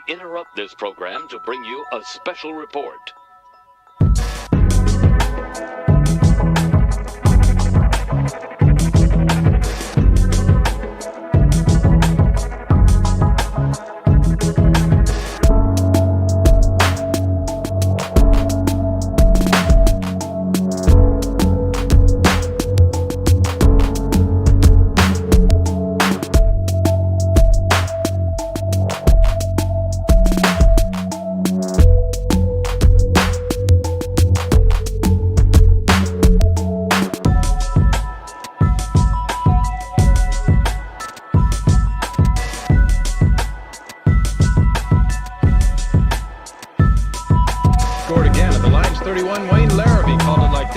interrupt this program to bring you a special report.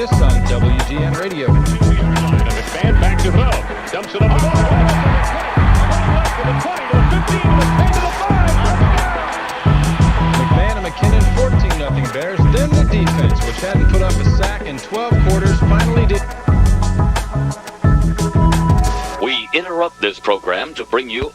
This on WGN Radio. McMahon back to Hill. Dumps it up the ball. To the 20, to the 15, to the 10, to the 5. McMahon and McKinnon 14-0 Bears. Then the defense, which hadn't put up a sack in 12 quarters, finally did. We interrupt this program to bring you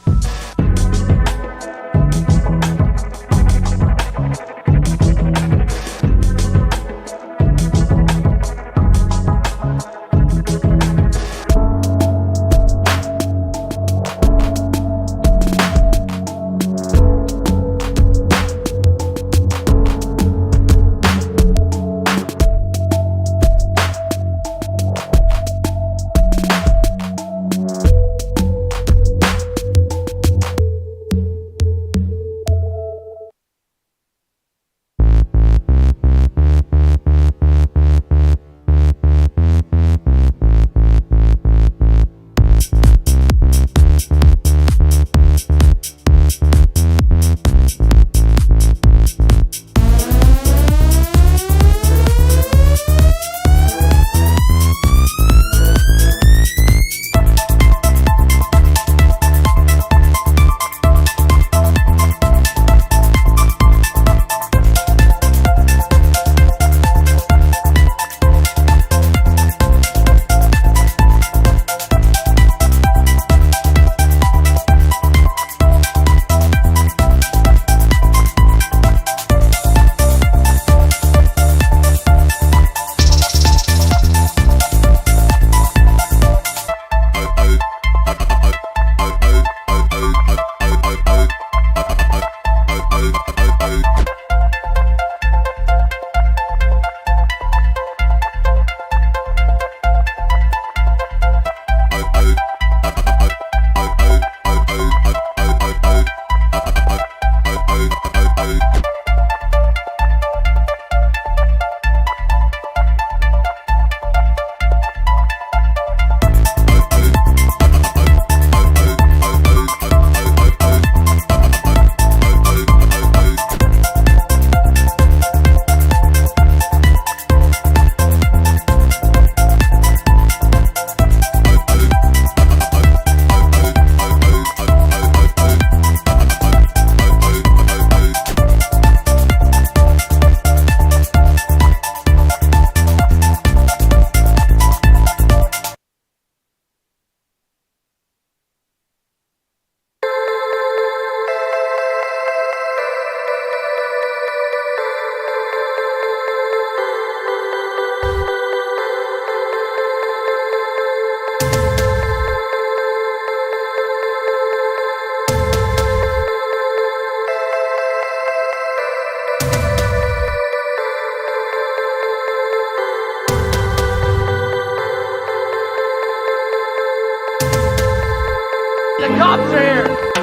The cops are here!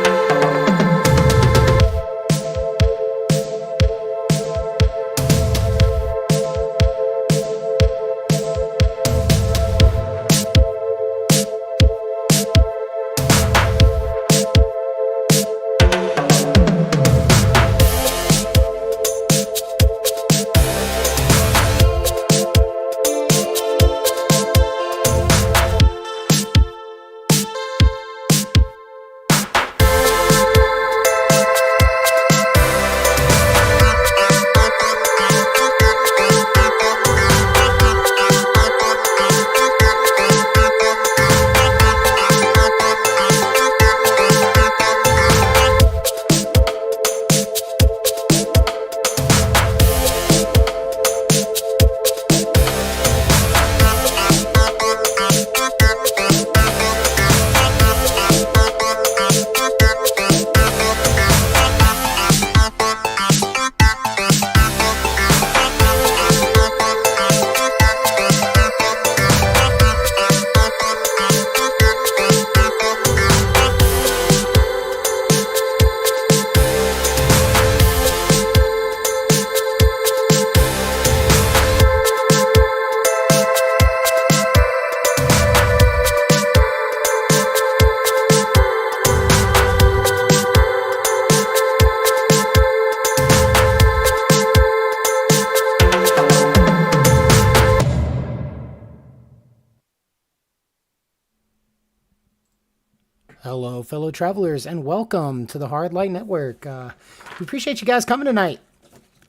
Hello, fellow travelers, and welcome to the Hard Light Network. We appreciate you guys coming tonight.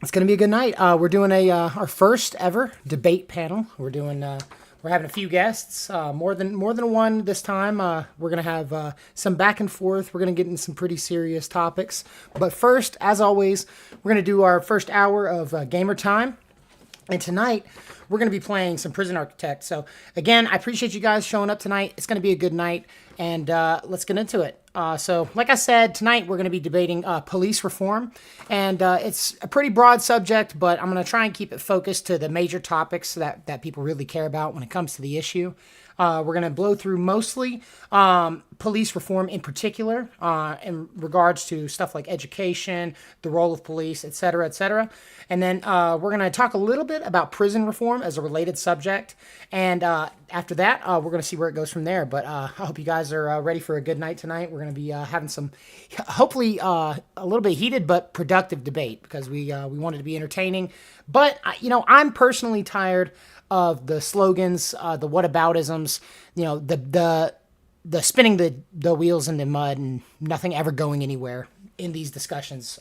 It's going to be a good night. We're doing our first ever debate panel. We're having a few guests, more than one this time. We're going to have some back and forth. We're going to get into some pretty serious topics. But first, as always, we're going to do our first hour of gamer time. And tonight, we're going to be playing some Prison Architect. So, again, I appreciate you guys showing up tonight. It's going to be a good night, and let's get into it. So, like I said, tonight we're going to be debating police reform, and it's a pretty broad subject, but I'm going to try and keep it focused to the major topics that people really care about when it comes to the issue. We're going to blow through mostly police reform in particular in regards to stuff like education, the role of police, et cetera, et cetera. And then we're going to talk a little bit about prison reform as a related subject. And after that, we're going to see where it goes from there. But I hope you guys are ready for a good night tonight. We're going to be having some, hopefully, a little bit heated but productive debate because we want it to be entertaining. But, I'm personally tired of the slogans, the whataboutisms, the spinning the wheels in the mud and nothing ever going anywhere in these discussions.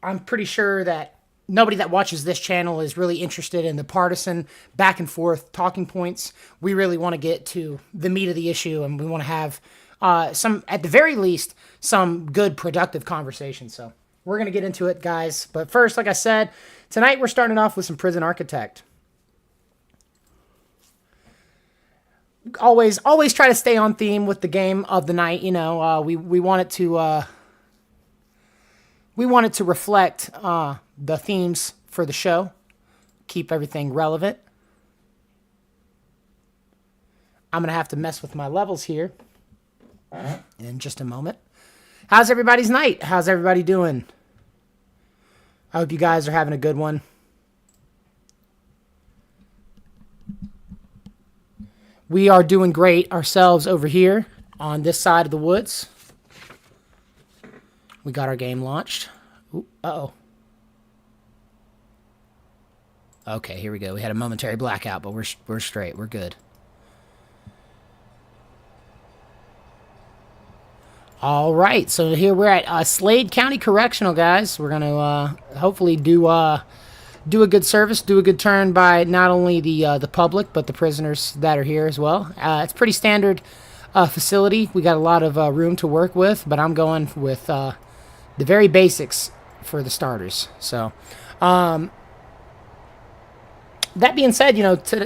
I'm pretty sure that nobody that watches this channel is really interested in the partisan back and forth talking points. We really want to get to the meat of the issue, and we want to have some, at the very least, some good productive conversation. So we're going to get into it, guys. But first, like I said, tonight we're starting off with some Prison Architect. Always try to stay on theme with the game of the night. We want it to reflect the themes for the show, keep everything relevant. I'm gonna have to mess with my levels here in just a moment. How's everybody's night? How's everybody doing? I hope you guys are having a good one. We are doing great ourselves over here on this side of the woods. We got our game launched. Ooh, uh-oh. Okay, here we go. We had a momentary blackout, but we're straight. We're good. All right, so here we're at Slade County Correctional, guys. We're going to hopefully do a good service, do a good turn by not only the public, but the prisoners that are here as well. It's a pretty standard facility. We got a lot of room to work with, but I'm going with the very basics for the starters. So, that being said,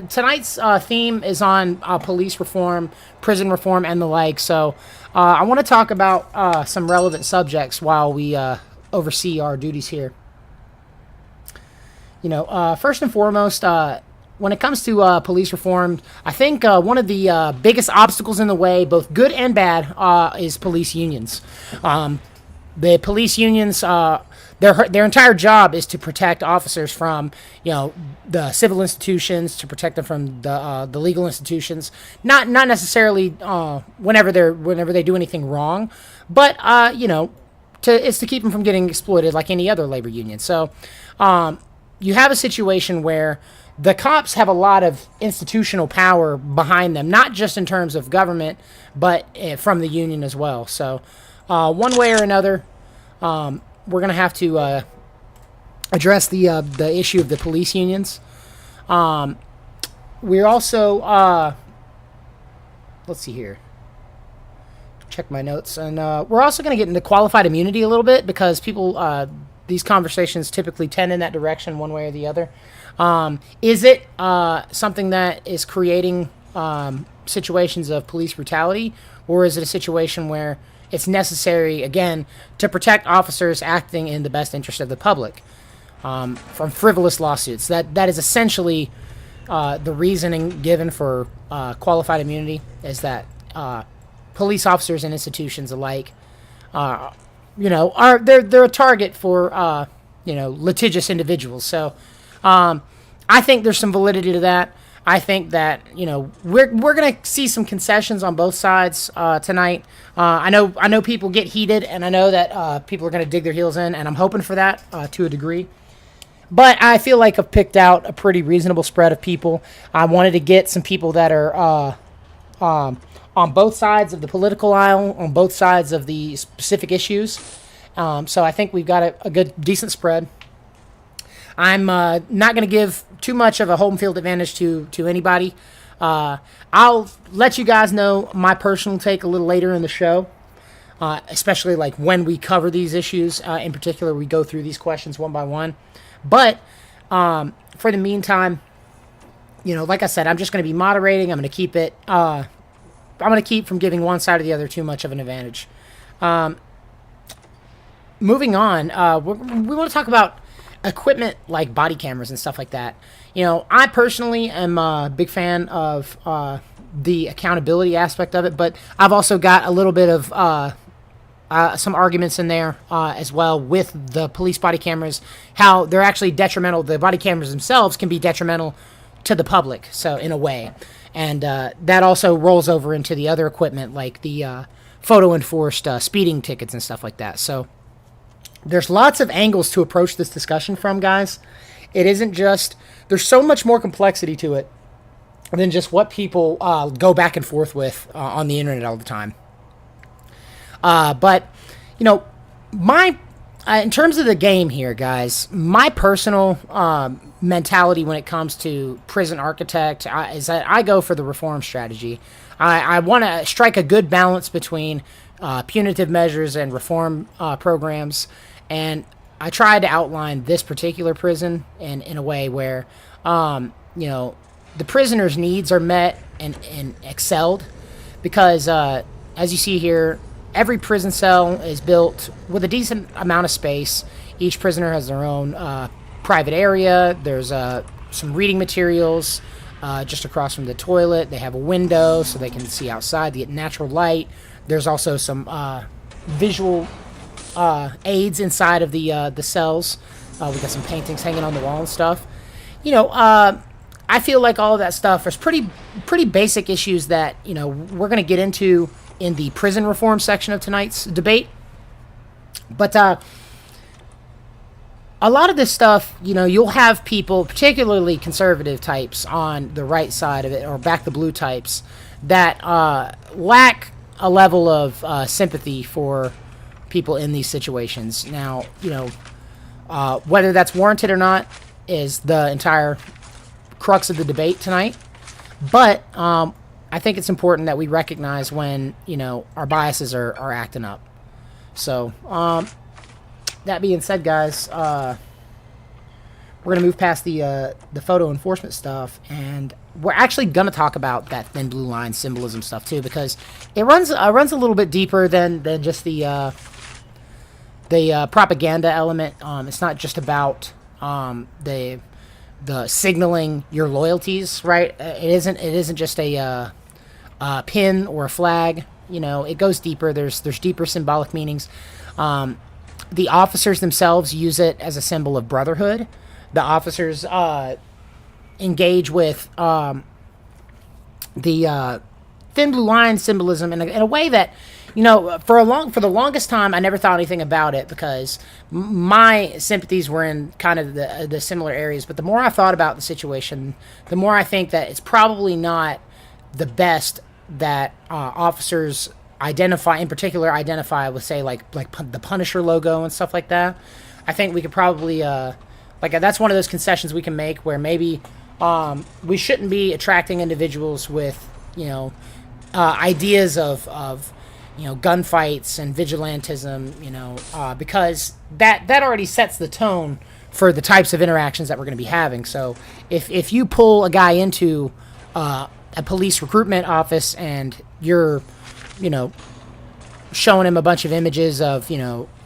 tonight's theme is on police reform, prison reform, and the like. So, I want to talk about some relevant subjects while we oversee our duties here. First and foremost, when it comes to police reform, I think one of the biggest obstacles in the way, both good and bad, is police unions. The police unions, their entire job is to protect officers from, the civil institutions, to protect them from the legal institutions. Not necessarily whenever they do anything wrong, but it's to keep them from getting exploited like any other labor union. So. You have a situation where the cops have a lot of institutional power behind them, not just in terms of government, but from the union as well. So one way or another, we're going to have to address the issue of the police unions. We're also, let's see here. Check my notes. And we're also going to get into qualified immunity a little bit because people... these conversations typically tend in that direction one way or the other. Is it something that is creating situations of police brutality, or is it a situation where it's necessary, again, to protect officers acting in the best interest of the public from frivolous lawsuits? That is essentially the reasoning given for qualified immunity, is that police officers and institutions alike they're a target for litigious individuals. So I think there's some validity to that. I think that we're gonna see some concessions on both sides tonight. I know people get heated, and I know that people are gonna dig their heels in, and I'm hoping for that to a degree. But I feel like I've picked out a pretty reasonable spread of people. I wanted to get some people that are on both sides of the political aisle, on both sides of the specific issues. So I think we've got a good, decent spread. I'm not going to give too much of a home field advantage to anybody. I'll let you guys know my personal take a little later in the show, especially like when we cover these issues. In particular, we go through these questions one by one. But for the meantime, like I said, I'm just going to be moderating. I'm going to keep it. I'm going to keep from giving one side or the other too much of an advantage. Moving on, we want to talk about equipment like body cameras and stuff like that. I personally am a big fan of the accountability aspect of it, but I've also got a little bit of some arguments in there as well with the police body cameras, how they're actually detrimental. The body cameras themselves can be detrimental to the public, so in a way. And that also rolls over into the other equipment, like the photo-enforced speeding tickets and stuff like that. So there's lots of angles to approach this discussion from, guys. It isn't just... There's so much more complexity to it than just what people go back and forth with on the internet all the time. But, my... in terms of the game here, guys, my personal mentality when it comes to prison architect is that I go for the reform strategy. I want to strike a good balance between punitive measures and reform programs, and I tried to outline this particular prison in a way where, the prisoner's needs are met and excelled, because as you see here, every prison cell is built with a decent amount of space. Each prisoner has their own private area. There's some reading materials just across from the toilet. They have a window so they can see outside, they get natural light. There's also some visual aids inside of the cells. We got some paintings hanging on the wall and stuff. I feel like all of that stuff is pretty basic issues that we're going to get into in the prison reform section of tonight's debate. But a lot of this stuff, you'll have people, particularly conservative types on the right side of it, or back the blue types, that lack a level of sympathy for people in these situations. Now, whether that's warranted or not is the entire crux of the debate tonight. But I think it's important that we recognize when, our biases are acting up. So, that being said, guys, we're going to move past the photo enforcement stuff, and we're actually going to talk about that thin blue line symbolism stuff too, because it runs a little bit deeper than just the propaganda element. It's not just about the signaling your loyalties, right? It isn't just a pin or a flag. It goes deeper. There's deeper symbolic meanings. The officers themselves use it as a symbol of brotherhood. The officers engage with the thin blue line symbolism in a way that, for the longest time, I never thought anything about it, because my sympathies were in kind of the similar areas. But the more I thought about the situation, the more I think that it's probably not the best that officers identify with, say, like the Punisher logo and stuff like that. I think we could probably that's one of those concessions we can make, where maybe we shouldn't be attracting individuals with ideas of gunfights and vigilantism, because that already sets the tone for the types of interactions that we're going to be having. So if you pull a guy into a police recruitment office and you're showing him a bunch of images of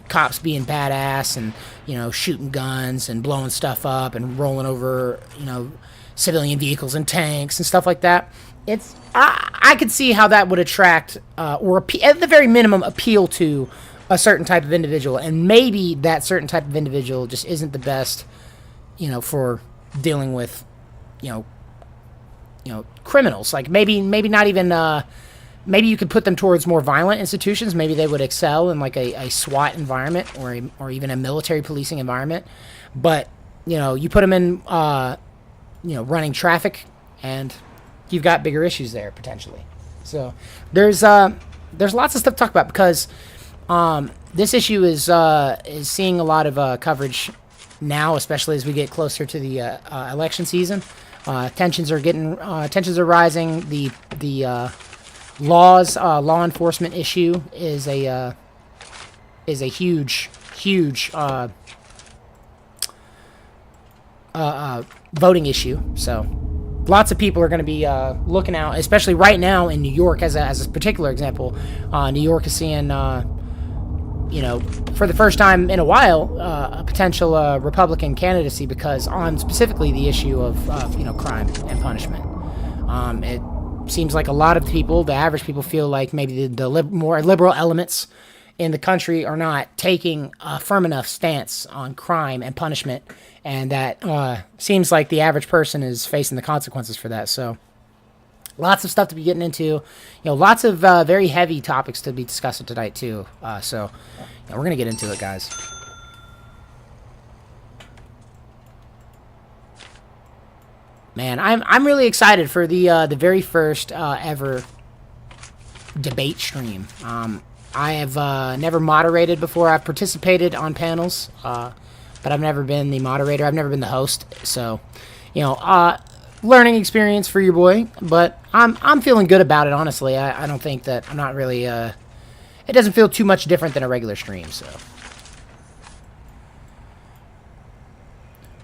cops being badass and shooting guns and blowing stuff up and rolling over civilian vehicles and tanks and stuff like that, I could see how that would attract or at the very minimum appeal to a certain type of individual. And maybe that certain type of individual just isn't the best for dealing with criminals. Like maybe not even maybe you could put them towards more violent institutions. Maybe they would excel in like a SWAT environment or even a military policing environment. But you put them in running traffic, and you've got bigger issues there potentially. So there's lots of stuff to talk about because this issue is seeing a lot of coverage now, especially as we get closer to the election season. Tensions are rising. The law enforcement issue is a huge voting issue. So lots of people are going to be looking out, especially right now in New York as a particular example. New York is seeing, for the first time in a while, a potential Republican candidacy because on specifically the issue of crime and punishment. It seems like a lot of people, the average people, feel like maybe the more liberal elements in the country are not taking a firm enough stance on crime and punishment, and that seems like the average person is facing the consequences for that. So lots of stuff to be getting into, lots of very heavy topics to be discussing tonight too. So we're gonna get into it, guys. Man, I'm really excited for the very first ever debate stream. I have never moderated before. I've participated on panels, but I've never been the moderator. I've never been the host. So, learning experience for your boy. But I'm feeling good about it, honestly. I don't think that I'm not really. It doesn't feel too much different than a regular stream. So,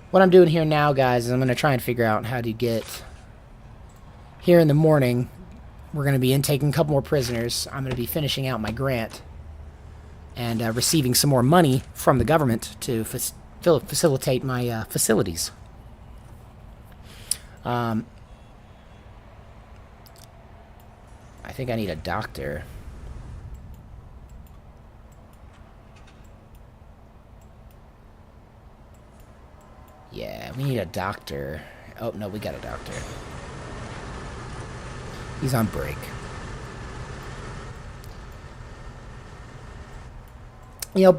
what I'm doing here now, guys, is I'm going to try and figure out how to get here in the morning. We're going to be taking a couple more prisoners. I'm going to be finishing out my grant and receiving some more money from the government to facilitate my facilities. I think I need a doctor. Yeah, we need a doctor. Oh, no, we got a doctor. He's on break.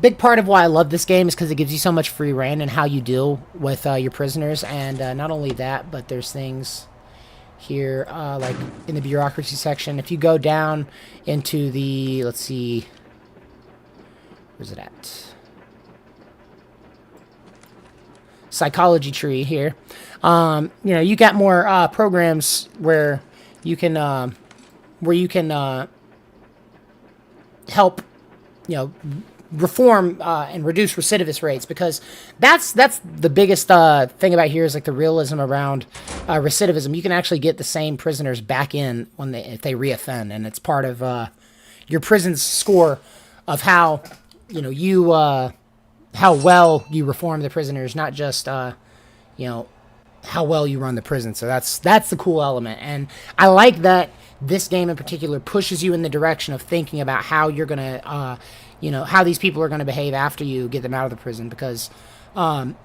Big part of why I love this game is because it gives you so much free reign in how you deal with your prisoners. And not only that, but there's things here, like in the bureaucracy section. If you go down into the, let's see, where's it at? Psychology tree here. You got more programs where you can help, reform and reduce recidivist rates, because that's the biggest thing about here is like the realism around recidivism. You can actually get the same prisoners back in if they reoffend, and it's part of your prison's score of how how well you reform the prisoners, not just how well you run the prison. So that's the cool element, and I like that this game in particular pushes you in the direction of thinking about how you're gonna how these people are gonna behave after you get them out of the prison, because on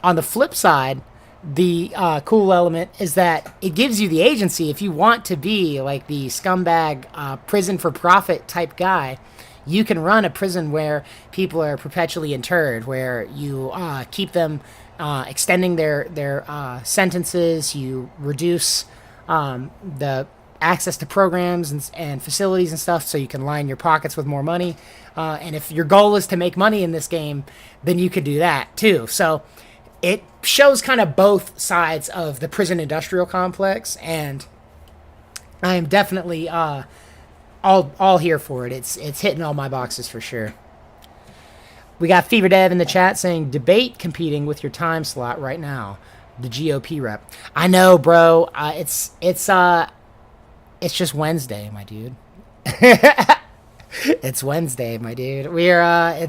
the flip side, the cool element is that it gives you the agency. If you want to be like the scumbag prison for profit type guy, you can run a prison where people are perpetually interred, where you keep them extending their sentences, you reduce the access to programs and facilities and stuff, so you can line your pockets with more money. And if your goal is to make money in this game, then you could do that too. So it shows kind of both sides of the prison industrial complex, and I am definitely all here for it. It's hitting all my boxes for sure. We got Fever Dev in the chat saying debate competing with your time slot right now. The GOP rep. I know, bro. It's just Wednesday, my dude. It's Wednesday, my dude. We're I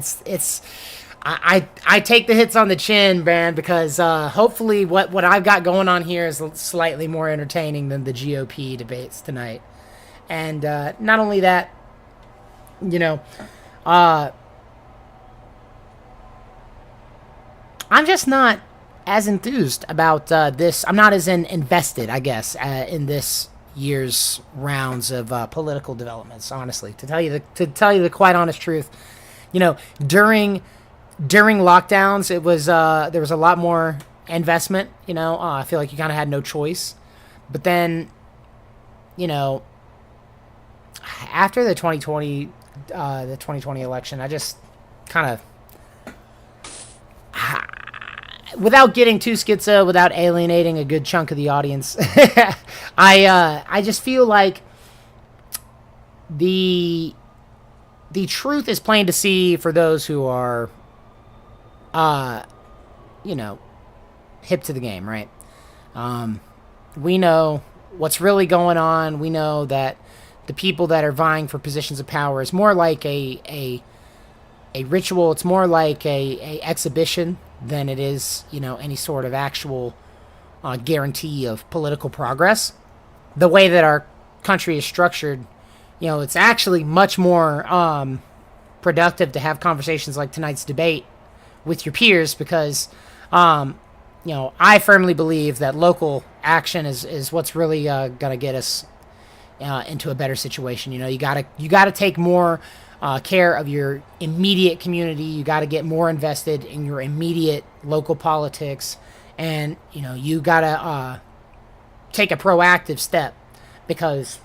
take the hits on the chin, man, because hopefully what I've got going on here is slightly more entertaining than the GOP debates tonight. And not only that, I'm just not as enthused about this. I'm not as invested, I guess, in this year's rounds of political developments. Honestly, to tell you the quite honest truth, during lockdowns, it was there was a lot more investment. I feel like you kind of had no choice, but then, after the 2020 election, I just kind of, without getting too schizo, without alienating a good chunk of the audience, I just feel like the truth is plain to see for those who are, hip to the game, right? We know what's really going on. We know that the people that are vying for positions of power is more like a ritual. It's more like a exhibition than it is, any sort of actual guarantee of political progress. The way that our country is structured, it's actually much more productive to have conversations like tonight's debate with your peers because, I firmly believe that local action is what's really going to get us into a better situation. You gotta take more care of your immediate community. You got to get more invested in your immediate local politics, and you gotta take a proactive step because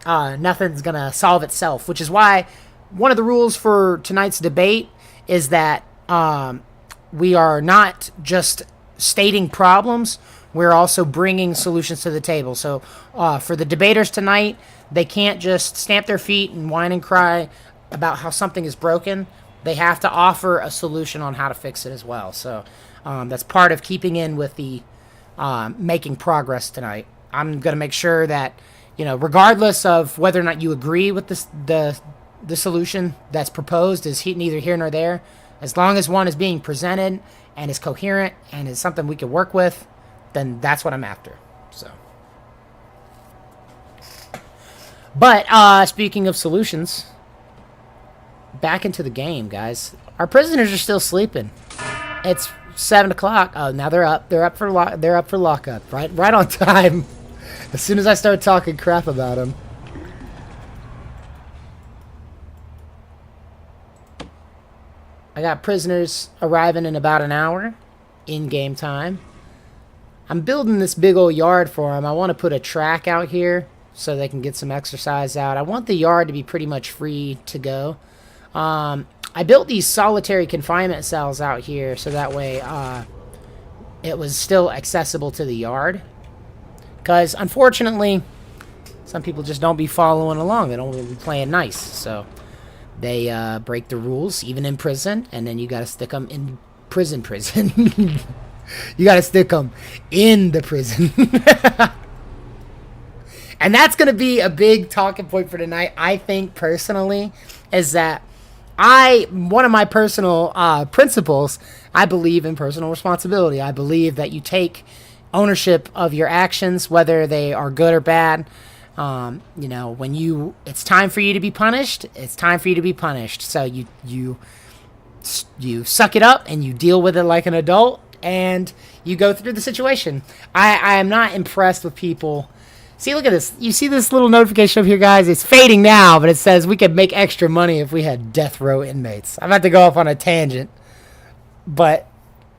nothing's gonna solve itself. Which is why one of the rules for tonight's debate is that we are not just stating problems. We're also bringing solutions to the table. So for the debaters tonight, they can't just stamp their feet and whine and cry about how something is broken. They have to offer a solution on how to fix it as well. So that's part of keeping in with the making progress tonight. I'm going to make sure that, regardless of whether or not you agree with the solution that's proposed is neither here nor there, as long as one is being presented and is coherent and is something we can work with, then that's what I'm after. So, but speaking of solutions, back into the game, guys. Our prisoners are still sleeping. It's 7 o'clock. Oh, now they're up. They're up for lockup. Right on time. As soon as I start talking crap about them. I got prisoners arriving in about an hour in game time. I'm building this big old yard for them. I want to put a track out here so they can get some exercise out. I want the yard to be pretty much free to go. I built these solitary confinement cells out here so that way it was still accessible to the yard. Because, unfortunately, some people just don't be following along. They don't really be playing nice. So they break the rules, even in prison, and then you got to stick them in prison. You got to stick them in the prison. And that's going to be a big talking point for tonight, I think, personally, is that one of my personal principles, I believe in personal responsibility. I believe that you take ownership of your actions, whether they are good or bad. When it's time for you to be punished, it's time for you to be punished. So you suck it up and you deal with it like an adult and you go through the situation. I am not impressed with people. See, look at this. You see this little notification up here, guys? It's fading now, but it says we could make extra money if we had death row inmates. I'm about to go off on a tangent. But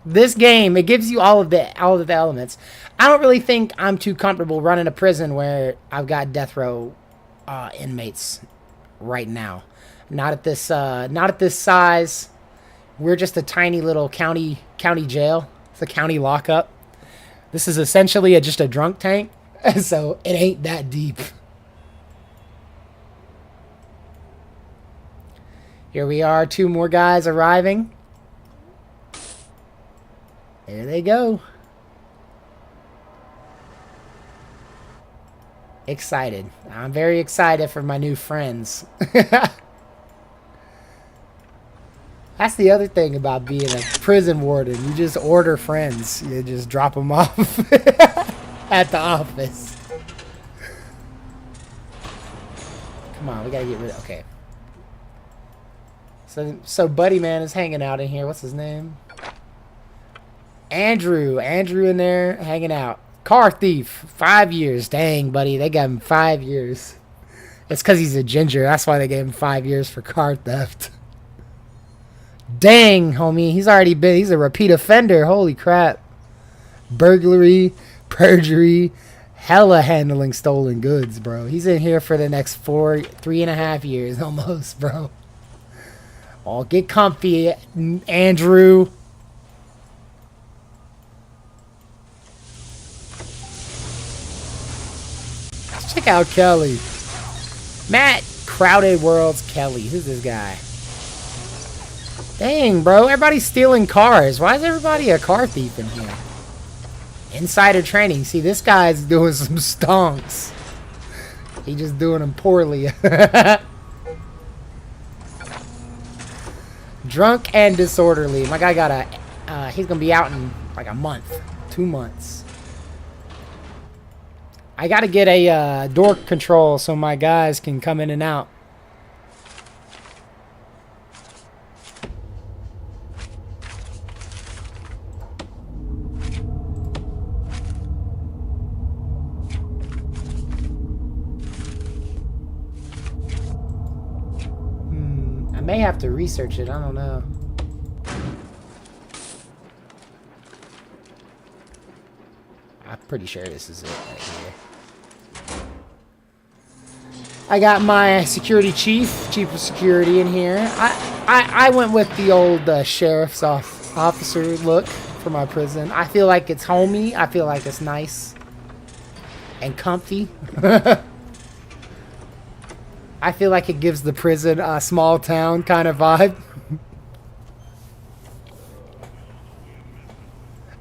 this game, it gives you all of the elements. I don't really think I'm too comfortable running a prison where I've got death row inmates right now. Not at this size. We're just a tiny little county jail. It's a county lockup. This is essentially just a drunk tank. So it ain't that deep. Here we are, 2 more guys arriving. There they go. Excited. I'm very excited for my new friends. That's the other thing about being a prison warden. You just order friends. You just drop them off at the office. Come on, we gotta get rid of... Okay. So Buddy Man is hanging out in here. What's his name? Andrew in there hanging out. Car thief, 5 years. Dang, buddy, they got him 5 years. It's because he's a ginger. That's why they gave him 5 years for car theft. Dang, homie, he's a repeat offender. Holy crap. Burglary, perjury, hella handling stolen goods, bro. He's in here for the next 3.5 years almost, bro. Oh, get comfy, Andrew. Let's check out Kelly. Matt, Crowded World's Kelly. Who's this guy? Dang, bro. Everybody's stealing cars. Why is everybody a car thief in here? Insider training. See, this guy's doing some stonks. He just doing them poorly. Drunk and disorderly. My guy got a... he's going to be out in like a month. 2 months. I got to get a door control so my guys can come in and out. I may have to research it. I don't know. I'm pretty sure this is it right here. I got my security chief of security in here. I went with the old sheriff's officer look for my prison. I feel like it's homey. I feel like it's nice and comfy. I feel like it gives the prison a small town kind of vibe.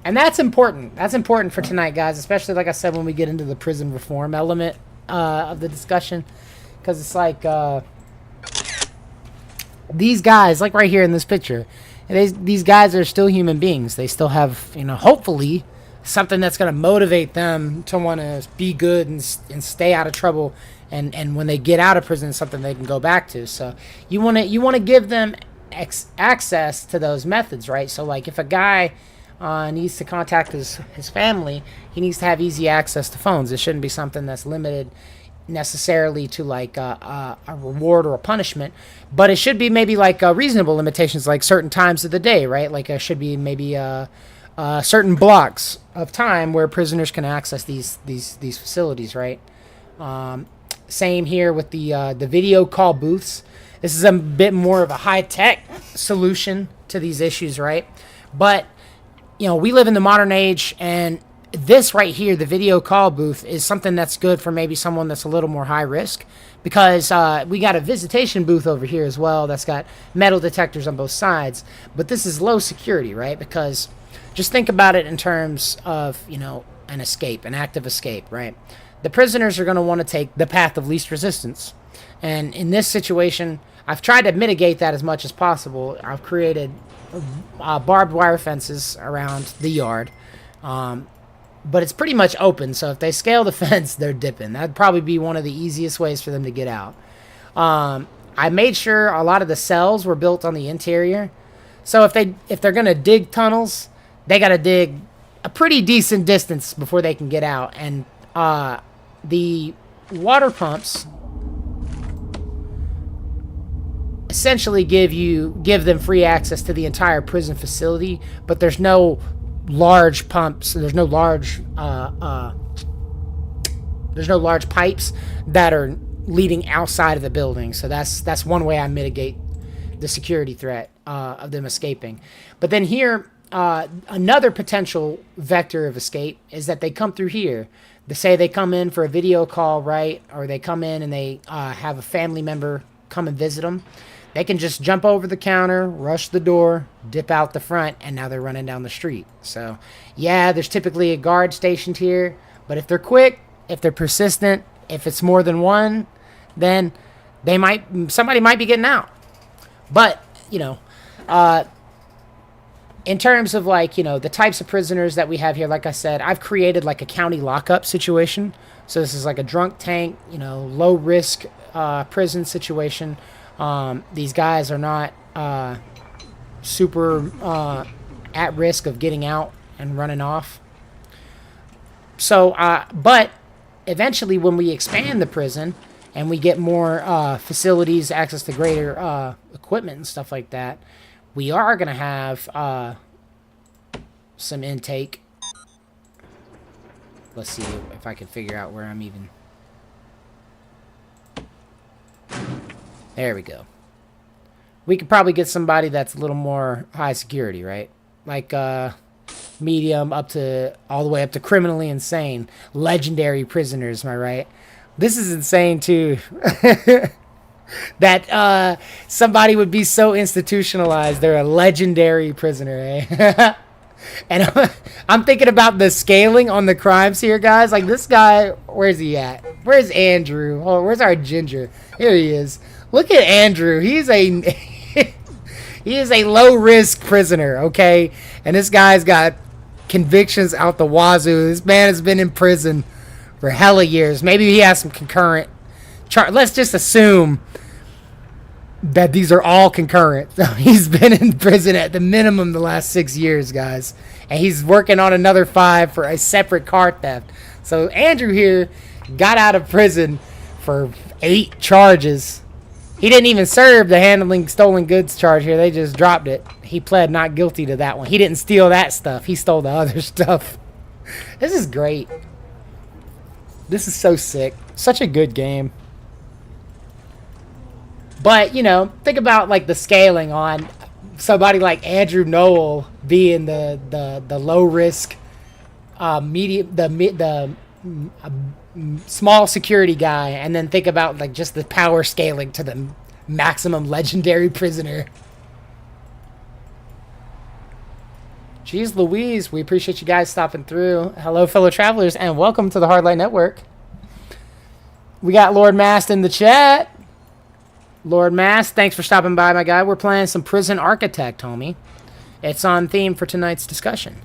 And that's important. That's important for tonight, guys. Especially, like I said, when we get into the prison reform element of the discussion. Because it's like, these guys, like right here in this picture, these guys are still human beings. They still have, you know, hopefully, something that's going to motivate them to want to be good and stay out of trouble. And when they get out of prison, it's something they can go back to. So you want to give them access to those methods, right? So like if a guy needs to contact his family, he needs to have easy access to phones. It shouldn't be something that's limited necessarily to like a reward or a punishment, but it should be maybe like reasonable limitations, like certain times of the day, right? Like it should be maybe certain blocks of time where prisoners can access these facilities, right? Same here with the video call booths. This is a bit more of a high-tech solution to these issues, right? But, you know, we live in the modern age, and this right here, the video call booth, is something that's good for maybe someone that's a little more high risk, because we got a visitation booth over here as well that's got metal detectors on both sides. But this is low security, right? Because just think about it in terms of, you know, an escape, an active escape, right? The prisoners are going to want to take the path of least resistance. And in this situation, I've tried to mitigate that as much as possible. I've created barbed wire fences around the yard. But it's pretty much open, so if they scale the fence, they're dipping. That'd probably be one of the easiest ways for them to get out. I made sure a lot of the cells were built on the interior. So if they're going to dig tunnels, they got to dig a pretty decent distance before they can get out. And the water pumps essentially give them free access to the entire prison facility, but there's no large pumps. There's no large pipes that are leading outside of the building. So that's one way I mitigate the security threat of them escaping. But then here, another potential vector of escape is that they come through here. They say they come in for a video call, right? Or they come in and they have a family member come and visit them. They can just jump over the counter, rush the door, dip out the front, and now they're running down the street. So, yeah, there's typically a guard stationed here, but if they're quick, if they're persistent, if it's more than one, then somebody might be getting out. But, you know, in terms of, like, you know, the types of prisoners that we have here, like I said, I've created like a county lockup situation. So this is like a drunk tank, you know, low risk prison situation. These guys are not super at risk of getting out and running off. So, but eventually when we expand the prison and we get more facilities, access to greater equipment and stuff like that, we are going to have some intake. Let's see if I can figure out where I'm even. There we go. We could probably get somebody that's a little more high security, right? Like medium up to all the way up to criminally insane, legendary prisoners. Am I right? This is insane too. That somebody would be so institutionalized. They're a legendary prisoner, eh? And I'm thinking about the scaling on the crimes here, guys. Like this guy, where's he at? Where's Andrew? Oh, where's our ginger? Here he is. Look at Andrew. He's a he is a low risk prisoner, okay? And this guy's got convictions out the wazoo. This man has been in prison for hella years. Maybe he has some concurrent let's just assume that these are all concurrent. So he's been in prison at the minimum the last 6 years, guys. And he's working on another 5 for a separate car theft. So Andrew here got out of prison for 8 charges. He didn't even serve the handling stolen goods charge here. They just dropped it. He pled not guilty to that one. He didn't steal that stuff. He stole the other stuff. This is great. This is so sick. Such a good game. But, you know, think about, like, the scaling on somebody like Andrew Noel being the low-risk, small security guy, and then think about, like, just the power scaling to the maximum legendary prisoner. Jeez Louise, we appreciate you guys stopping through. Hello, fellow travelers, and welcome to the Hardlight Network. We got Lord Mast in the chat. Lord Mass, thanks for stopping by, my guy. We're playing some Prison Architect, homie. It's on theme for tonight's discussion.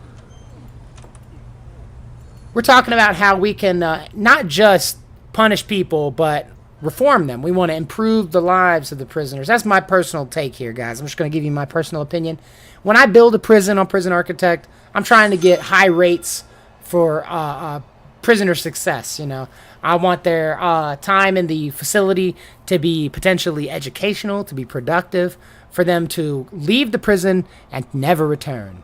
We're talking about how we can not just punish people, but reform them. We want to improve the lives of the prisoners. That's my personal take here, guys. I'm just going to give you my personal opinion. When I build a prison on Prison Architect, I'm trying to get high rates for prisoner success, you know. I want their time in the facility to be potentially educational, to be productive, for them to leave the prison and never return.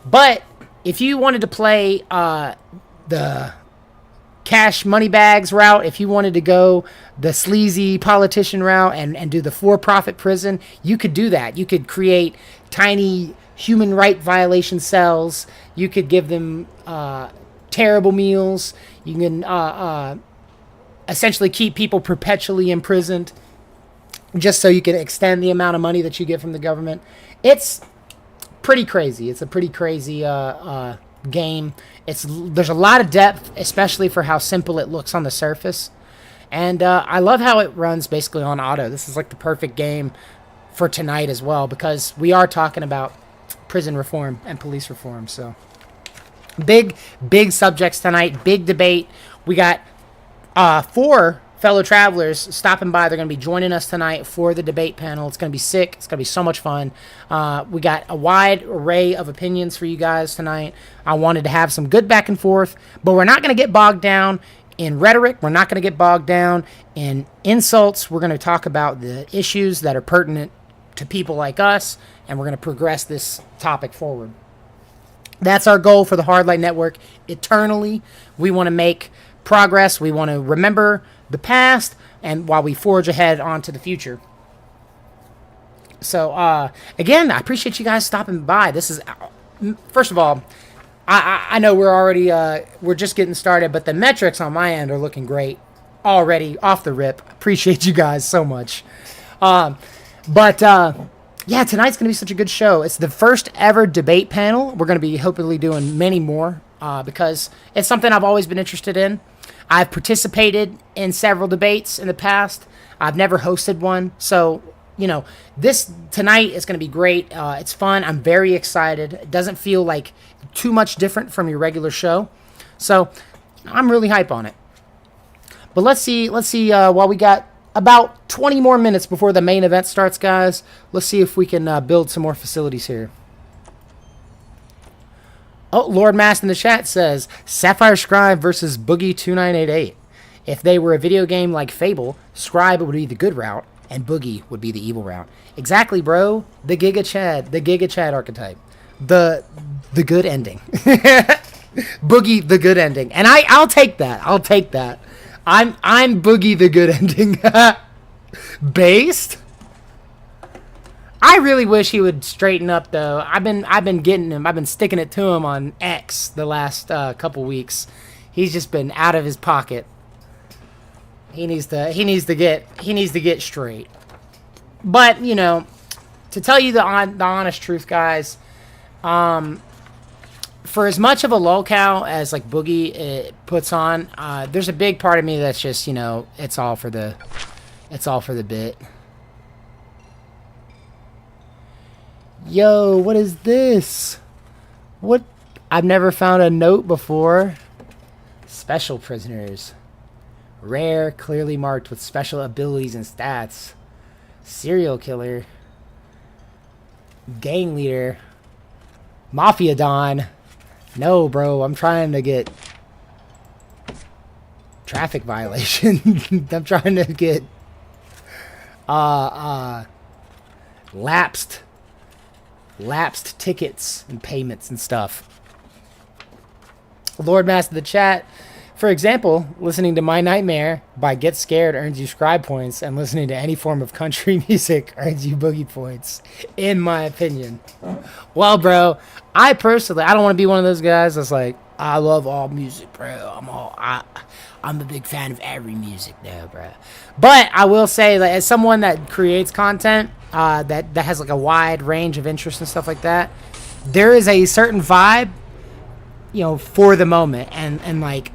But if you wanted to play the cash money bags route, if you wanted to go the sleazy politician route and do the for-profit prison, you could do that. You could create tiny human right violation cells. You could give them terrible meals. You can essentially keep people perpetually imprisoned just so you can extend the amount of money that you get from the government. It's pretty crazy. It's a pretty crazy game. There's a lot of depth, especially for how simple it looks on the surface. And I love how it runs basically on auto. This is like the perfect game for tonight as well, because we are talking about prison reform and police reform. So big subjects tonight, big debate. We got 4 fellow travelers stopping by. They're going to be joining us tonight for the debate panel. It's going to be sick. It's going to be so much fun. We got a wide array of opinions for you guys tonight. I wanted to have some good back and forth, but we're not going to get bogged down in rhetoric. We're not going to get bogged down in insults. We're going to talk about the issues that are pertinent to people like us, and we're going to progress this topic forward. That's our goal for the Hardlight Network. Eternally, we want to make progress. We want to remember the past, and while we forge ahead onto the future. So again, I appreciate you guys stopping by. This is, first of all, I know we're just getting started, but the metrics on my end are looking great already off the rip. Appreciate you guys so much. Yeah, tonight's going to be such a good show. It's the first ever debate panel. We're going to be hopefully doing many more because it's something I've always been interested in. I've participated in several debates in the past. I've never hosted one. So, you know, this tonight is going to be great. It's fun. I'm very excited. It doesn't feel like too much different from your regular show. So I'm really hype on it. But let's see while we got about 20 more minutes before the main event starts, guys. Let's see if we can build some more facilities here. Oh, Lord Mass in the chat says, Sapphire Scribe versus Boogie 2988. If they were a video game like Fable, Scribe would be the good route, and Boogie would be the evil route. Exactly, bro. The Giga Chad archetype. The good ending. Boogie the good ending, and I'll take that. I'll take that. I'm Boogie the good ending. Based. I really wish he would straighten up though. I've been getting him. I've been sticking it to him on X the last couple weeks. He's just been out of his pocket. He needs to get straight. But you know, to tell you the honest truth, guys, for as much of a lolcow as like Boogie puts on, there's a big part of me that's just, you know, it's all for the bit. Yo, what is this? What? I've never found a note before. Special prisoners. Rare, clearly marked with special abilities and stats. Serial killer. Gang leader. Mafia Don. No, bro, I'm trying to get traffic violation. I'm trying to get lapsed tickets and payments and stuff. Lord Master of the Chat. For example, listening to My Nightmare by Get Scared earns you scribe points, and listening to any form of country music earns you boogie points, in my opinion. Well, bro, I personally, I don't want to be one of those guys that's like, I love all music, bro. I'm a big fan of every music now, bro. But I will say that as someone that creates content that has like a wide range of interests and stuff like that, there is a certain vibe, you know, for the moment, and like,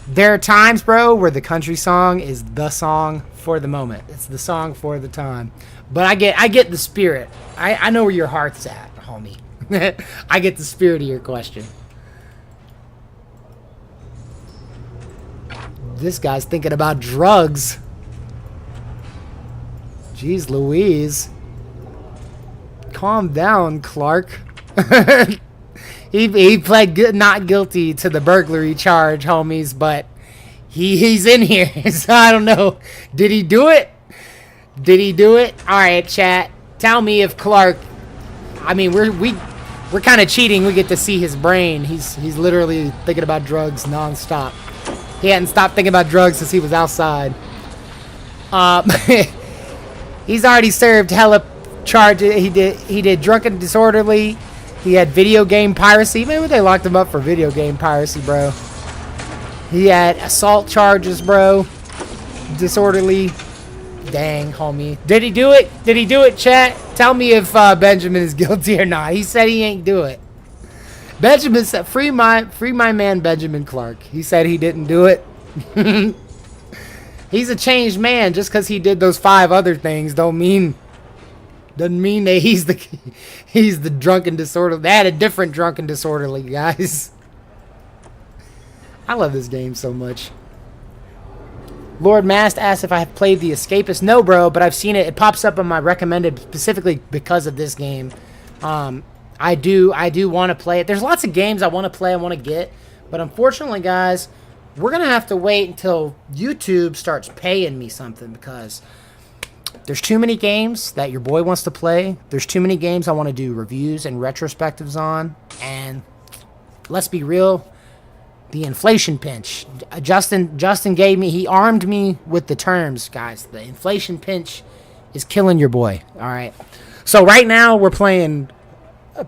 there are times, bro, where the country song is the song for the moment. It's the song for the time. But I get the spirit. I know where your heart's at, homie. I get the spirit of your question. This guy's thinking about drugs. Jeez Louise. Calm down, Clark. He pled not guilty to the burglary charge, homies, but he's in here, so I don't know. Did he do it? Did he do it? All right, chat. Tell me if Clark. I mean, we're kind of cheating. We get to see his brain. He's literally thinking about drugs nonstop. He hadn't stopped thinking about drugs since he was outside. He's already served hella charges. He did drunken disorderly. He had video game piracy. Maybe they locked him up for video game piracy, bro. He had assault charges, bro. Disorderly. Dang, homie. Did he do it? Did he do it, chat? Tell me if Benjamin is guilty or not. He said he ain't do it. Benjamin said, free my man Benjamin Clark. He said he didn't do it. He's a changed man. Just because he did those 5 other things doesn't mean that he's the drunken disorderly. They had a different drunken disorderly, guys. I love this game so much. Lord Mast asked if I have played The Escapist. No, bro, but I've seen it. It pops up on my recommended specifically because of this game. I do want to play it. There's lots of games I want to play, I want to get, but unfortunately, guys, we're gonna have to wait until YouTube starts paying me something, because there's too many games that your boy wants to play. There's too many games I want to do reviews and retrospectives on. And let's be real, the inflation pinch. Justin gave me, he armed me with the terms, guys. The inflation pinch is killing your boy. All right. So right now we're playing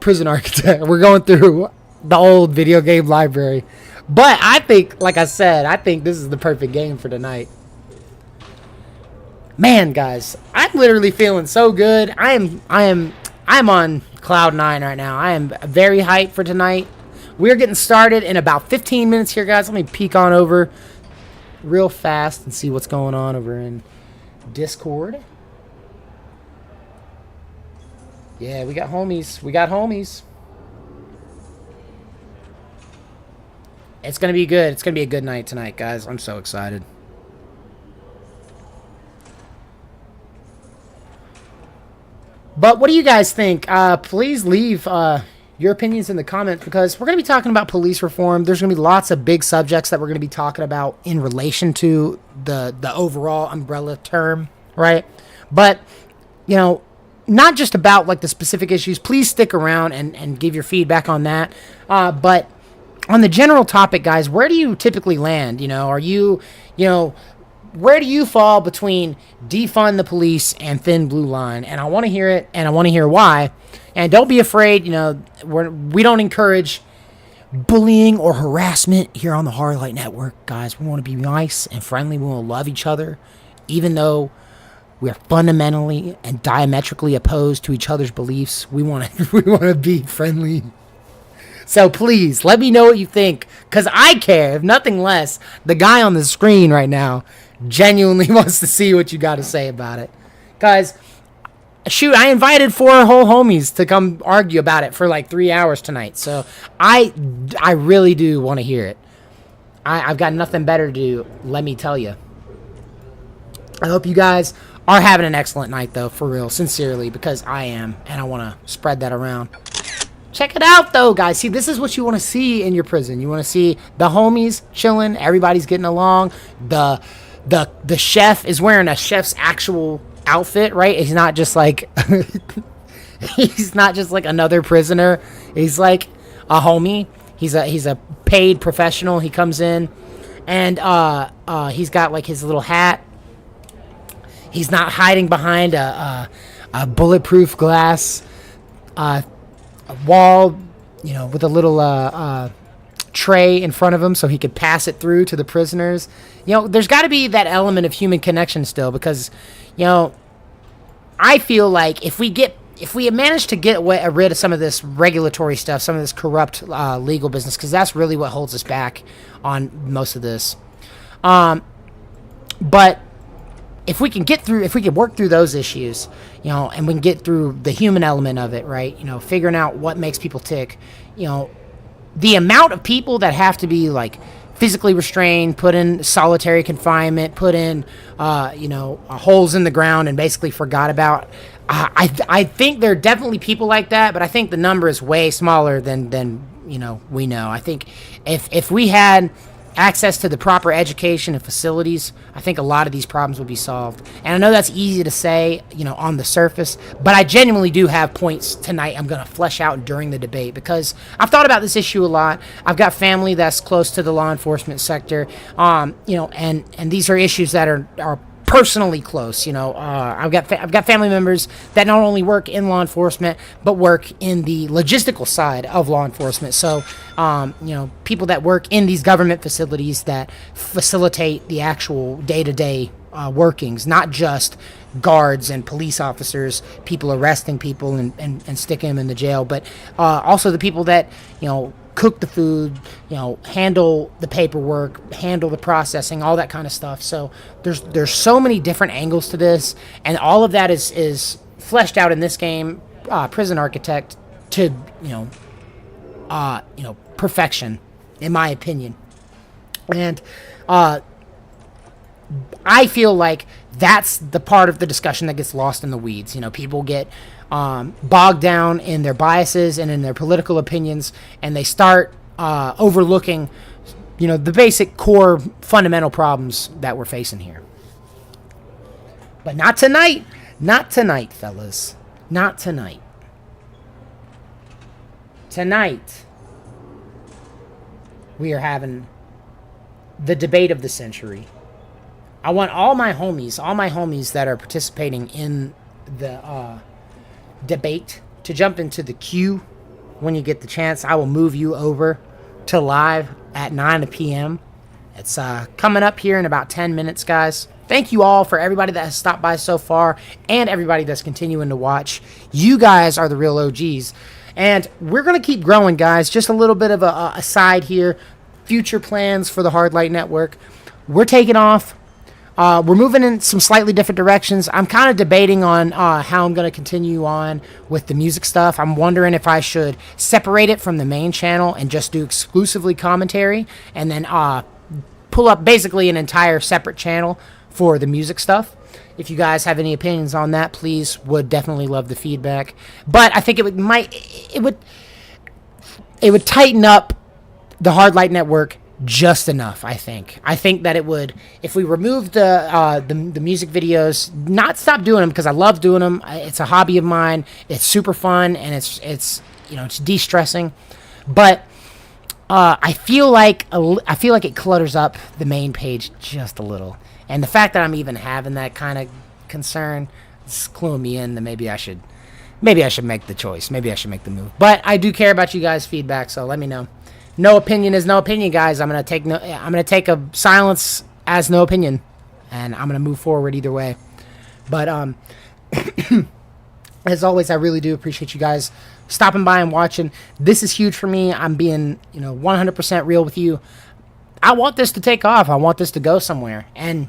Prison Architect. We're going through the old video game library. But I think, like I said, I think this is the perfect game for tonight. Man, guys, I'm literally feeling so good. I'm on cloud 9 right now. I am very hyped for tonight. We're getting started in about 15 minutes here, guys. Let me peek on over real fast and see what's going on over in Discord. Yeah, we got homies. We got homies. It's going to be good. It's going to be a good night tonight, guys. I'm so excited. But what do you guys think? Please leave your opinions in the comments, because we're going to be talking about police reform. There's going to be lots of big subjects that we're going to be talking about in relation to the overall umbrella term, right? But, you know, not just about like the specific issues. Please stick around and give your feedback on that. But on the general topic, guys, where do you typically land? Are you, where do you fall between defund the police and thin blue line? And I want to hear it, and I want to hear why. And don't be afraid. We don't encourage bullying or harassment here on the Hard Light Network, guys. We want to be nice and friendly. We want to love each other, even though we are fundamentally and diametrically opposed to each other's beliefs. We want to be friendly. So please, let me know what you think, because I care, if nothing less. The guy on the screen right now genuinely wants to see what you got to say about it. Guys, shoot, I invited 4 whole homies to come argue about it for like 3 hours tonight. So I really do want to hear it. I've got nothing better to do, let me tell you. I hope you guys are having an excellent night, though, for real, sincerely, because I am, and I want to spread that around. Check it out, though, guys. See, this is what you want to see in your prison. You want to see the homies chilling, everybody's getting along. The chef is wearing a chef's actual outfit, right? He's not just like he's not just like another prisoner. He's like a homie. He's a paid professional. He comes in, and he's got like his little hat. He's not hiding behind a bulletproof glass wall, with a little tray in front of him so he could pass it through to the prisoners. There's got to be that element of human connection still, because, I feel like if we manage to get rid of some of this regulatory stuff, some of this corrupt legal business, because that's really what holds us back on most of this. But if we can work through those issues, and we can get through the human element of it, right? Figuring out what makes people tick, the amount of people that have to be like physically restrained, put in solitary confinement, put in, holes in the ground and basically forgot about. I think there are definitely people like that, but I think the number is way smaller than we know. I think if we had access to the proper education and facilities, I think a lot of these problems would be solved. And I know that's easy to say, on the surface, but I genuinely do have points tonight I'm going to flesh out during the debate, because I've thought about this issue a lot. I've got family that's close to the law enforcement sector, and these are issues that are personally close. I've got family members that not only work in law enforcement but work in the logistical side of law enforcement. So, people that work in these government facilities that facilitate the actual day-to-day workings, not just guards and police officers, people arresting people and sticking them in the jail, but also the people that cook the food, handle the paperwork, handle the processing, all that kind of stuff. So there's so many different angles to this, and all of that is fleshed out in this game, Prison Architect, to perfection, in my opinion. And I feel like that's the part of the discussion that gets lost in the weeds. People get bogged down in their biases and in their political opinions, and they start overlooking, the basic core fundamental problems that we're facing here. But not tonight. Not tonight, fellas. Not tonight. Tonight, we are having the debate of the century. I want all my homies that are participating in the debate to jump into the queue when you get the chance. I will move you over to live at 9 p.m. It's coming up here in about 10 minutes, guys. Thank you all for everybody that has stopped by so far and everybody that's continuing to watch. You guys are the real OGs. And we're going to keep growing, guys. Just a little bit of a side here. Future plans for the Hard Light Network. We're taking off. We're moving in some slightly different directions. I'm kind of debating on how I'm going to continue on with the music stuff. I'm wondering if I should separate it from the main channel and just do exclusively commentary, and then pull up basically an entire separate channel for the music stuff. If you guys have any opinions on that, please, would definitely love the feedback. But I think it would tighten up the Hard Light Network just enough. I think that it would, if we removed the music videos, not stop doing them, because I love doing them. It's a hobby of mine. It's super fun, and it's de-stressing. But I feel like it clutters up the main page just a little, and the fact that I'm even having that kind of concern is cluing me in that maybe I should make the choice. Maybe I should make the move. But I do care about you guys' feedback, so let me know. No opinion is no opinion, guys. I'm gonna take a silence as no opinion, and I'm gonna move forward either way. But as always, I really do appreciate you guys stopping by and watching. This is huge for me. I'm being 100% real with you. I want this to take off. I want this to go somewhere, and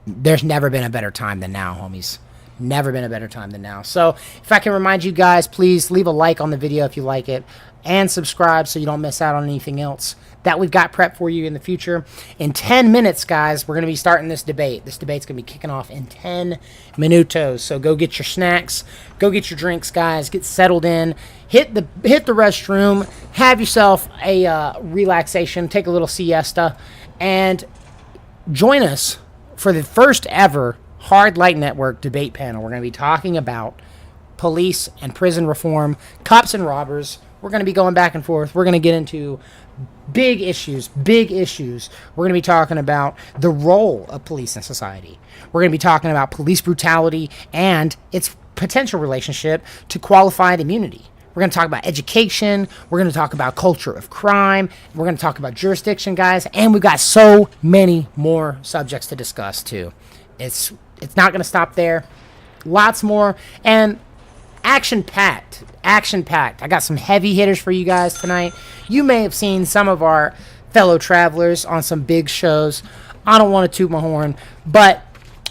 there's never been a better time than now, homies. Never been a better time than now. So if I can remind you guys, please leave a like on the video if you like it, and subscribe so you don't miss out on anything else that we've got prepped for you in the future. In 10 minutes, guys, we're going to be starting this debate. This debate's going to be kicking off in 10 minutos. So go get your snacks, go get your drinks, guys. Get settled in. Hit the restroom. Have yourself a relaxation. Take a little siesta, and join us for the first ever Hard Light Network debate panel. We're going to be talking about police and prison reform, cops and robbers. We're going to be going back and forth. We're going to get into big issues. We're going to be talking about the role of police in society. We're going to be talking about police brutality and its potential relationship to qualified immunity. We're going to talk about education. We're going to talk about culture of crime. We're going to talk about jurisdiction, guys. And we've got so many more subjects to discuss, too. It's not going to stop there. Lots more. And action-packed. I got some heavy hitters for you guys tonight. You may have seen some of our fellow travelers on some big shows. I don't want to toot my horn, but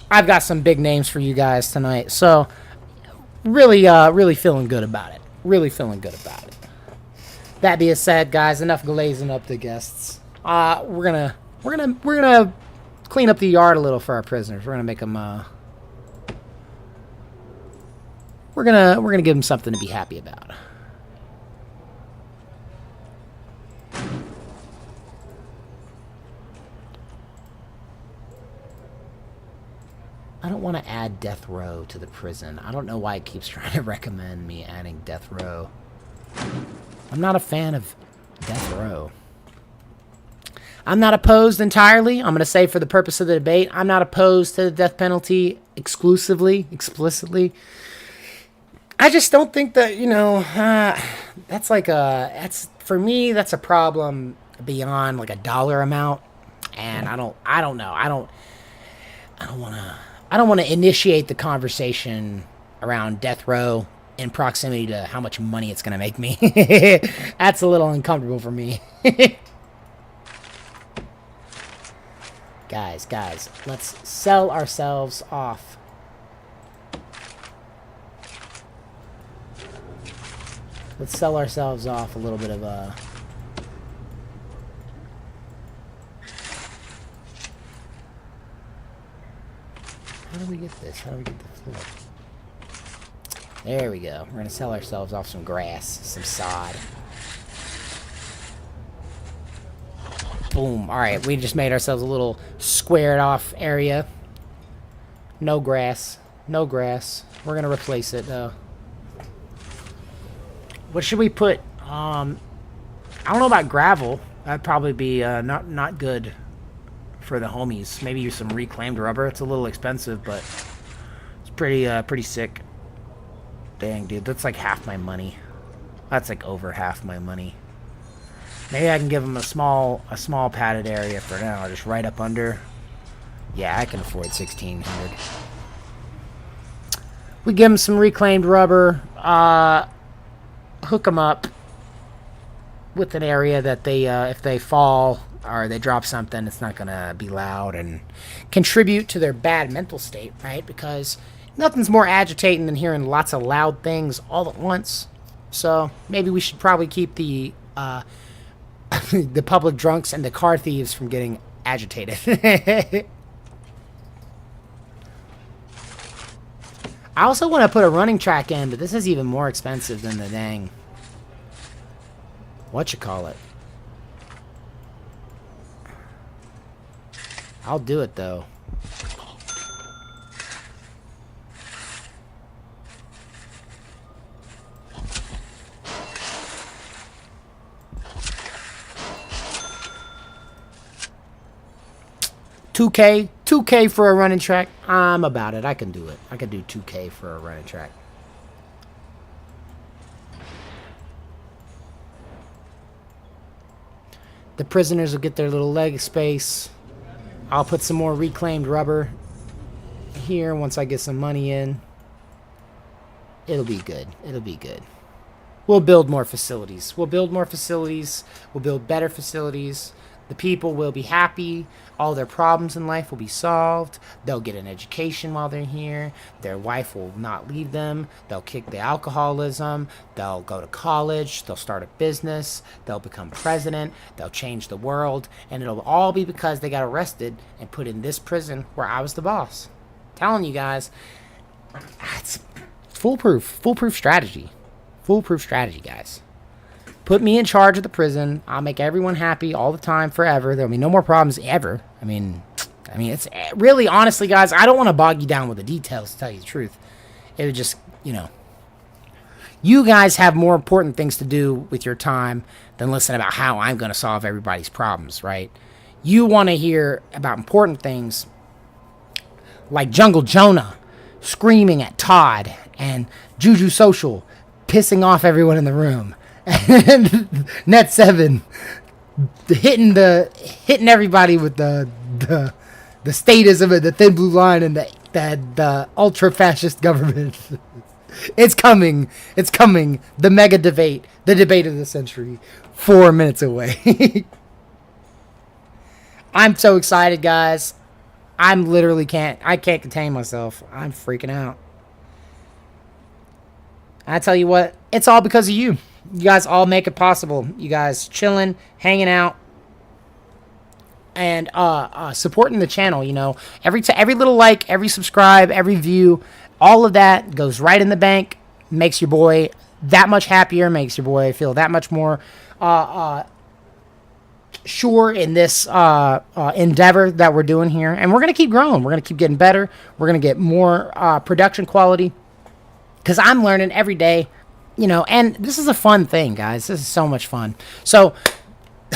I've got some big names for you guys tonight. So really feeling good about it. That being said, guys, enough glazing up the guests. We're gonna clean up the yard a little for our prisoners. We're gonna make them. We're gonna give them something to be happy about. I don't want to add death row to the prison. I don't know why it keeps trying to recommend me adding death row. I'm not a fan of death row. I'm not opposed entirely. I'm going to say for the purpose of the debate, I'm not opposed to the death penalty explicitly. I just don't think that, for me, that's a problem beyond like a dollar amount. And I don't want to initiate the conversation around death row in proximity to how much money it's going to make me. That's a little uncomfortable for me. Guys, let's sell ourselves off. Let's sell ourselves off a little bit of a... How do we get this? How do we get the floor? There we go. We're going to sell ourselves off some grass, some sod. Boom. Alright, we just made ourselves a little squared off area. No grass. No grass. We're going to replace it, though. What should we put? I don't know about gravel. That'd probably be not good for the homies. Maybe use some reclaimed rubber. It's a little expensive, but it's pretty sick. Dang, dude, that's like half my money. That's like over half my money. Maybe I can give them a small padded area for now, just right up under. Yeah, I can afford 1,600. We give them some reclaimed rubber. Hook them up with an area that they, if they fall or they drop something, it's not going to be loud and contribute to their bad mental state, right? Because nothing's more agitating than hearing lots of loud things all at once. So maybe we should probably keep the the public drunks and the car thieves from getting agitated. I also want to put a running track in, but this is even more expensive than the dang... whatchamacallit. I'll do it, though. 2K for a running track. I'm about it. I can do it. I can do 2K for a running track. The prisoners will get their little leg space. I'll put some more reclaimed rubber here once I get some money in. It'll be good. It'll be good. We'll build more facilities. We'll build more facilities. We'll build better facilities. The people will be happy. All their problems in life will be solved. They'll get an education while they're here. Their wife will not leave them. They'll kick the alcoholism. They'll go to college. They'll start a business. They'll become president. They'll change the world. And it'll all be because they got arrested and put in this prison where I was the boss. Telling you guys, it's foolproof strategy. Foolproof strategy, guys. Put me in charge of the prison. I'll make everyone happy all the time, forever. There'll be no more problems ever. I mean, it's really, honestly, guys, I don't want to bog you down with the details, to tell you the truth. It would just, you guys have more important things to do with your time than listen about how I'm going to solve everybody's problems, right? You want to hear about important things like Jungle Jonah screaming at Todd and Juju Social pissing off everyone in the room. And Net 7 hitting everybody with the statism of the thin blue line and the ultra fascist government. It's coming. The mega debate, the debate of the century, 4 minutes away. I'm so excited, guys. I'm literally can't contain myself. I'm freaking out. I tell you what, it's all because of you. You guys all make it possible. You guys chilling, hanging out, and supporting the channel. Every little like, every subscribe, every view, all of that goes right in the bank. Makes your boy that much happier. Makes your boy feel that much more sure in this endeavor that we're doing here. And we're gonna keep growing. We're gonna keep getting better. We're gonna get more production quality. Because I'm learning every day. And this is a fun thing, guys. This is so much fun. So,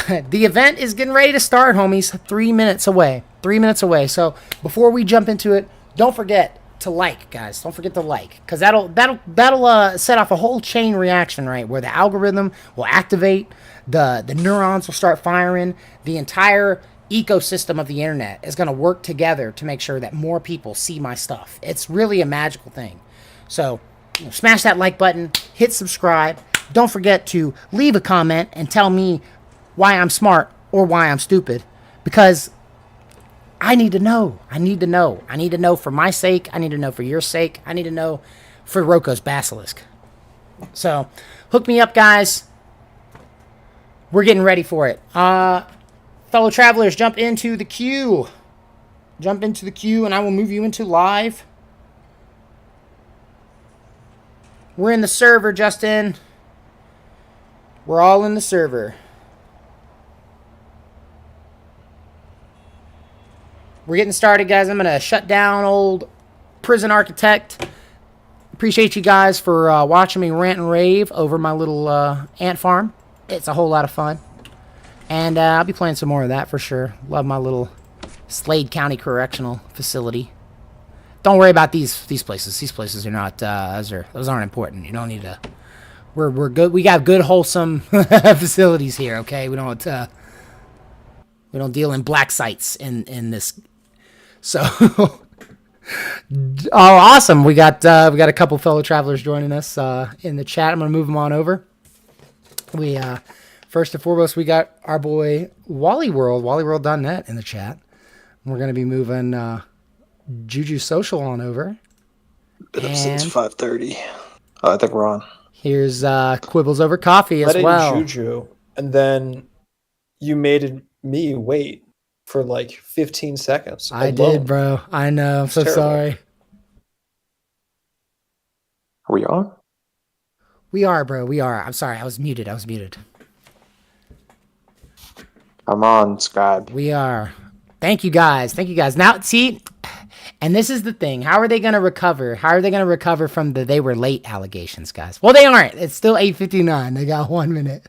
the event is getting ready to start, homies. 3 minutes away. 3 minutes away. So, before we jump into it, don't forget to like, guys. Don't forget to like. Because that'll set off a whole chain reaction, right? Where the algorithm will activate. The neurons will start firing. The entire ecosystem of the internet is going to work together to make sure that more people see my stuff. It's really a magical thing. So, smash that like button, hit subscribe. Don't forget to leave a comment and tell me why I'm smart or why I'm stupid. Because I need to know. I need to know for my sake. I need to know for your sake. I need to know for Roko's Basilisk. So, hook me up, guys. We're getting ready for it. Fellow travelers, jump into the queue. Jump into the queue and I will move you into live. We're in the server, Justin. We're all in the server. We're getting started, guys. I'm going to shut down old Prison Architect. Appreciate you guys for watching me rant and rave over my little ant farm. It's a whole lot of fun. And I'll be playing some more of that for sure. Love my little Slade County Correctional Facility. Don't worry about these places. These places are not those aren't important. You don't need to. We're good. We got good wholesome facilities here. Okay, we don't deal in black sites in this. So, oh, awesome. We got a couple fellow travelers joining us in the chat. I'm gonna move them on over. We first and foremost we got our boy Wally World, WallyWorld.net in the chat. We're gonna be moving. Juju Social on over. Been up since 5:30. Oh, I think we're on. Here's Quibbles Over Coffee as well. Juju, and then you made me wait for like 15 seconds. I did, bro. I know. I'm so sorry. Are we on? We are, bro. We are. I'm sorry. I was muted. I'm on Skype. We are. Thank you, guys. Now, see, and this is the thing. How are they going to recover? How are they going to recover from the they were late allegations, guys? Well, they aren't. It's still 8:59. They got 1 minute.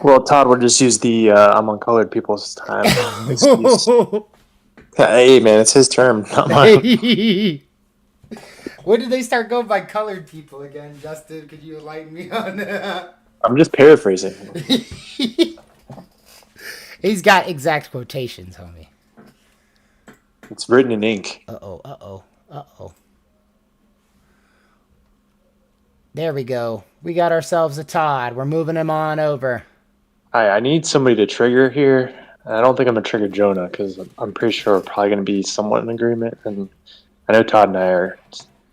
Well, Todd will just use the I'm on colored people's time excuse. Hey, man, it's his term, not mine. When did they start going by colored people again, Justin? Could you enlighten me on that? I'm just paraphrasing. He's got exact quotations, homie. It's written in ink. Uh-oh. There we go. We got ourselves a Todd. We're moving him on over. Hi, I need somebody to trigger here. I don't think I'm gonna trigger Jonah because I'm pretty sure we're probably gonna be somewhat in agreement, and I know Todd and I are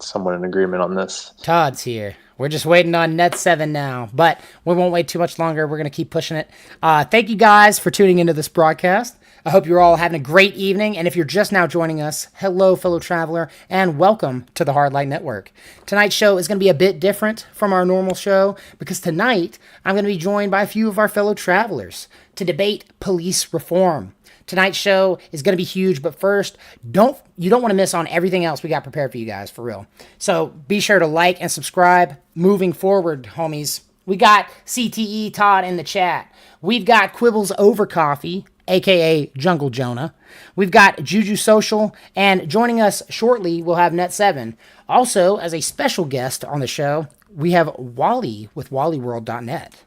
somewhat in agreement on this. Todd's here. We're just waiting on Net 7 now, but we won't wait too much longer. We're going to keep pushing it. Thank you guys for tuning into this broadcast. I hope you're all having a great evening. And if you're just now joining us, hello, fellow traveler, and welcome to the Hard Light Network. Tonight's show is going to be a bit different from our normal show because tonight I'm going to be joined by a few of our fellow travelers to debate police reform. Tonight's show is going to be huge, but first, you don't want to miss on everything else we got prepared for you guys, for real. So be sure to like and subscribe. Moving forward, homies, we got CTE Todd in the chat. We've got Quibbles Over Coffee, aka Jungle Jonah. We've got Juju Social, and joining us shortly, we'll have Net7. Also, as a special guest on the show, we have Wally with WallyWorld.net.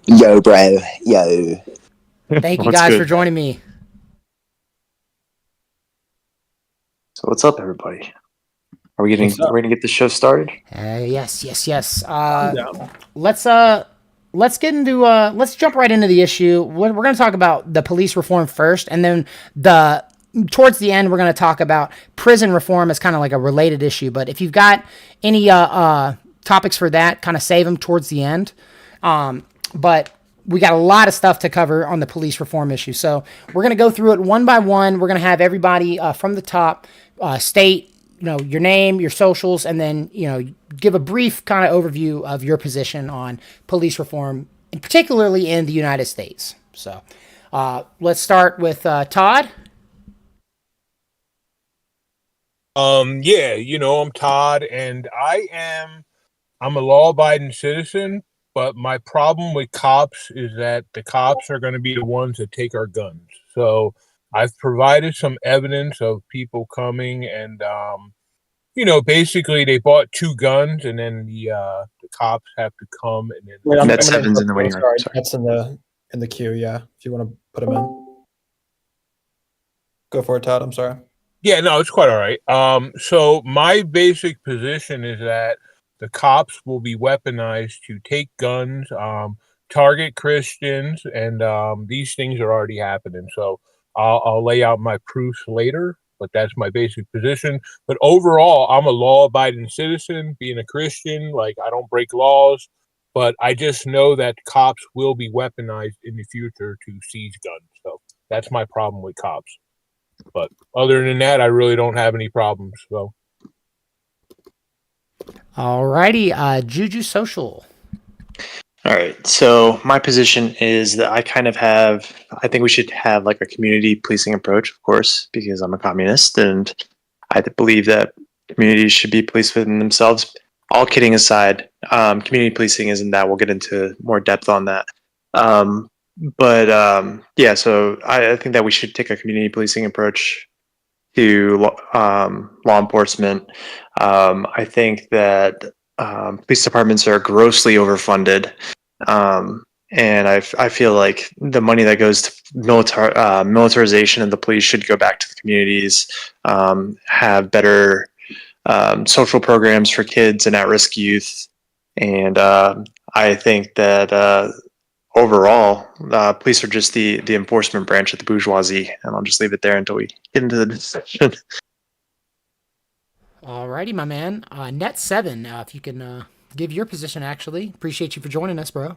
Yo, bro. Yo. Thank you guys for joining me. So what's up, everybody? Are we gonna get the show started? Yes. Let's get into let's jump right into the issue. We're going to talk about the police reform first, and then towards the end we're going to talk about prison reform as kind of like a related issue. But if you've got any topics for that, kind of save them towards the end. But we got a lot of stuff to cover on the police reform issue, so we're going to go through it one by one. We're going to have everybody from the top state, your name, your socials, and then, give a brief kind of overview of your position on police reform, and particularly in the United States. So let's start with Todd. I'm Todd, and I'm a law-abiding citizen, but my problem with cops is that the cops are going to be the ones that take our guns. So I've provided some evidence of people coming and, basically they bought 2 guns, and then the cops have to come and then. Wait, Net 7's in the waiting room. Sorry, Sorry. that's in the queue. Yeah, if you want to put him in, go for it, Todd. I'm sorry. Yeah, no, it's quite all right. So my basic position is that the cops will be weaponized to take guns, target Christians, and these things are already happening. So I'll lay out my proofs later, but that's my basic position. But overall, I'm a law-abiding citizen, being a Christian. Like, I don't break laws, but I just know that cops will be weaponized in the future to seize guns. So that's my problem with cops. But other than that, I really don't have any problems. So, Alrighty, Juju Social. All right. So my position is that I think we should have like a community policing approach, of course, because I'm a communist and I believe that communities should be policed within themselves. All kidding aside, community policing isn't that. We'll get into more depth on that. So I think that we should take a community policing approach to law enforcement. I think that police departments are grossly overfunded, and I feel like the money that goes to militarization of the police should go back to the communities, have better social programs for kids and at-risk youth, and I think that overall, police are just the enforcement branch of the bourgeoisie, and I'll just leave it there until we get into the discussion. Alrighty, my man. Net 7, if you can give your position, actually. Appreciate you for joining us, bro.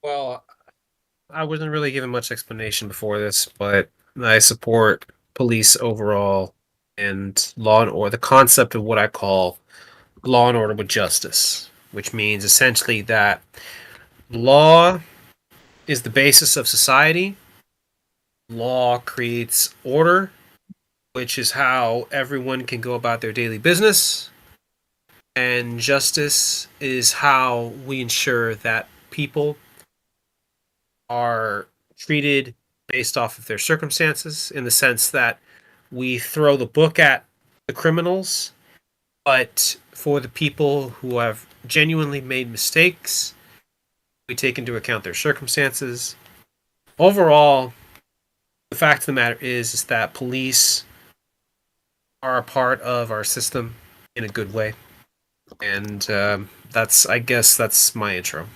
Well, I wasn't really given much explanation before this, but I support police overall and law and order, the concept of what I call law and order with justice, which means essentially that law is the basis of society. Law creates order, which is how everyone can go about their daily business. And justice is how we ensure that people are treated based off of their circumstances, in the sense that we throw the book at the criminals, but for the people who have genuinely made mistakes, we take into account their circumstances. Overall, the fact of the matter is that police are a part of our system in a good way. And I guess that's my intro.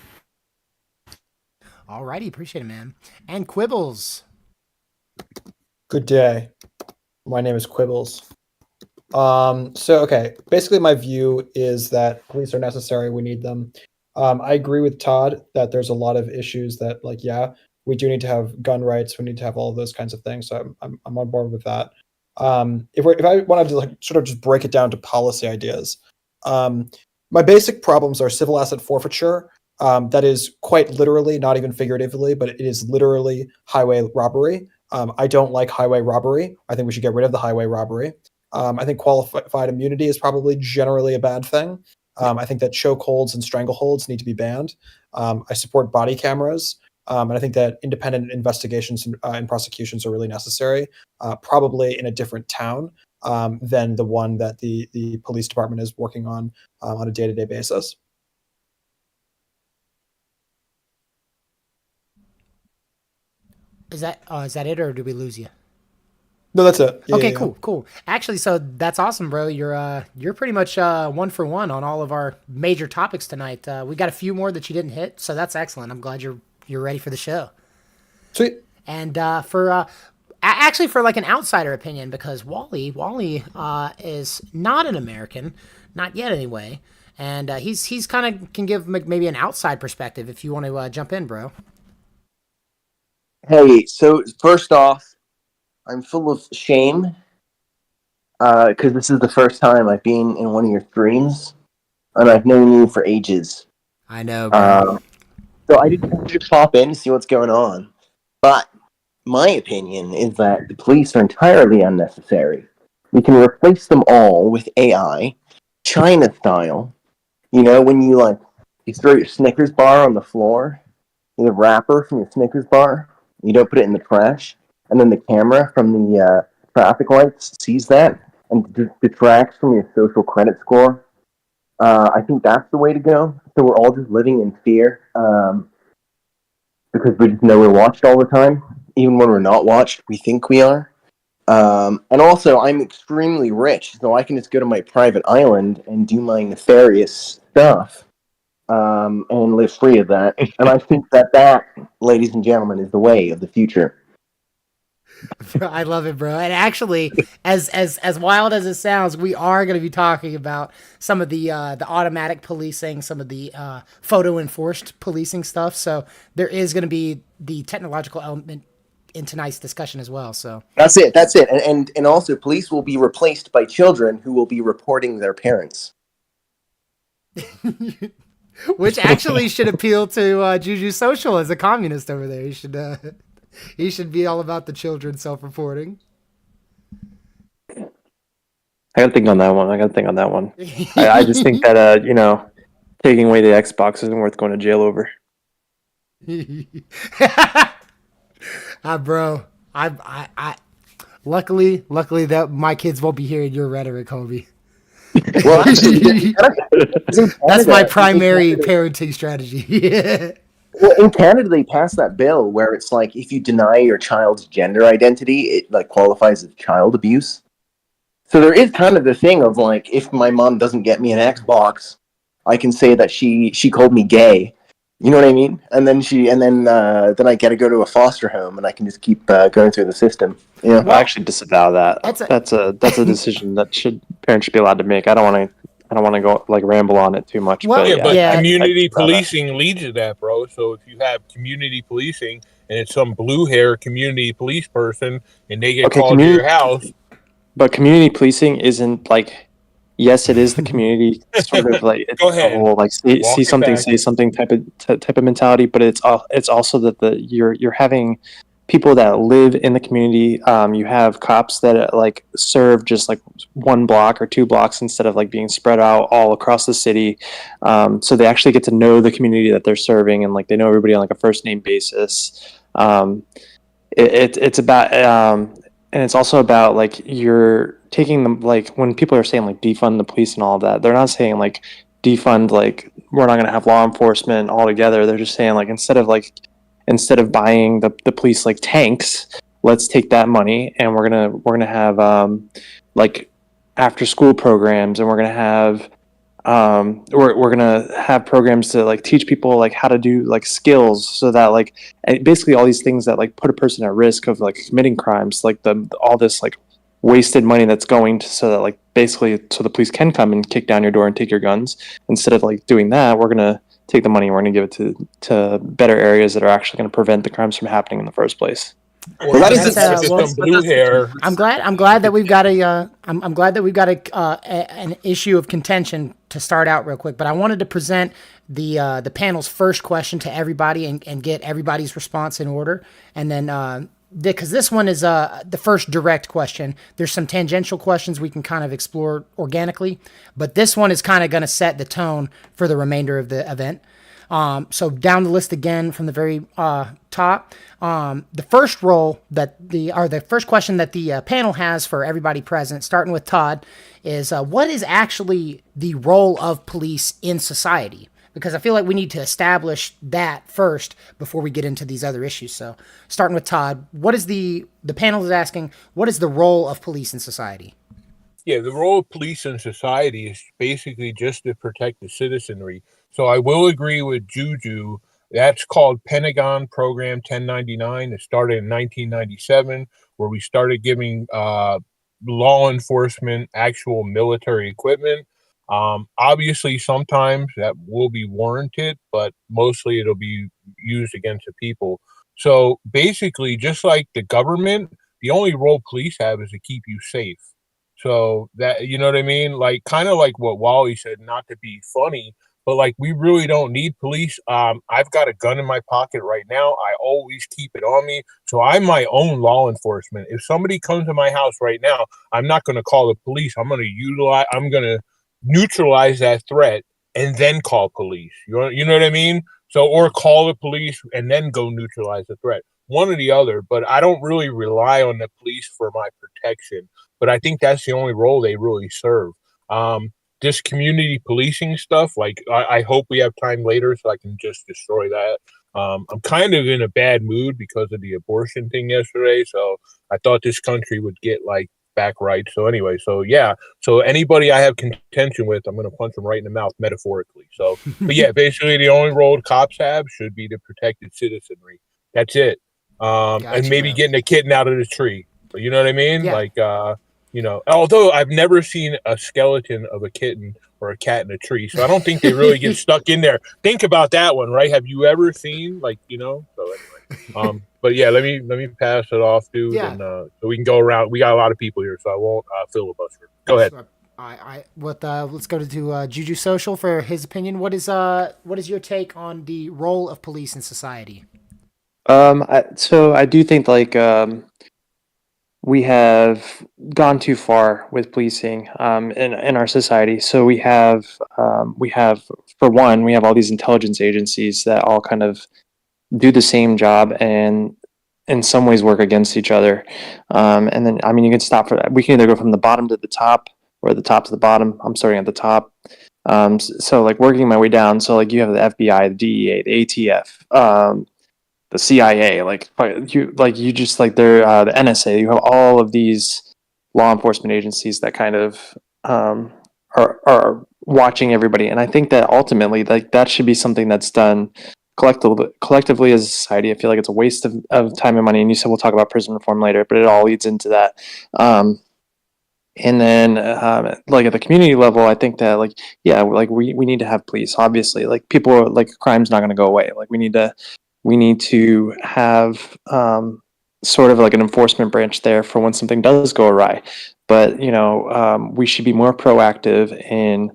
Alrighty, appreciate it, man. And Quibbles. Good day. My name is Quibbles. Okay, basically my view is that police are necessary. We need them. I agree with Todd that there's a lot of issues that, we do need to have gun rights. We need to have all of those kinds of things. So I'm on board with that. If I wanted to sort of just break it down to policy ideas, my basic problems are civil asset forfeiture. That is quite literally, not even figuratively, but it is literally highway robbery. I don't like highway robbery. I think we should get rid of the highway robbery. I think qualified immunity is probably generally a bad thing. I think that chokeholds and strangleholds need to be banned. I support body cameras. And I think that independent investigations and prosecutions are really necessary, probably in a different town than the one that the police department is working on a day-to-day basis. Is that it, or did we lose you? No, that's it. Okay, cool. Actually, so that's awesome, bro. You're pretty much 1 for 1 on all of our major topics tonight. We got a few more that you didn't hit, so that's excellent. I'm glad you're ready for the show. Sweet. And for like an outsider opinion, because Wally is not an American, not yet anyway, and he's kind of can give maybe an outside perspective if you want to jump in, bro. Hey, so first off, I'm full of shame because this is the first time I've been in one of your streams, and I've known you for ages. I know, bro. So I didn't just pop in to see what's going on. But my opinion is that the police are entirely unnecessary. We can replace them all with AI, China style. You know, when you throw your Snickers bar on the floor, the wrapper from your Snickers bar, you don't put it in the trash, and then the camera from the traffic lights sees that and detracts from your social credit score. I think that's the way to go. So we're all just living in fear because we just know we're watched all the time. Even when we're not watched, we think we are. And also, I'm extremely rich, so I can just go to my private island and do my nefarious stuff and live free of that. And I think that, ladies and gentlemen, is the way of the future. I love it, bro. And actually, as wild as it sounds, we are going to be talking about some of the automatic policing, some of the photo enforced policing stuff. So there is going to be the technological element in tonight's discussion as well. So that's it. And also, police will be replaced by children who will be reporting their parents. Which actually should appeal to Juju Social as a communist over there. He should be all about the children self-reporting. I got to think on that one. I just think that, taking away the Xbox isn't worth going to jail over. Bro, I luckily that my kids won't be hearing your rhetoric, Kobe. Well, that's my primary parenting strategy. Well, in Canada, they passed that bill where it's like if you deny your child's gender identity, it qualifies as child abuse. So there is kind of the thing of if my mom doesn't get me an Xbox, I can say that she called me gay. You know what I mean? And then then I get to go to a foster home, and I can just keep going through the system. Yeah, I actually disavow that. That's a decision that parents should be allowed to make. I don't want to go ramble on it too much. Well, but community policing leads to that, bro. So if you have community policing and it's some blue hair community police person and they get called to your house, but community policing isn't yes, it is the community sort of go ahead. Whole, see something, say something type of mentality, but it's also that you're having people that live in the community. You have cops that serve just one block or 2 blocks instead of being spread out all across the city. So they actually get to know the community that they're serving, and they know everybody on a first name basis. it's about and it's also about like you're taking them, like when people are saying like defund the police and all of that, they're not saying like defund like we're not going to have law enforcement altogether. They're just saying like instead of buying the police like tanks, let's take that money and we're gonna have like after school programs, and we're gonna have programs to like teach people like how to do like skills, so that like basically all these things that like put a person at risk of like committing crimes, like the all this like wasted money that's going to, so that like basically so the police can come and kick down your door and take your guns. Instead of like doing that, we're gonna take the money and we're gonna give it to better areas that are actually going to prevent the crimes from happening in the first place. Or that just is some blue hair. I'm glad that we've got I'm glad that we've got an issue of contention to start out real quick. But I wanted to present the panel's first question to everybody and get everybody's response in order, and then because this one is the first direct question. There's some tangential questions we can kind of explore organically, but this one is kind of going to set the tone for the remainder of the event. So down the list again from the very top, the first the first question that the panel has for everybody present, starting with Todd, is what is actually the role of police in society? Because I feel like we need to establish that first before we get into these other issues. So starting with Todd, what is the panel is asking, what is the role of police in society? Yeah, the role of police in society is basically just to protect the citizenry. So I will agree with Juju. That's called Pentagon Program 1099. It started in 1997, where we started giving law enforcement actual military equipment. Obviously, sometimes that will be warranted, but mostly it'll be used against the people. So basically, just like the government, the only role police have is to keep you safe. So that, you know what I mean? Like kind of like what Wally said, not to be funny, but like we really don't need police. I've got a gun in my pocket right now. I always keep it on me. So I'm my own law enforcement. If somebody comes to my house right now, I'm not going to call the police. I'm going to neutralize that threat and then call police. You know what I mean? So, or call the police and then go neutralize the threat. One or the other, but I don't really rely on the police for my protection. But I think that's the only role they really serve. This community policing stuff, like I hope we have time later so I can just destroy that. I'm kind of in a bad mood because of the abortion thing yesterday, so I thought this country would get like back right. So anyway, so yeah, so anybody I have contention with, I'm gonna punch them right in the mouth metaphorically. So, but yeah, basically the only role cops have should be to protect the citizenry. That's it. And maybe getting a kitten out of the tree. You know what I mean? Yeah. Like, although I've never seen a skeleton of a kitten or a cat in a tree, so I don't think they really get stuck in there. Think about that one, right? Have you ever seen, like, So anyway, but yeah, let me pass it off, dude, and so we can go around. We got a lot of people here, so I won't filibuster. Go ahead. Let's go to Juju Social for his opinion. What is your take on the role of police in society? So I do think like we have gone too far with policing in our society. So we have for one, we have all these intelligence agencies that all kind of do the same job and in some ways work against each other. And then, I mean, you can stop for that. We can either go from the bottom to the top or the top to the bottom. I'm starting at the top. So like working my way down. So like you have the FBI, the DEA, the ATF, the CIA, you just like they're the NSA. You have all of these law enforcement agencies that kind of are watching everybody, and I think that ultimately, like that should be something that's done collectively as a society. I feel like it's a waste of time and money. And you said we'll talk about prison reform later, but it all leads into that. And then like at the community level, I think that like we need to have police. Obviously, like people are, like crime's not going to go away. Like we need to have sort of like an enforcement branch there for when something does go awry. But we should be more proactive in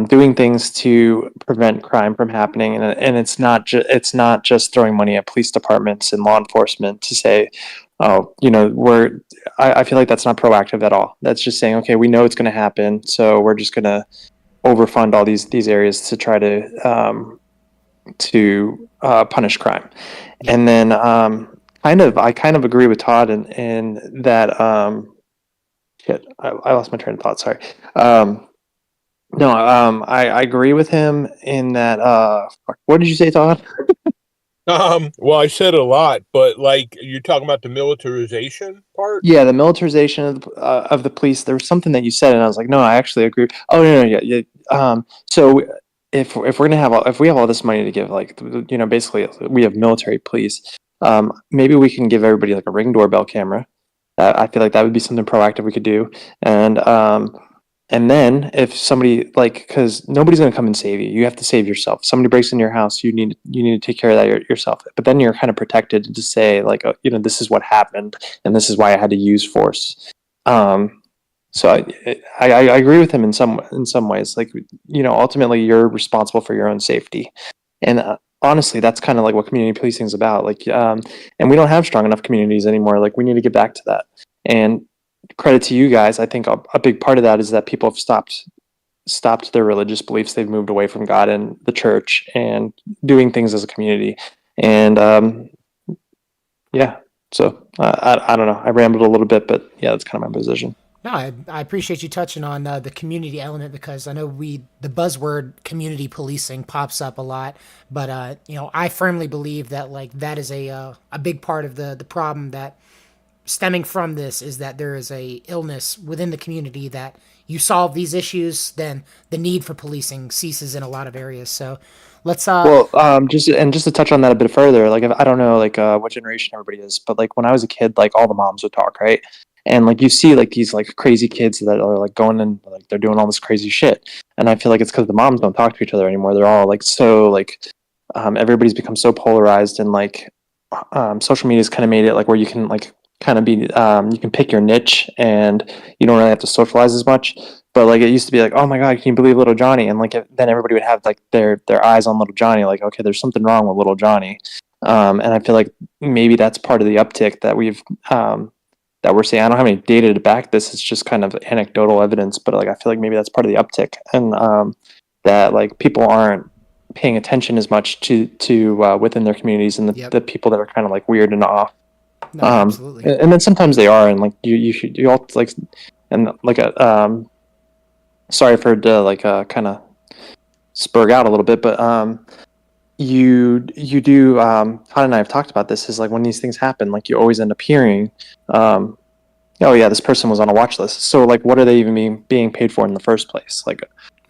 doing things to prevent crime from happening, and it's not just throwing money at police departments and law enforcement to say, oh, I feel like that's not proactive at all. That's just saying, okay, we know it's going to happen, so we're just going to overfund all these areas to try to punish crime. And then kind I kind of agree with Todd in that. Shit, I lost my train of thought. Sorry. No, I agree with him in that. What did you say, Todd? Well, I said a lot, but like you're talking about the militarization part. Yeah, the militarization of the police. There was something that you said, and I was like, no, I actually agree. Oh no, no, yeah, yeah. So if we're gonna have if we have all this money to give, like basically we have military police. Maybe we can give everybody like a Ring doorbell camera. I feel like that would be something proactive we could do, and then if somebody because nobody's gonna come and save you, you have to save yourself. If somebody breaks into your house, you need to take care of that yourself. But then you're kind of protected to say like, this is what happened, and this is why I had to use force. So I agree with him in some ways. Like ultimately you're responsible for your own safety, and honestly, that's kind of like what community policing is about. Like, and we don't have strong enough communities anymore. Like, we need to get back to that. And credit to you guys. I think a big part of that is that people have stopped their religious beliefs. They've moved away from God and the church and doing things as a community. And yeah, so I don't know. I rambled a little bit, but yeah, that's kind of my position. No, I appreciate you touching on the community element, because I know the buzzword community policing pops up a lot, but I firmly believe that like that is a big part of the problem that stemming from this is that there is a illness within the community that you solve these issues, then the need for policing ceases in a lot of areas. So let's Well, just to touch on that a bit further, like I don't know like what generation everybody is, but like when I was a kid, like all the moms would talk, right? And like you see like these like crazy kids that are like going and like they're doing all this crazy shit, and I feel like it's because the moms don't talk to each other anymore. They're all like so like everybody's become so polarized, and like social media's kind of made it like where you can like kind of be you can pick your niche and you don't really have to socialize as much. But like it used to be like, oh my god, can you believe little Johnny? And like then everybody would have like their eyes on little Johnny, like, okay, there's something wrong with little Johnny. And I feel like maybe that's part of the uptick that that we're seeing. I don't have any data to back this. It's just kind of anecdotal evidence, but like I feel like maybe that's part of the uptick, and that like people aren't paying attention as much to within their communities, and the people that are kind of like weird and off. No, absolutely. And then sometimes they are, and like you all like, and like sorry for to like kind of spurg out a little bit, but you do Todd and I have talked about this, is like when these things happen, like you always end up hearing oh yeah, this person was on a watch list. So like what are they even being paid for in the first place? Like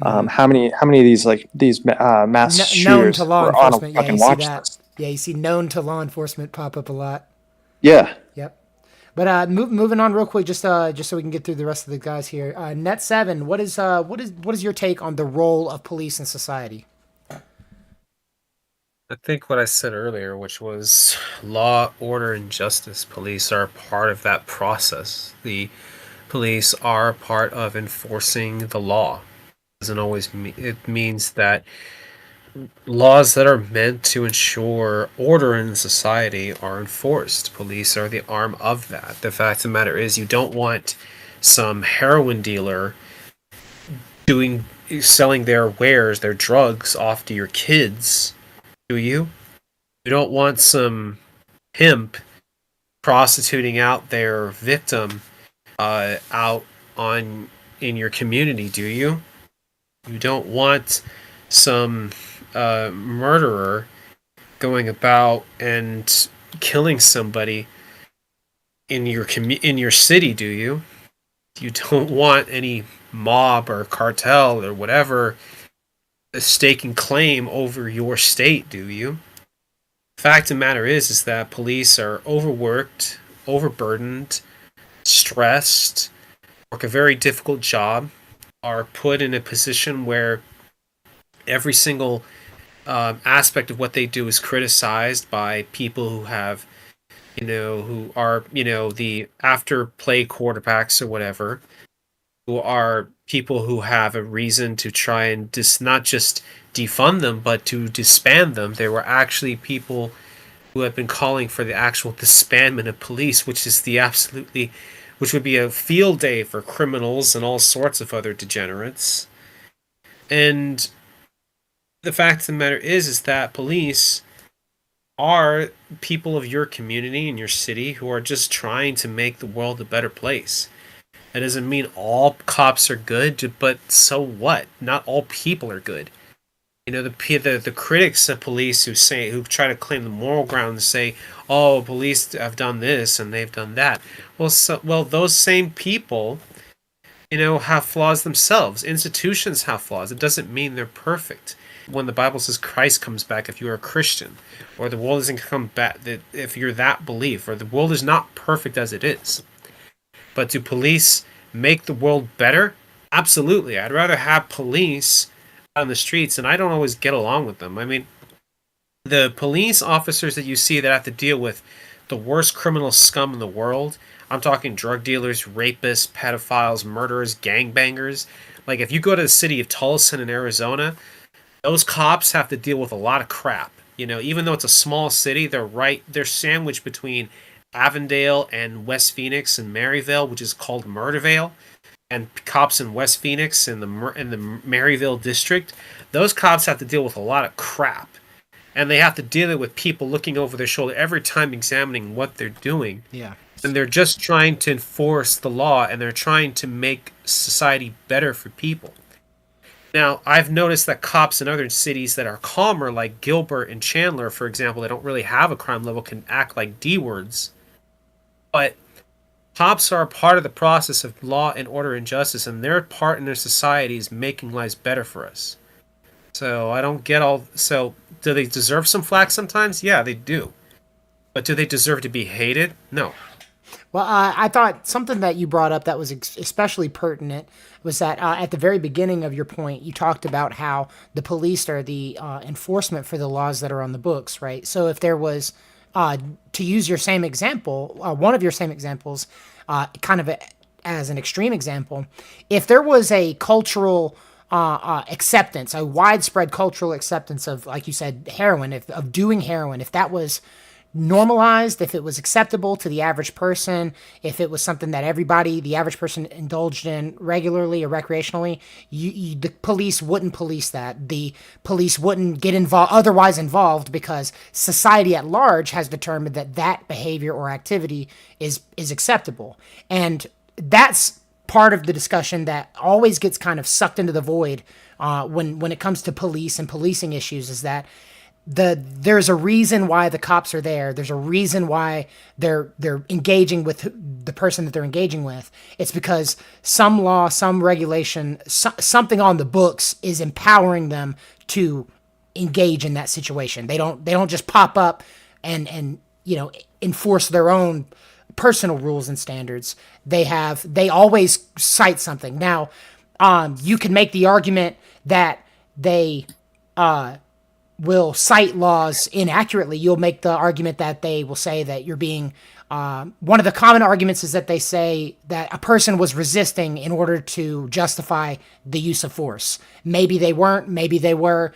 how many of these like these mass known shooters to law were on a enforcement? fucking You see watch that. list? Yeah, you see known to law enforcement pop up a lot. Yeah. Yep. But moving on real quick, just so we can get through the rest of the guys here. Net7, what is your take on the role of police in society? I think what I said earlier, which was law, order, and justice. Police are part of that process. The police are part of enforcing the law. Doesn't always mean it means that laws that are meant to ensure order in society are enforced. Police are the arm of that. The fact of the matter is, you don't want some heroin dealer selling their wares, their drugs off to your kids, do you? You don't want some pimp prostituting out their victim out in your community, do you? You don't want some murderer going about and killing somebody in your city, do you? You don't want any mob or cartel or whatever staking claim over your state, do you? Fact of the matter is that police are overworked, overburdened, stressed, work a very difficult job, are put in a position where every single aspect of what they do is criticized by people who have, who are, the after play quarterbacks or whatever, who are people who have a reason to try and not just defund them, but to disband them. There were actually people who have been calling for the actual disbandment of police, which would be a field day for criminals and all sorts of other degenerates. And the fact of the matter is that police are people of your community and your city who are just trying to make the world a better place. That doesn't mean all cops are good, but so what? Not all people are good. You know, the critics of police who try to claim the moral ground and say, "Oh, police have done this and they've done that." Well, those same people, have flaws themselves. Institutions have flaws. It doesn't mean they're perfect. When the Bible says Christ comes back, if you're a Christian, or the world doesn't come back, that if you're that belief, or the world is not perfect as it is. But do police make the world better? Absolutely. I'd rather have police on the streets, and I don't always get along with them. I mean, the police officers that you see that have to deal with the worst criminal scum in the world, I'm talking drug dealers, rapists, pedophiles, murderers, gangbangers. Like, if you go to the city of Tulsa in Arizona, those cops have to deal with a lot of crap. Even though it's a small city, they're sandwiched between Avondale and West Phoenix and Maryville, which is called Murdervale, and cops in West Phoenix in the Maryville district. Those cops have to deal with a lot of crap, and they have to deal with people looking over their shoulder every time examining what they're doing. Yeah. And they're just trying to enforce the law, and they're trying to make society better for people. Now, I've noticed that cops in other cities that are calmer, like Gilbert and Chandler, for example, they don't really have a crime level, can act like D-words. But cops are a part of the process of law and order and justice, and their part in their society is making lives better for us. So I don't get all... So, do they deserve some flack sometimes? Yeah, they do. But do they deserve to be hated? No. Well, I thought something that you brought up that was especially pertinent was that at the very beginning of your point, you talked about how the police are the enforcement for the laws that are on the books, right? So if there was, to use your same example, one of your same examples, kind of as an extreme example, if there was a cultural acceptance, a widespread cultural acceptance of, like you said, heroin, of doing heroin, if that was normalized, if it was acceptable to the average person, if it was something that the average person indulged in regularly or recreationally, the police wouldn't police that. The police wouldn't get otherwise involved because society at large has determined that behavior or activity is acceptable. And that's part of the discussion that always gets kind of sucked into the void when it comes to police and policing issues, is that there's a reason why the cops are there. There's a reason why they're engaging with the person that they're engaging with. It's because some law, some regulation, something on the books is empowering them to engage in that situation. They don't just pop up and enforce their own personal rules and standards. They always cite something. Now, you can make the argument that they will cite laws inaccurately. You'll make the argument that they will say that you're being... one of the common arguments is that they say that a person was resisting in order to justify the use of force. Maybe they weren't, maybe they were.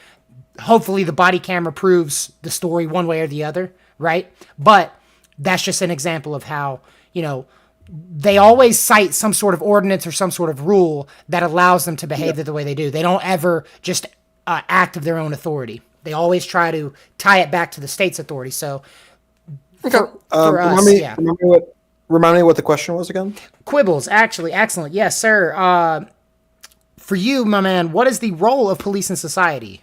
Hopefully the body camera proves the story one way or the other, right? But that's just an example of how, they always cite some sort of ordinance or some sort of rule that allows them to behave the way they do. They don't ever just act of their own authority. They always try to tie it back to the state's authority. So, for us, remind me what the question was again. Quibbles, actually, excellent. Yes, sir. For you, my man, what is the role of police in society?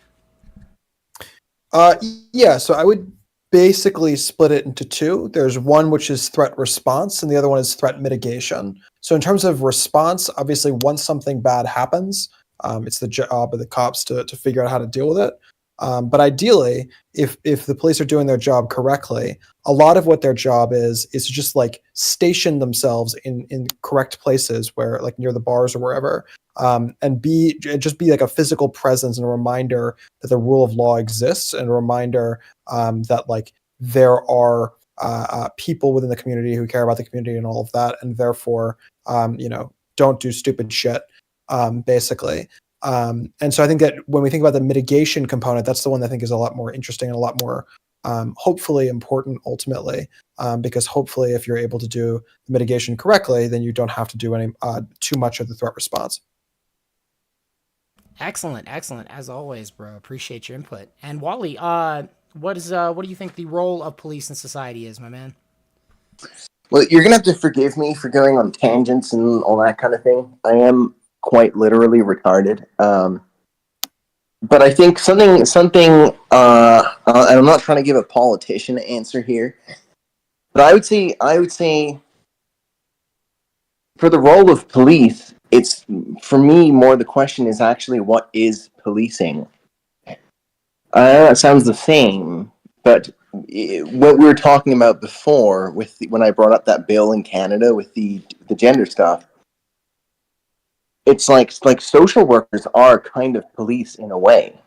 So I would basically split it into two. There's one which is threat response, and the other one is threat mitigation. So in terms of response, obviously, once something bad happens, it's the job of the cops to figure out how to deal with it. But ideally, if the police are doing their job correctly, a lot of what their job is to just like station themselves in correct places, where like near the bars or wherever, and be like a physical presence and a reminder that the rule of law exists, and a reminder that like there are people within the community who care about the community and all of that, and therefore don't do stupid shit, basically. And so I think that when we think about the mitigation component, that's the one that I think is a lot more interesting and a lot more hopefully important ultimately, because hopefully if you're able to do the mitigation correctly, then you don't have to do any too much of the threat response. Excellent. As always, bro. Appreciate your input. And Wally, what do you think the role of police in society is, my man? Well, you're gonna have to forgive me for going on tangents and all that kind of thing. I am quite literally retarded. But I think something. And I'm not trying to give a politician answer here, but I would say, for the role of police, it's for me more the question is actually what is policing. I know it sounds the same, but what we were talking about before when I brought up that bill in Canada with the gender stuff, it's like social workers are kind of police in a way,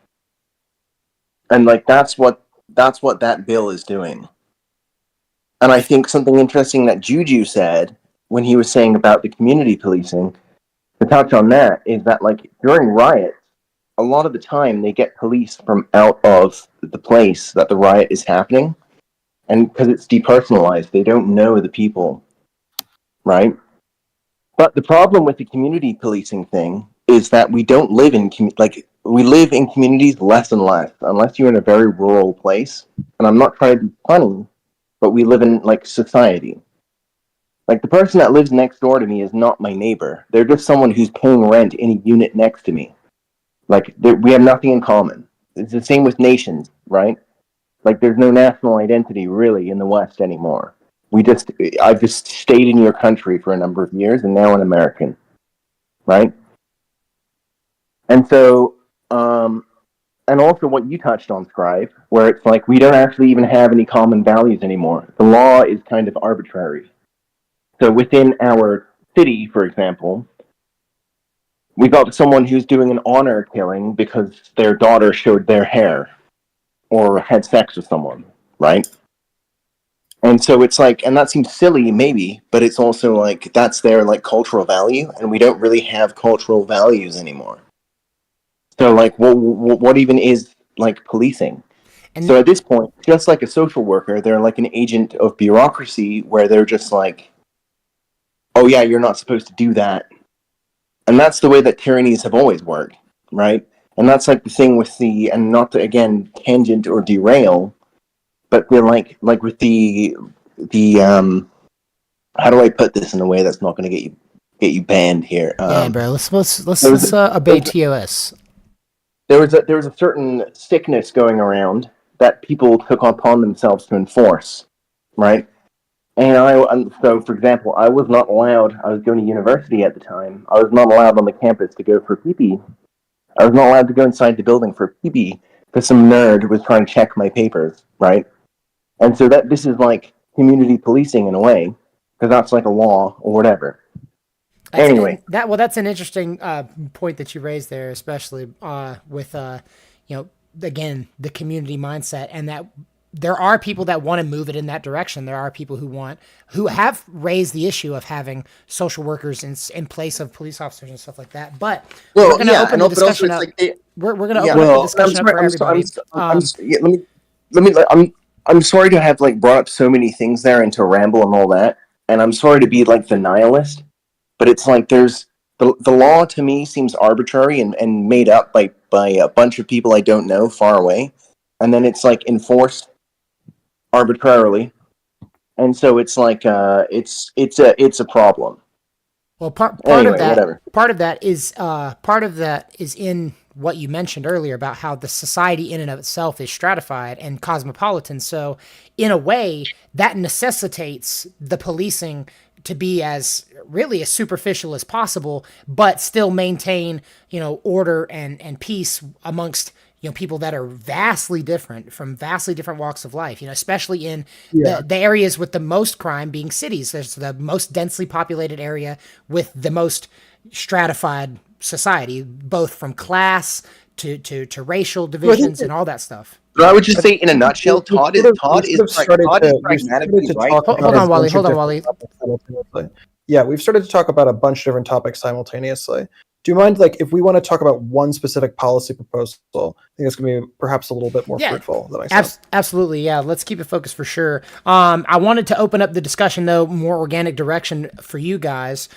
and like that's what that bill is doing. And I think something interesting that Juju said when he was saying about the community policing, to touch on that, is that like during riots, a lot of the time they get police from out of the place that the riot is happening, and because it's depersonalized, they don't know the people, right? But the problem with the community policing thing is that we don't live in we live in communities less and less, unless you're in a very rural place. And I'm not trying to be funny, but we live in like society. Like the person that lives next door to me is not my neighbor. They're just someone who's paying rent in a unit next to me. Like we have nothing in common. It's the same with nations, right? Like there's no national identity really in the West anymore. I've just stayed in your country for a number of years and now an American, right? And so, and also what you touched on, Scribe, where it's like we don't actually even have any common values anymore. The law is kind of arbitrary. So within our city, for example, we got someone who's doing an honor killing because their daughter showed their hair or had sex with someone, right? And so it's like, and that seems silly maybe, but it's also like that's their like cultural value, and we don't really have cultural values anymore. So like, what even is like policing? And so at this point, just like a social worker, they're like an agent of bureaucracy where they're just like, oh yeah, you're not supposed to do that. And that's the way that tyrannies have always worked, right? And that's like the thing with and not to again tangent or derail, but they're like with the how do I put this in a way that's not going to get you banned here? Yeah, bro. Let's obey TOS. There was a certain sickness going around that people took upon themselves to enforce, right? And so, for example, I was not allowed. I was going to university at the time. I was not allowed on the campus to go for pee-pee. I was not allowed to go inside the building for pee-pee because some nerd was trying to check my papers, right? And so this is like community policing in a way, because that's like a law or whatever. Anyway, that's an interesting point that you raised there, especially with again the community mindset, and that there are people that want to move it in that direction. There are people who have raised the issue of having social workers in place of police officers and stuff like that. But we're going to open the discussion up. We're going to open up the discussion up for everybody. I'm sorry to have like brought up so many things there and to ramble and all that, and I'm sorry to be like the nihilist, but it's like there's the law to me seems arbitrary and made up by a bunch of people I don't know far away, and then it's like enforced arbitrarily, and so it's like it's a problem. Well, part of that is in what you mentioned earlier about how the society in and of itself is stratified and cosmopolitan. So in a way that necessitates the policing to be as superficial as possible, but still maintain, order and peace amongst, people that are vastly different from vastly different walks of life, especially in the areas with the most crime being cities. There's the most densely populated area with the most stratified society, both from class to racial divisions and all that stuff. But I would just say, in a nutshell, Todd is pragmatically right. Hold on, Wally. Yeah, we've started to talk about a bunch of different topics simultaneously. Do you mind, if we want to talk about one specific policy proposal? I think it's going to be perhaps a little bit more fruitful. That makes sense. Absolutely, yeah. Let's keep it focused for sure. I wanted to open up the discussion, though, more organic direction for you guys.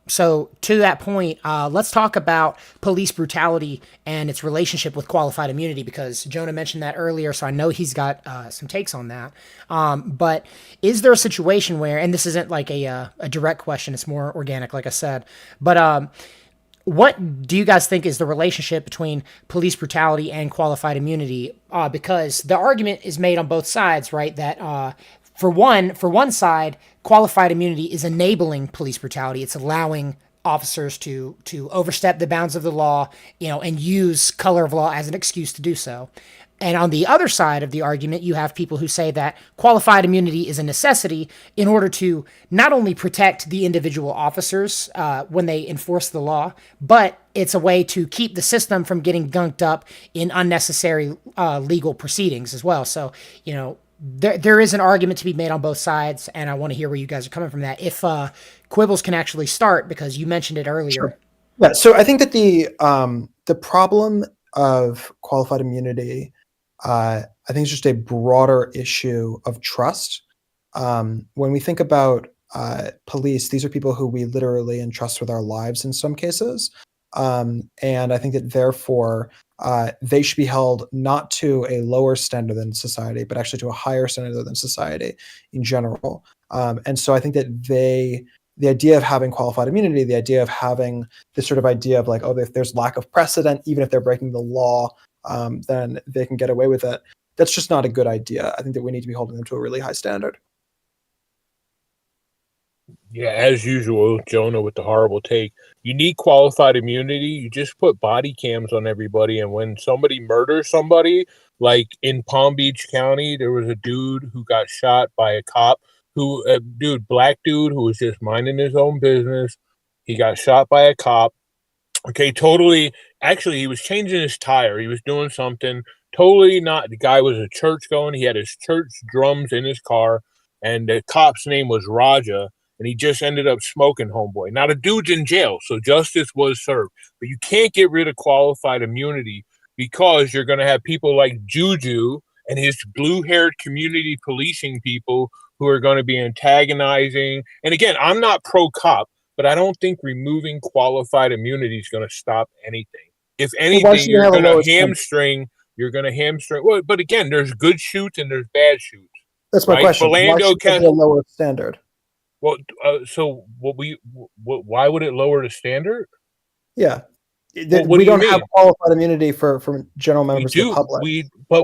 So to that point, let's talk about police brutality and its relationship with qualified immunity, because Jonah mentioned that earlier, so I know he's got some takes on that. But is there a situation where, and this isn't like a direct question, it's more organic, like I said, but what do you guys think is the relationship between police brutality and qualified immunity? Because the argument is made on both sides, right? That for one side, qualified immunity is enabling police brutality. It's allowing officers to overstep the bounds of the law, and use color of law as an excuse to do so. And on the other side of the argument, you have people who say that qualified immunity is a necessity in order to not only protect the individual officers when they enforce the law, but it's a way to keep the system from getting gunked up in unnecessary legal proceedings as well. So, there is an argument to be made on both sides, and I want to hear where you guys are coming from that. If Quibbles can actually start, because you mentioned it earlier. Sure. Yeah, so I think that the problem of qualified immunity, I think it's just a broader issue of trust. When we think about police, these are people who we literally entrust with our lives in some cases. And I think that therefore they should be held not to a lower standard than society, but actually to a higher standard than society in general. And so I think that the idea of having qualified immunity, the idea of having this sort of idea of like, oh, if there's lack of precedent, even if they're breaking the law, then they can get away with it. That's just not a good idea. I think that we need to be holding them to a really high standard. Yeah, as usual, Jonah with the horrible take. You need qualified immunity. You just put body cams on everybody, and when somebody murders somebody, like in Palm Beach County, there was a dude who got shot by a cop black dude who was just minding his own business. He got shot by a cop. Okay, totally. Actually, he was changing his tire. He was doing something totally not. The guy was a church going. He had his church drums in his car, and the cop's name was Raja, and he just ended up smoking homeboy. Now, the dude's in jail, so justice was served. But you can't get rid of qualified immunity because you're going to have people like Juju and his blue-haired community policing people who are going to be antagonizing. And again, I'm not pro-cop, but I don't think removing qualified immunity is going to stop anything. If anything, you're going to hamstring. You're going to hamstring. Well, but again, there's good shoots and there's bad shoots. That's my question. Why should it be a lower standard? Well, so why would it lower the standard? Yeah. We don't have qualified immunity for general members of the public.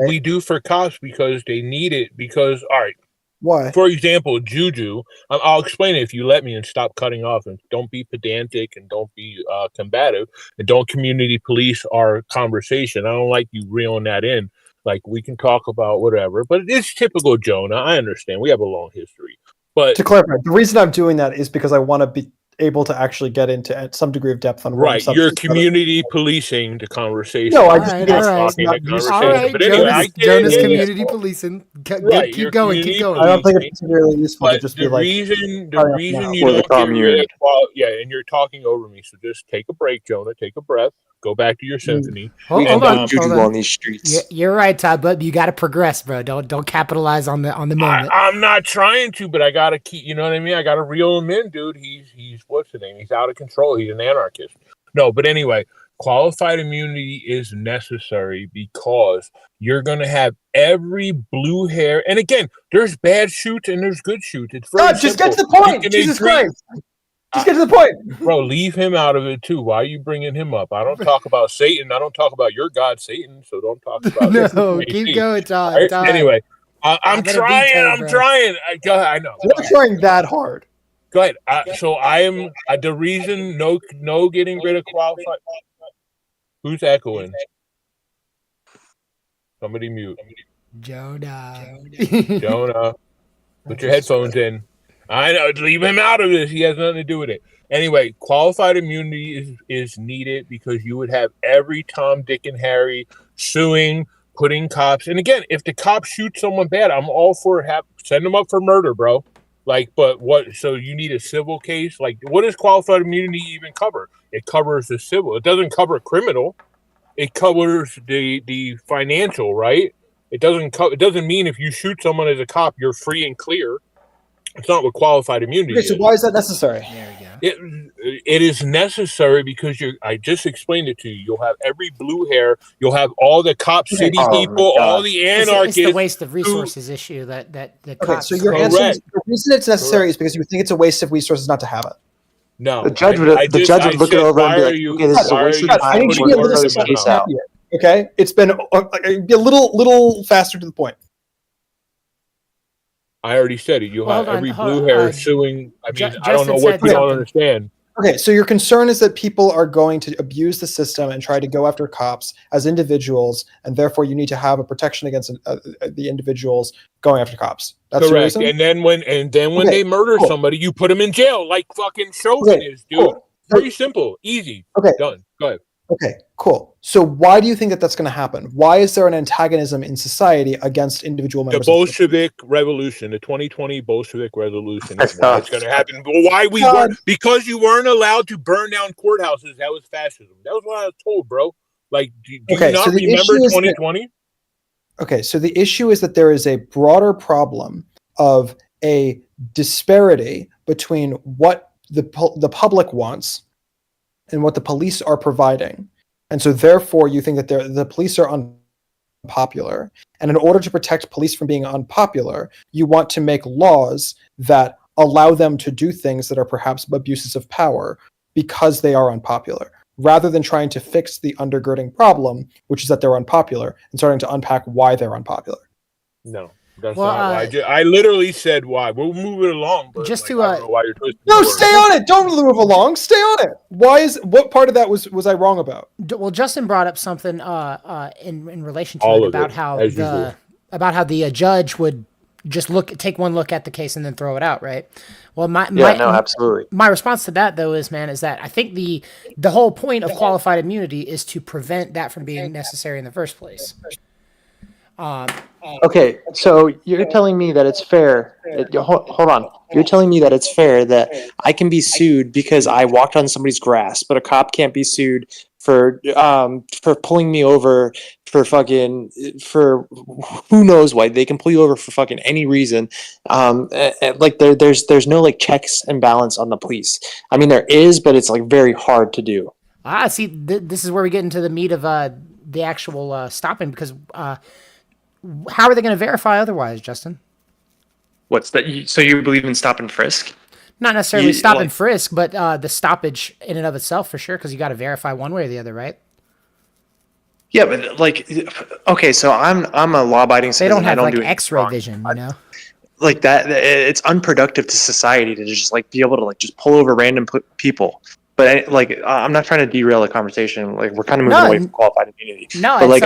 We do for cops because they need it. Because, all right. Why? For example, Juju, I'll explain it if you let me and stop cutting off, and don't be pedantic and don't be combative and don't community police our conversation. I don't like you reeling that in. Like, we can talk about whatever, but it's typical Jonah. I understand. We have a long history. But to clarify, the reason I'm doing that is because I want to be able to actually get into at some degree of depth on right. You're community policing the conversation. No, I just talking the conversation. All right, but anyway, Jonas community policing. Keep going. I don't think it's really useful to just be like. The reason you don't get rid of and you're talking over me, so just take a break, Jonah. Take a breath. Go back to your symphony. Hold on. on these streets. You're right, Todd, but you got to progress, bro. Don't capitalize on the moment. I'm not trying to, but I got to keep. You know what I mean? I got to reel him in, dude. He's what's his name? He's out of control. He's an anarchist. No, but anyway, qualified immunity is necessary because you're going to have every blue hair. And again, there's bad shoots and there's good shoots. It's very just get to the point. Jesus Christ. Just get to the point. Bro, leave him out of it, too. Why are you bringing him up? I don't talk about Satan. I don't talk about your God, Satan, so don't talk about No, keep going, Todd. Right? Anyway, I'm trying. I know. You're not trying that hard. Go ahead. So I am the reason no getting rid of qualified. Who's echoing? Somebody mute. Jonah. Put your headphones in. I know, leave him out of this. He has nothing to do with it. Anyway, qualified immunity is needed because you would have every Tom, Dick, and Harry suing, putting cops. And again, if the cops shoot someone bad, I'm all for send them up for murder, bro. Like, but what? So you need a civil case? Like, what does qualified immunity even cover? It covers the civil. It doesn't cover criminal. It covers the financial, right? It doesn't mean if you shoot someone as a cop, you're free and clear. It's not what qualified immunity is. So why is that necessary? There we go. It is necessary because I just explained it to you. You'll have every blue hair. You'll have all the cop city people, all the anarchists. It's the waste of resources issue that the cops. So your answer is the reason it's necessary is because you think it's a waste of resources not to have it. No, the judge would look it over and be like, "Okay, this is a waste of time. I need you to be a little this case out." Okay, it's been be a little faster to the point. I already said it. You'll have every blue hair suing. I mean, I don't know what you don't understand. Okay, so your concern is that people are going to abuse the system and try to go after cops as individuals, and therefore you need to have a protection against the individuals going after cops. That's correct. And then when they murder somebody, you put them in jail, like fucking Chauvin is, dude. Cool. Very simple, easy. Okay, done. Go ahead. Okay, cool. So why do you think that that's going to happen? Why is there an antagonism in society against individual members? The Bolshevik Revolution, the 2020 Bolshevik Revolution is why it's going to happen. Why we weren't? Because you weren't allowed to burn down courthouses. That was fascism. That was what I was told, bro. Like, do you not remember 2020? Okay, so the issue is that there is a broader problem of a disparity between what the public wants and what the police are providing. And so therefore you think that the police are unpopular. And in order to protect police from being unpopular, you want to make laws that allow them to do things that are perhaps abuses of power because they are unpopular, rather than trying to fix the undergirding problem, which is that they're unpopular, and starting to unpack why they're unpopular. No. That's not why. I literally said why. We'll move it along. But just I don't know why you're twisting. No, stay on it. Don't move along. Stay on it. What part of that was I wrong about? Well, Justin brought up something in relation to it about how the judge would just take one look at the case and then throw it out, right? Well, absolutely. My response to that though is that I think the whole point of qualified immunity is to prevent that from being necessary in the first place. Okay, so you're telling me that it's fair. Hold on. You're telling me that it's fair that I can be sued because I walked on somebody's grass, but a cop can't be sued for pulling me over for who knows why. They can pull you over for fucking any reason. Like there's no like checks and balance on the police. I mean there is, but it's like very hard to do. See, this is where we get into the meat of the actual stopping, because how are they going to verify otherwise, Justin? What's that? So you believe in stop and frisk? Not necessarily stop and frisk, but the stoppage in and of itself, for sure, because you got to verify one way or the other, right? Yeah, but like, okay, so I'm a law-abiding citizen. They don't have like X-ray vision, you know. Like that, it's unproductive to society to just like be able to like just pull over random people. But like, I'm not trying to derail the conversation. Like, we're kind of moving away from qualified immunity. No, but like,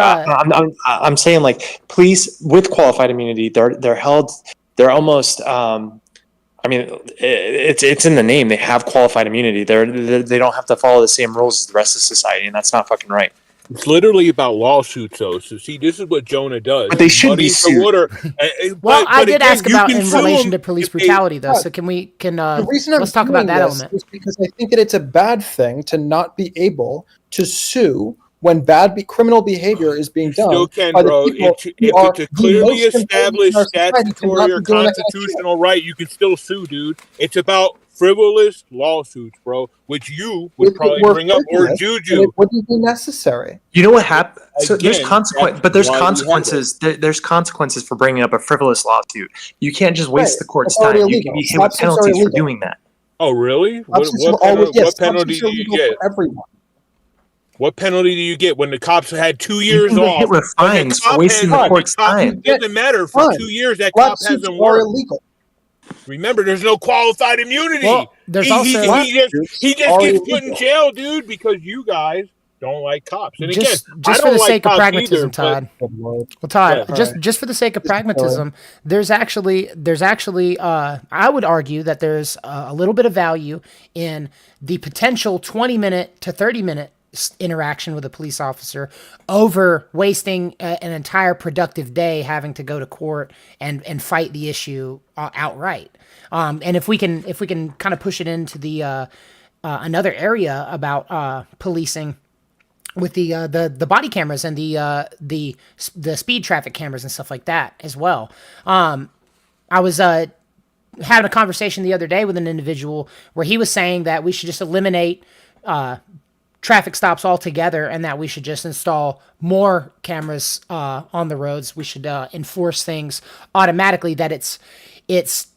I'm saying like, police with qualified immunity, they're held. They're almost. I mean, it's in the name. They have qualified immunity. They don't have to follow the same rules as the rest of society, and that's not fucking right. It's literally about lawsuits, though. So, see, this is what Jonah does. But they should be sued. Well, I did ask about in relation to police brutality, though. So let's talk about that element. Is because I think that it's a bad thing to not be able to sue when criminal behavior is being done. Still can, bro. If it's a clearly established statutory or constitutional right, you can still sue, dude. It's about frivolous lawsuits, bro, which you would probably bring up, or Juju. It wouldn't be necessary. You know what happened? So there's consequences. There's consequences for bringing up a frivolous lawsuit. You can't just waste the court's time. You can be hit with penalties for doing that. Oh, really? What penalty do you get? What penalty do you get when the cops had 2 years you off? Hit with fines for wasting the court's time. It doesn't matter. For 2 years, that cop hasn't worked. Illegal. Remember, there's no qualified immunity. Well, there's he just gets put in jail, dude, because you guys don't like cops. And just for the sake of pragmatism, Todd. Well, Todd, just for the sake of pragmatism, there's actually I would argue that there's a little bit of value in the potential 20-minute to 30-minute interaction with a police officer over wasting an entire productive day having to go to court and fight the issue outright. And if we can kind of push it into the another area about policing with the body cameras and the speed traffic cameras and stuff like that as well. I was having a conversation the other day with an individual where he was saying that we should just eliminate traffic stops altogether, and that we should just install more cameras on the roads. We should enforce things automatically. That it's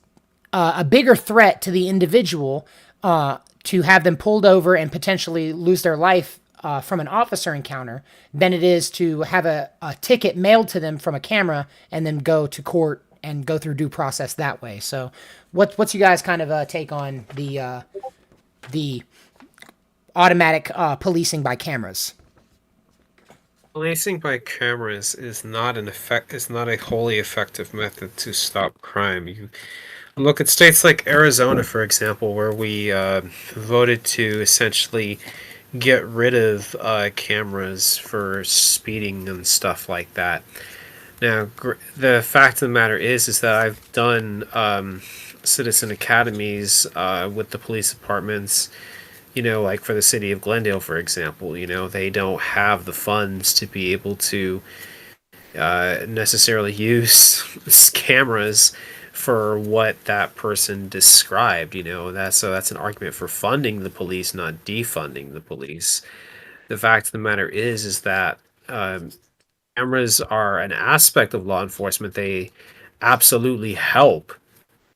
a bigger threat to the individual to have them pulled over and potentially lose their life from an officer encounter than it is to have a ticket mailed to them from a camera and then go to court and go through due process that way. So what's you guys kind of take on the automatic policing by cameras? Policing by cameras is not a wholly effective method to stop crime. You look at states like Arizona, for example, where we voted to essentially get rid of cameras for speeding and stuff like that. Now, the fact of the matter is that I've done citizen academies with the police departments. Like for the city of Glendale, for example, they don't have the funds to be able to necessarily use cameras for what that person described. That's an argument for funding the police, not defunding the police. The fact of the matter is that cameras are an aspect of law enforcement. They absolutely help.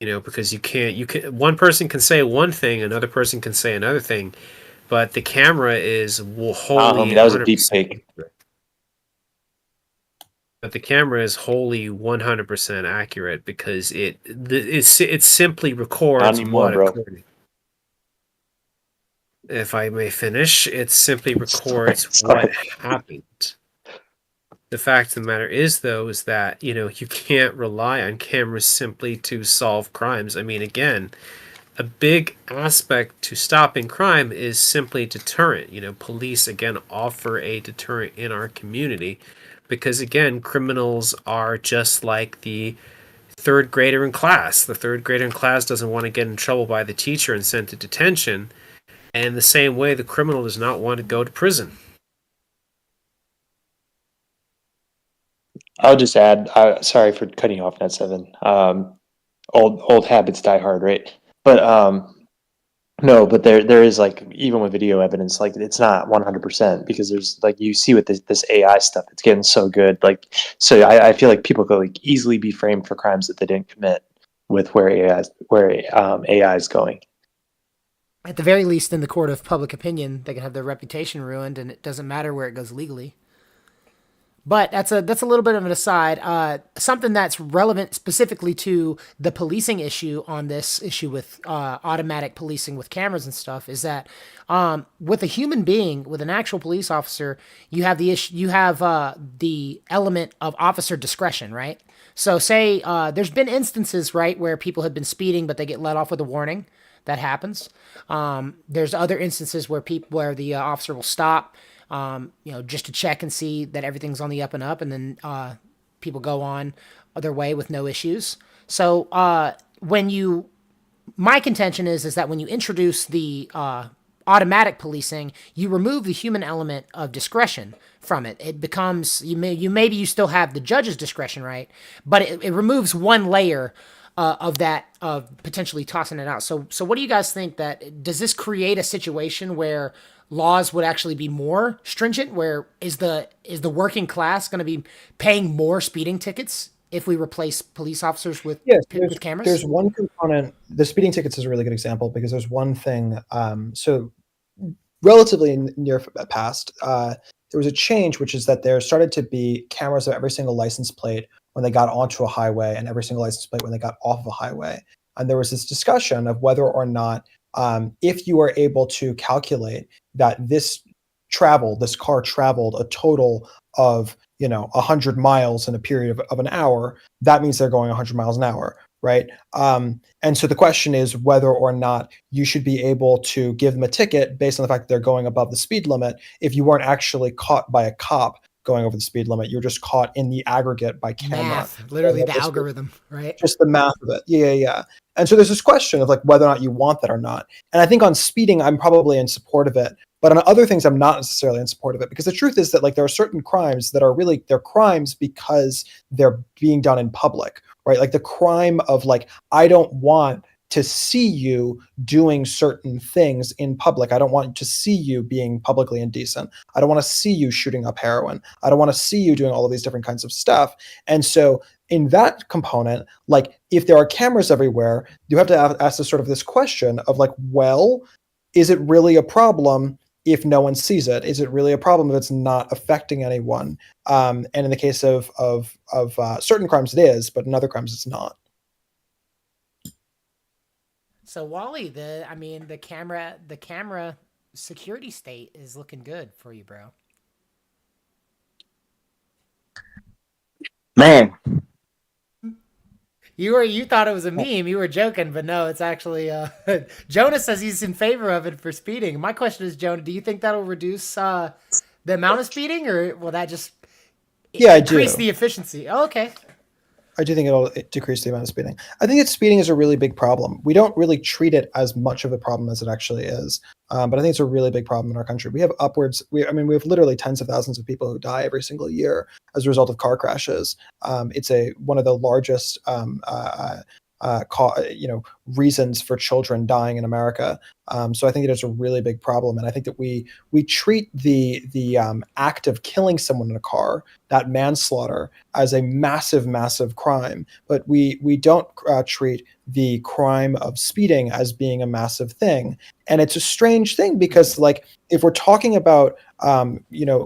Because you can one person can say one thing, another person can say another thing, but the camera is wholly. That was a deep fake. But the camera is wholly 100% accurate because it simply records what occurred. If I may finish, it simply records what happened. The fact of the matter is, though, is that, you can't rely on cameras simply to solve crimes. I mean, again, a big aspect to stopping crime is simply deterrent. Police, again, offer a deterrent in our community because, again, criminals are just like the third grader in class. The third grader in class doesn't want to get in trouble by the teacher and sent to detention. And in the same way, the criminal does not want to go to prison. I'll just add. Sorry for cutting you off, Net 7. Old habits die hard, right? But no, but there is even with video evidence, it's not 100% because there's you see with this AI stuff, it's getting so good. So I feel like people could easily be framed for crimes that they didn't commit with where AI is going. At the very least, in the court of public opinion, they can have their reputation ruined, and it doesn't matter where it goes legally. But that's a little bit of an aside. Something that's relevant specifically to the policing issue on this issue with automatic policing with cameras and stuff is that with a human being, with an actual police officer, you have the issue. You have the element of officer discretion, right? So, say there's been instances, right, where people have been speeding, but they get let off with a warning. That happens. There's other instances where the officer will stop. Just to check and see that everything's on the up and up, and then people go on their way with no issues. So my contention is that when you introduce the automatic policing, you remove the human element of discretion from it. It becomes you still have the judge's discretion, right? But it removes one layer of that, of potentially tossing it out. So what do you guys think? Does this create a situation where laws would actually be more stringent? Where is the working class going to be paying more speeding tickets if we replace police officers with cameras? There's one component. The speeding tickets is a really good example because there's one thing. So relatively near past, there was a change, which is that there started to be cameras of every single license plate when they got onto a highway and every single license plate when they got off of a highway. And there was this discussion of whether or not if you are able to calculate that this car traveled a total of 100 miles in a period of an hour, that means they're going 100 miles an hour, right? And so the question is whether or not you should be able to give them a ticket based on the fact that they're going above the speed limit if you weren't actually caught by a cop going over the speed limit. You're just caught in the aggregate by camera. Math, literally the algorithm, right? Just the math of it. Yeah. And so there's this question of whether or not you want that or not. And I think on speeding, I'm probably in support of it. But on other things, I'm not necessarily in support of it, because the truth is that like there are certain crimes that are really, they're crimes because they're being done in public, right? Like the crime of like, I don't want to see you doing certain things in public. I don't want to see you being publicly indecent. I don't want to see you shooting up heroin. I don't want to see you doing all of these different kinds of stuff. And so in that component, like if there are cameras everywhere, you have to ask this sort of this question of like, well, is it really a problem if no one sees it? Is it really a problem if it's not affecting anyone? And in the case of certain crimes, it is, but in other crimes, it's not. So Wally, the camera security state is looking good for you, bro. Man, You thought it was a meme. You were joking, but no, it's actually Jonah says he's in favor of it for speeding. My question is, Jonah, do you think that'll reduce the amount of speeding, or will that just increase the efficiency? Oh, okay. I do think it'll decrease the amount of speeding. I think that speeding is a really big problem. We don't really treat it as much of a problem as it actually is. But I think it's a really big problem in our country. We have we have literally tens of thousands of people who die every single year as a result of car crashes. It's one of the largest reasons for children dying in America. So I think that it's a really big problem, and I think that we treat the act of killing someone in a car, that manslaughter, as a massive crime, but we don't treat the crime of speeding as being a massive thing. And it's a strange thing because, like, if we're talking about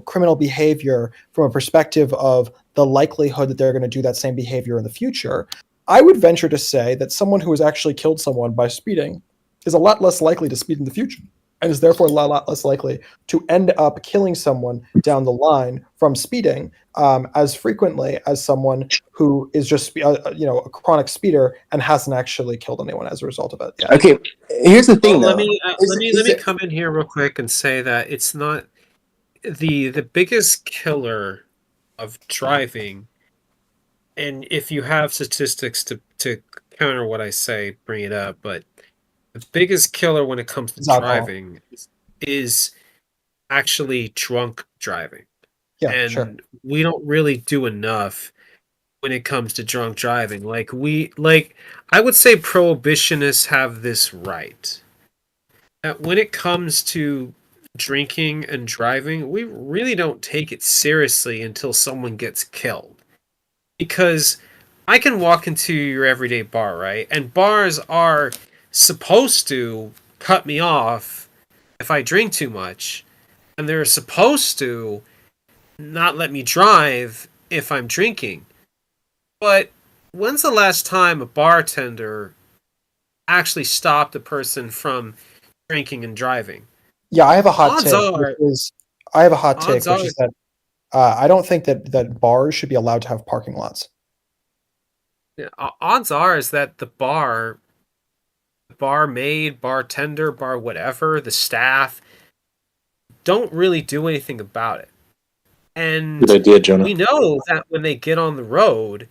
criminal behavior from a perspective of the likelihood that they're going to do that same behavior in the future, I would venture to say that someone who has actually killed someone by speeding is a lot less likely to speed in the future, and is therefore a lot less likely to end up killing someone down the line from speeding as frequently as someone who is just a chronic speeder and hasn't actually killed anyone as a result of it. Yeah. Okay, here's the thing. Well, let me come in here real quick and say that it's not the biggest killer of driving. And if you have statistics to counter what I say, bring it up. But the biggest killer when it comes to driving is actually drunk driving. Yeah, and sure. We don't really do enough when it comes to drunk driving. I would say prohibitionists have this right. That when it comes to drinking and driving, we really don't take it seriously until someone gets killed. Because I can walk into your everyday bar, right? And bars are supposed to cut me off if I drink too much. And they're supposed to not let me drive if I'm drinking. But when's the last time a bartender actually stopped a person from drinking and driving? Yeah, I have a hot take. Which is that I don't think that bars should be allowed to have parking lots. Yeah, odds are is that the barmaid, bartender, bar whatever, the staff don't really do anything about it. And good idea, Jonah. We know that when they get on the road,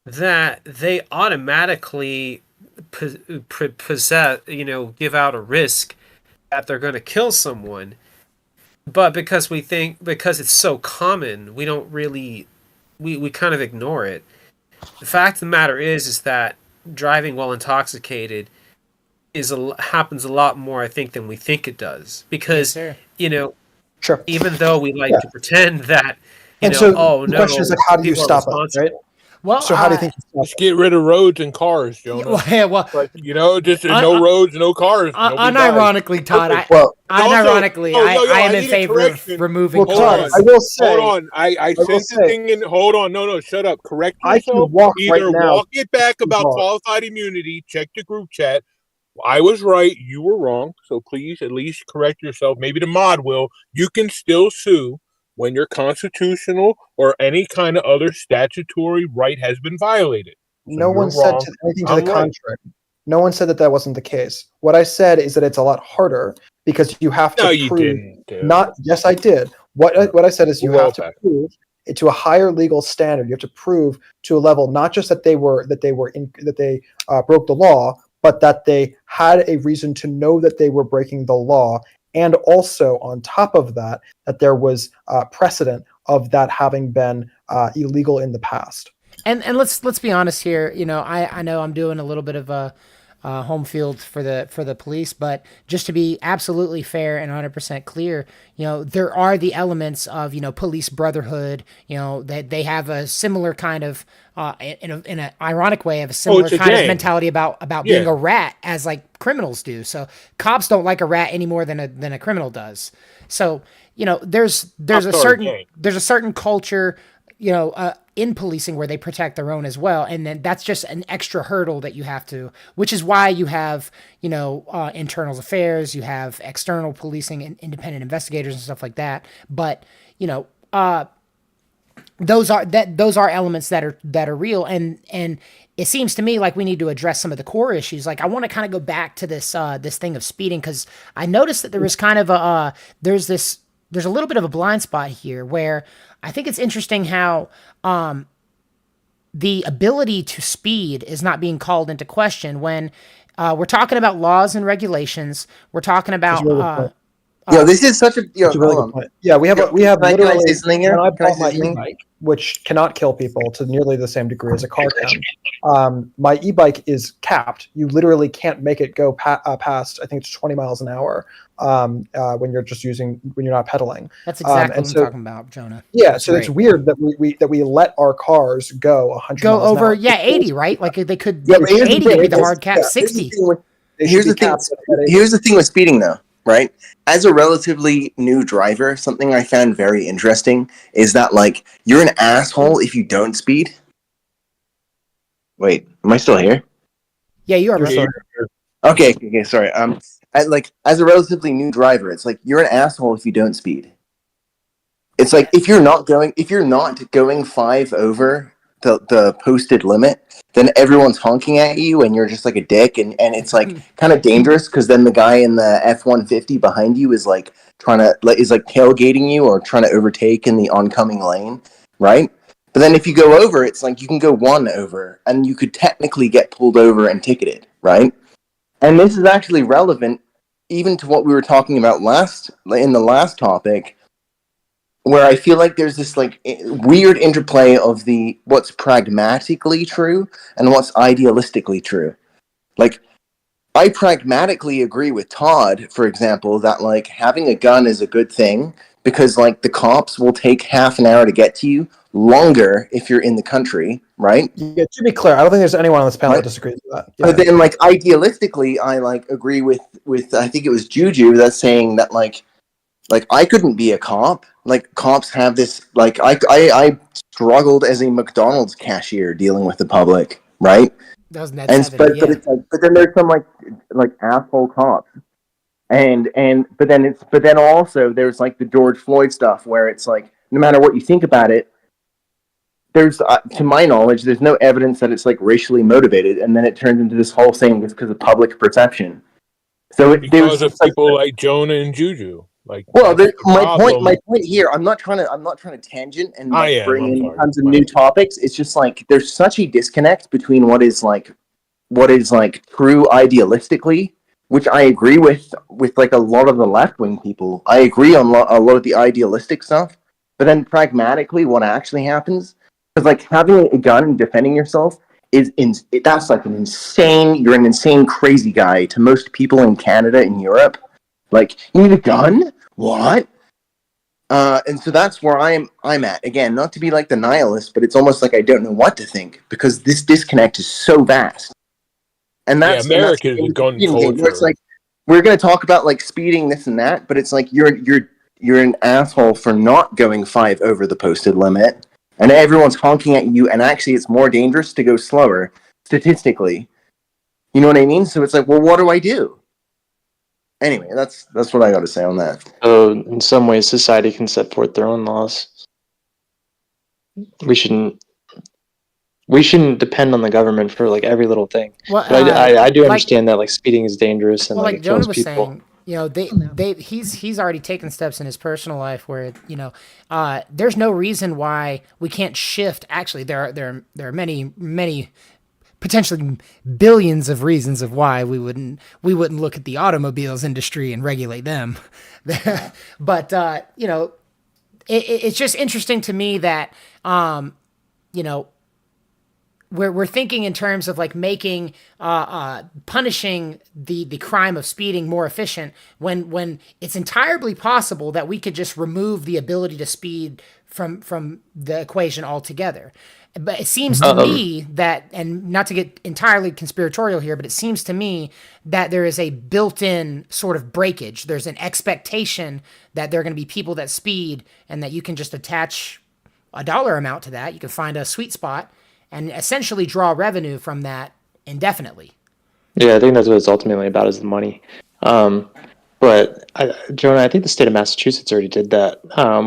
that they automatically possess, give out a risk that they're going to kill someone. But because it's so common, we don't really, we kind of ignore it. The fact of the matter is that driving while intoxicated happens a lot more, I think, than we think it does. Because, sure. Even though we like to pretend that, the question is, like, how do you stop it, right? Well, so how do you think you just get rid of roads and cars, Jonah? Just no roads, no cars. Unironically, Todd, I am in favor of removing cars. I will say, hold on. I sent the thing in. Hold on. No, shut up. Correct yourself. I can walk Either right now. walk it back about qualified immunity. Check the group chat. I was right. You were wrong. So please at least correct yourself. Maybe the mod will. You can still sue when your constitutional or any kind of other statutory right has been violated. So no one said anything to the contrary. No one said that wasn't the case. What I said is that it's a lot harder because you have to prove. Yes, I did. What I said is you have to prove it to a higher legal standard. You have to prove to a level not just that they broke the law, but that they had a reason to know that they were breaking the law and also on top of that, that there was precedent of that having been illegal in the past. And let's be honest here. You know, I know I'm doing a little bit of a home field for the police, but just to be absolutely fair and 100% clear, you know, there are the elements of, you know, police brotherhood. You know, that they have a similar kind of in an ironic way, have a similar kind of mentality about being a rat as like criminals do. So cops don't like a rat any more than a criminal does. So, you know, there's a certain culture, you know, in policing where they protect their own as well. And then that's just an extra hurdle that you have to, which is why you have, you know, internal affairs, you have external policing and independent investigators and stuff like that. But, you know, those are elements that are real. And it seems to me like we need to address some of the core issues. Like I want to kind of go back to this thing of speeding, because I noticed that there was kind of there's a little bit of a blind spot here where I think it's interesting how the ability to speed is not being called into question when we're talking about laws and regulations. We're talking about this is such a really good point. Yeah, we have literally. When I bought my e-bike, which cannot kill people to nearly the same degree as a car can. My e-bike is capped. You literally can't make it go past. I think it's 20 miles an hour when you're not pedaling. That's exactly what I'm talking about, Jonah. Yeah, that's so great. It's weird that we let our cars go 100 go miles over. an hour. Yeah, 80, right? Like they could. 80 could be the hard cap. 60. Here's the thing with speeding, though. Right? As a relatively new driver, something I found very interesting is that, like, you're an asshole if you don't speed. Wait, am I still here? Yeah, you are. Here. Okay, sorry. As a relatively new driver, it's like you're an asshole if you don't speed. It's like if you're not going 5 over the posted limit, then everyone's honking at you and you're just like a dick, and it's like kind of dangerous because then the guy in the F-150 behind you is like tailgating you or trying to overtake in the oncoming lane, right? But then if you go over, it's like you can go 1 over and you could technically get pulled over and ticketed, right? And this is actually relevant even to what we were talking about in the last topic, where I feel like there's this like weird interplay of what's pragmatically true and what's idealistically true. Like, I pragmatically agree with Todd, for example, that like having a gun is a good thing because like the cops will take half an hour to get to you longer if you're in the country, right? Yeah, to be clear, I don't think there's anyone on this panel that disagrees with that. Yeah. But then like idealistically, I like agree with I think it was Juju that's saying that like I couldn't be a cop. Like cops have this like I struggled as a McDonald's cashier dealing with the public, right? That was but it's like, but then there's some like asshole cops, but then also there's like the George Floyd stuff where it's like no matter what you think about it, there's to my knowledge there's no evidence that it's like racially motivated, and then it turns into this whole thing just because of public perception. So because of people like Jonah and Juju. Like, well, my point here, I'm not trying to tangent and bring in tons of new topics. It's just like there's such a disconnect between what is like true idealistically, which I agree with like a lot of the left wing people. I agree on a lot of the idealistic stuff, but then pragmatically, what actually happens? Because like having a gun and defending yourself that's like you're an insane crazy guy to most people in Canada and Europe. Like, you need a gun? What? And so that's where I'm at. Again, not to be like the nihilist, but it's almost like I don't know what to think because this disconnect is so vast. And that's America is a gun culture. It's like we're going to talk about like speeding, this and that, but it's like you're an asshole for not going 5 over the posted limit, and everyone's honking at you. And actually, it's more dangerous to go slower statistically. You know what I mean? So it's like, well, what do I do? Anyway, that's what I got to say on that. So, in some ways, society can set forth their own laws. We shouldn't depend on the government for like every little thing. Well, but I do understand that like speeding is dangerous and well, like like it kills Jonah was people. saying, you know, he's already taken steps in his personal life where, you know, there's no reason why we can't shift. Actually, there are many potentially billions of reasons of why we wouldn't look at the automobiles industry and regulate them. But it's just interesting to me that we're thinking in terms of like making punishing the crime of speeding more efficient when it's entirely possible that we could just remove the ability to speed from the equation altogether. But it seems to me that, and not to get entirely conspiratorial here, but it seems to me that there is a built-in sort of breakage. There's an expectation that there are going to be people that speed, and that you can just attach a dollar amount to that. You can find a sweet spot and essentially draw revenue from that indefinitely. Yeah, I think that's what it's ultimately about, is the money. But Jonah, I think the state of Massachusetts already did that,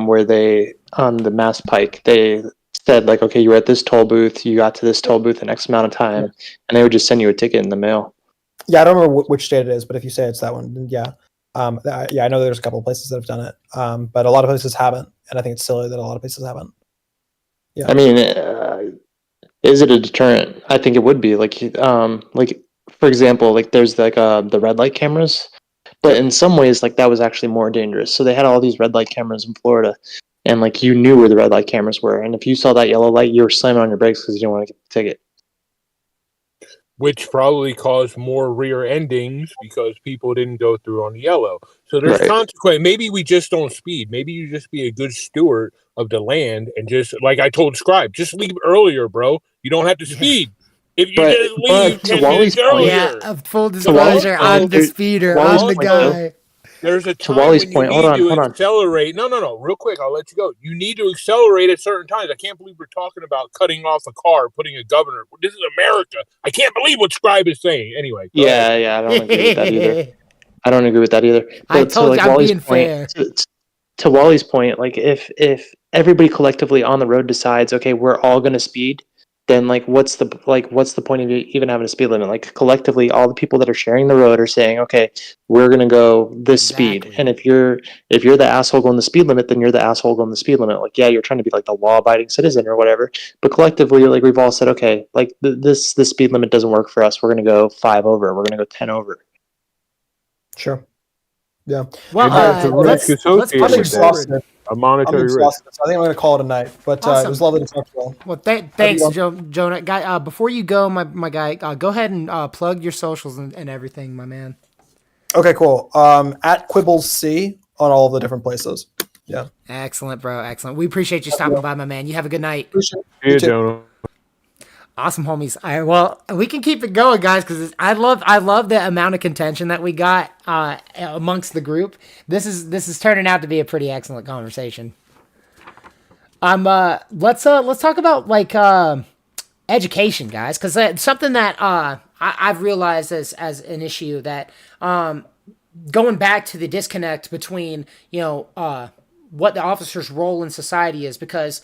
where they, on the Mass Pike, they said like, okay, you were at this toll booth, you got to this toll booth in X amount of time, and they would just send you a ticket in the mail. Yeah, I don't remember which state it is, but if you say it's that one, then yeah. I know there's a couple of places that have done it, but a lot of places haven't, and I think it's silly that a lot of places haven't. Yeah. I mean, is it a deterrent? I think it would be. Like for example, like there's like the red light cameras, but in some ways, like that was actually more dangerous. So they had all these red light cameras in Florida, and like you knew where the red light cameras were, and if you saw that yellow light, you were slamming on your brakes because you didn't want to get the ticket. Which probably caused more rear endings because people didn't go through on the yellow. So there's consequence. Maybe we just don't speed. Maybe you just be a good steward of the land and just, like I told Scribe, just leave earlier, bro. You don't have to speed. If you just leave 10 minutes earlier. Yeah, full disclosure, I'm the speeder. I'm the guy. There's a time when you need to accelerate. No, real quick, I'll let you go. You need to accelerate at certain times. I can't believe we're talking about cutting off a car, putting a governor. This is America. I can't believe what Scribe is saying. Anyway. Yeah, I don't agree with that either. But I told you I'm being fair. To Wally's point, like if everybody collectively on the road decides, okay, we're all going to speed, then what's the point of even having a speed limit? Like collectively, all the people that are sharing the road are saying, okay, we're gonna go this speed. And if you're the asshole going the speed limit, then you're the asshole going the speed limit. Like, yeah, you're trying to be like the law-abiding citizen or whatever. But collectively, like we've all said, okay, like this speed limit doesn't work for us. We're gonna go 5 over. We're gonna go 10 over. Sure. Yeah. Well, let's push it forward. A monetary risk. So I think I'm going to call it a night. But awesome. It was lovely to talk to you all. Well, thanks, Jonah. Guy, before you go, my guy, go ahead and plug your socials and everything, my man. Okay, cool. At Quibbles C on all the different places. Yeah. Excellent, bro. Excellent. We appreciate you stopping by, my man. You have a good night. Appreciate it. Yeah, Jonah. Awesome, homies. Well, we can keep it going, guys, because I love the amount of contention that we got amongst the group. This is turning out to be a pretty excellent conversation. Let's talk about education, guys, because it's something that I've realized as an issue that going back to the disconnect between what the officer's role in society is, because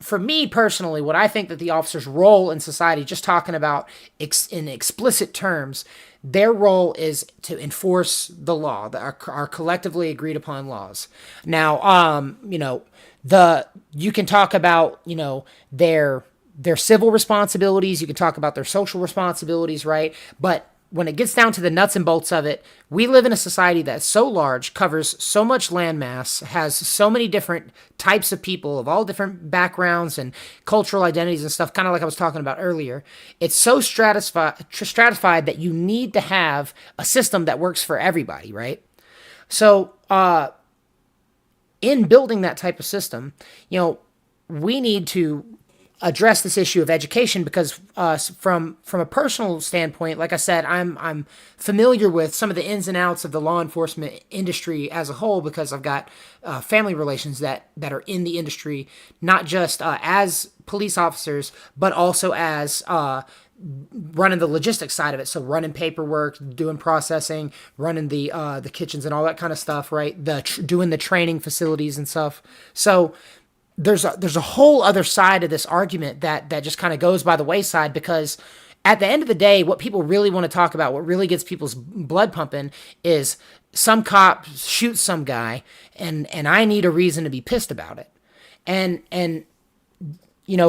for me personally, what I think that the officer's role in society, just talking about in explicit terms, their role is to enforce the law, our collectively agreed upon laws. Now, you can talk about, their civil responsibilities, you can talk about their social responsibilities, right? But when it gets down to the nuts and bolts of it, we live in a society that's so large, covers so much landmass, has so many different types of people of all different backgrounds and cultural identities and stuff, kind of like I was talking about earlier. It's so stratified that you need to have a system that works for everybody, right? So, in building that type of system, we need to address this issue of education, because from a personal standpoint, like I said, I'm familiar with some of the ins and outs of the law enforcement industry as a whole, because I've got family relations that are in the industry, not just as police officers, but also as running the logistics side of it. So running paperwork, doing processing, running the kitchens and all that kind of stuff, right? Doing the training facilities and stuff. So there's a whole other side of this argument that just kind of goes by the wayside, because at the end of the day, what people really want to talk about, what really gets people's blood pumping, is some cop shoots some guy and I need a reason to be pissed about it. And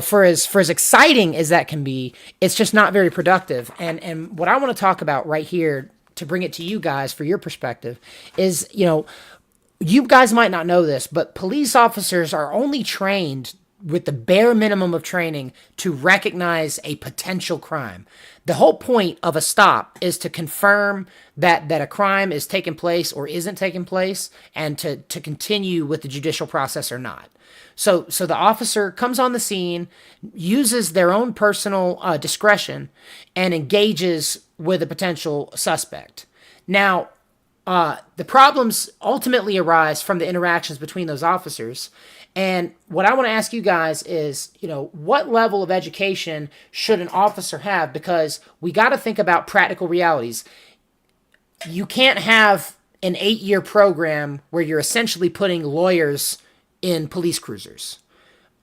for as exciting as that can be, it's just not very productive. And what I want to talk about right here to bring it to you guys for your perspective is, you guys might not know this, but police officers are only trained with the bare minimum of training to recognize a potential crime. The whole point of a stop is to confirm that a crime is taking place or isn't taking place, and to continue with the judicial process or not. So the officer comes on the scene, uses their own personal discretion, and engages with a potential suspect. Now, the problems ultimately arise from the interactions between those officers. And what I want to ask you guys is, what level of education should an officer have? Because we got to think about practical realities. You can't have an 8-year program where you're essentially putting lawyers in police cruisers.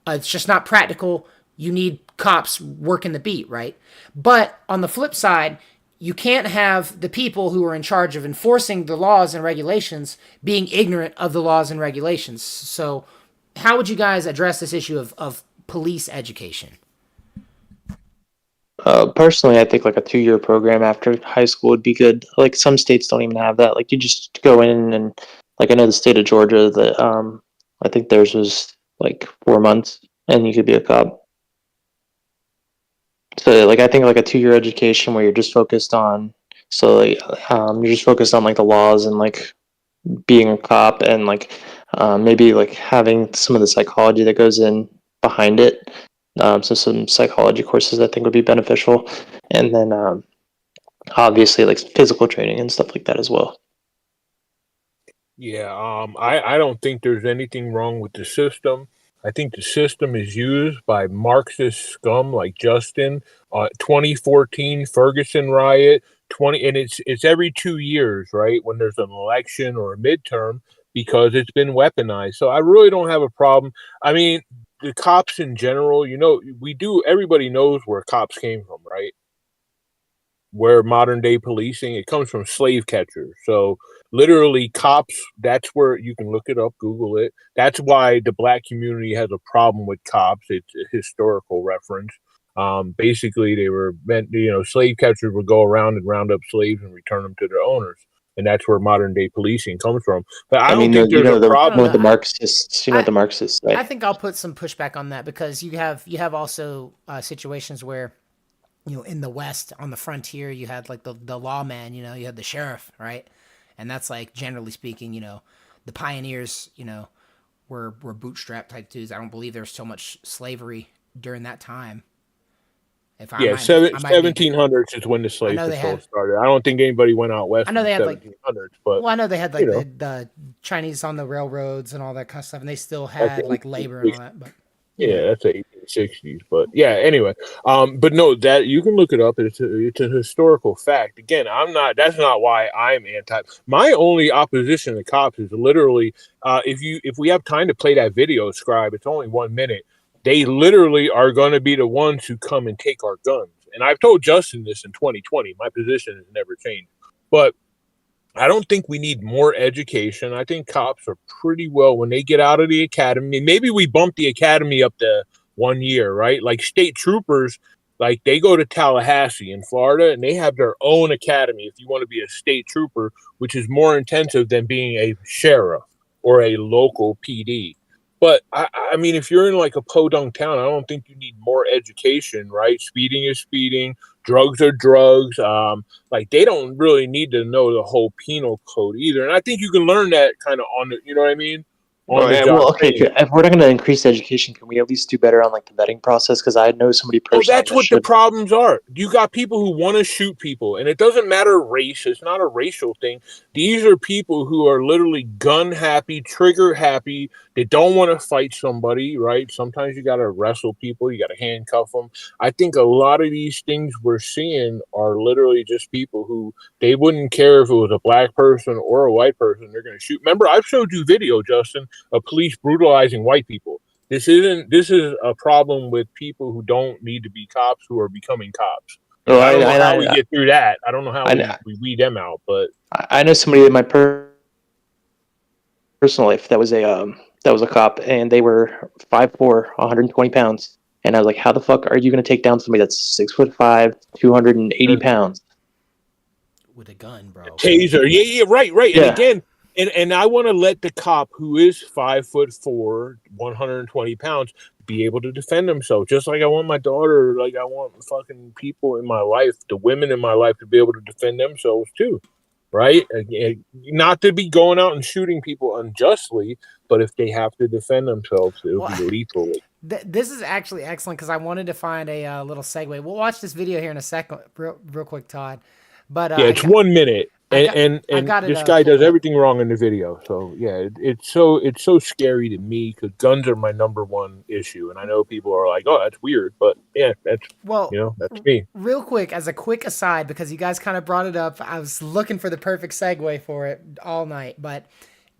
It's just not practical. You need cops working the beat, right? But on the flip side, you can't have the people who are in charge of enforcing the laws and regulations being ignorant of the laws and regulations. So how would you guys address this issue of police education? Personally, I think like a 2-year program after high school would be good. Like some states don't even have that. Like you just go in and like I know the state of Georgia that I think theirs was like 4 months and you could be a cop. So like I think like a 2-year education where you're just focused on you're just focused on like the laws and like being a cop and like maybe like having some of the psychology that goes in behind it. So some psychology courses I think would be beneficial, and then obviously like physical training and stuff like that as well. Yeah, I don't think there's anything wrong with the system. I think the system is used by Marxist scum like Justin. 2014 Ferguson riot, and it's every 2 years, right? When there's an election or a midterm, because it's been weaponized. So I really don't have a problem. I mean, the cops in general, everybody knows where cops came from, right? Where modern day policing, it comes from slave catchers. So literally cops, that's where you can look it up, Google it. That's why the black community has a problem with cops. It's a historical reference. Basically they were meant, slave catchers would go around and round up slaves and return them to their owners. And that's where modern day policing comes from. But I don't think there's a problem with the Marxists. What the Marxists say. I think I'll put some pushback on that, because you have also situations where, in the West on the frontier, you had like the lawman, you had the sheriff, right? And that's like, generally speaking, the pioneers, were bootstrap type dudes. I don't believe there was so much slavery during that time. 1700s is when the slave patrol started. I don't think anybody went out west. I know they had 1700s, but I know they had like the Chinese on the railroads and all that kind of stuff, and they still had like labor and all that. But yeah, that's the 1860s. But yeah, anyway, but no, that you can look it up. It's a historical fact. Again, that's not why I'm anti. My only opposition to cops is literally, if we have time to play that video, Scribe, it's only 1 minute. They literally are going to be the ones who come and take our guns. And I've told Justin this in 2020. My position has never changed. But I don't think we need more education. I think cops are pretty well, when they get out of the academy, maybe we bump the academy up to 1 year, right? Like state troopers, like they go to Tallahassee in Florida and they have their own academy if you want to be a state trooper, which is more intensive than being a sheriff or a local PD. But I mean, if you're in like a podunk town, I don't think you need more education, right? Speeding is speeding, drugs are drugs. Like they don't really need to know the whole penal code either. And I think you can learn that kind of on the, you know what I mean? Okay. If we're not going to increase education, can we at least do better on like the vetting process? Because I know somebody personally. Well, that's what the problems are. You got people who want to shoot people, and it doesn't matter race. It's not a racial thing. These are people who are literally gun happy, trigger happy. They don't want to fight somebody, right? Sometimes you got to wrestle people. You got to handcuff them. I think a lot of these things we're seeing are literally just people who they wouldn't care if it was a black person or a white person. They're going to shoot. Remember, I've showed you video, Justin, of police brutalizing white people. This is a problem with people who don't need to be cops who are becoming cops. Well, I don't know how we get through that. I don't know how we weed them out, but I know somebody in my personal life that was a cop, and they were 5'4", 120 pounds, And I was like, how the fuck are you going to take down somebody that's 6'5", 280 pounds? With a gun, bro. Taser. Yeah, right. Yeah. And again, and I want to let the cop who is 5'4", 120 pounds, be able to defend himself. Just like I want my daughter, like I want fucking people in my life, the women in my life, to be able to defend themselves too. Right? Not to be going out and shooting people unjustly, but if they have to defend themselves, it'll be lethal. This is actually excellent because I wanted to find a little segue. We'll watch this video here in a second, real quick, Todd. But yeah, it's 1 minute, and this guy does everything wrong in the video. So yeah, it's so scary to me because guns are my number one issue, and I know people are like, "Oh, that's weird," but yeah, that's that's me. Real quick, as a quick aside, because you guys kind of brought it up, I was looking for the perfect segue for it all night, but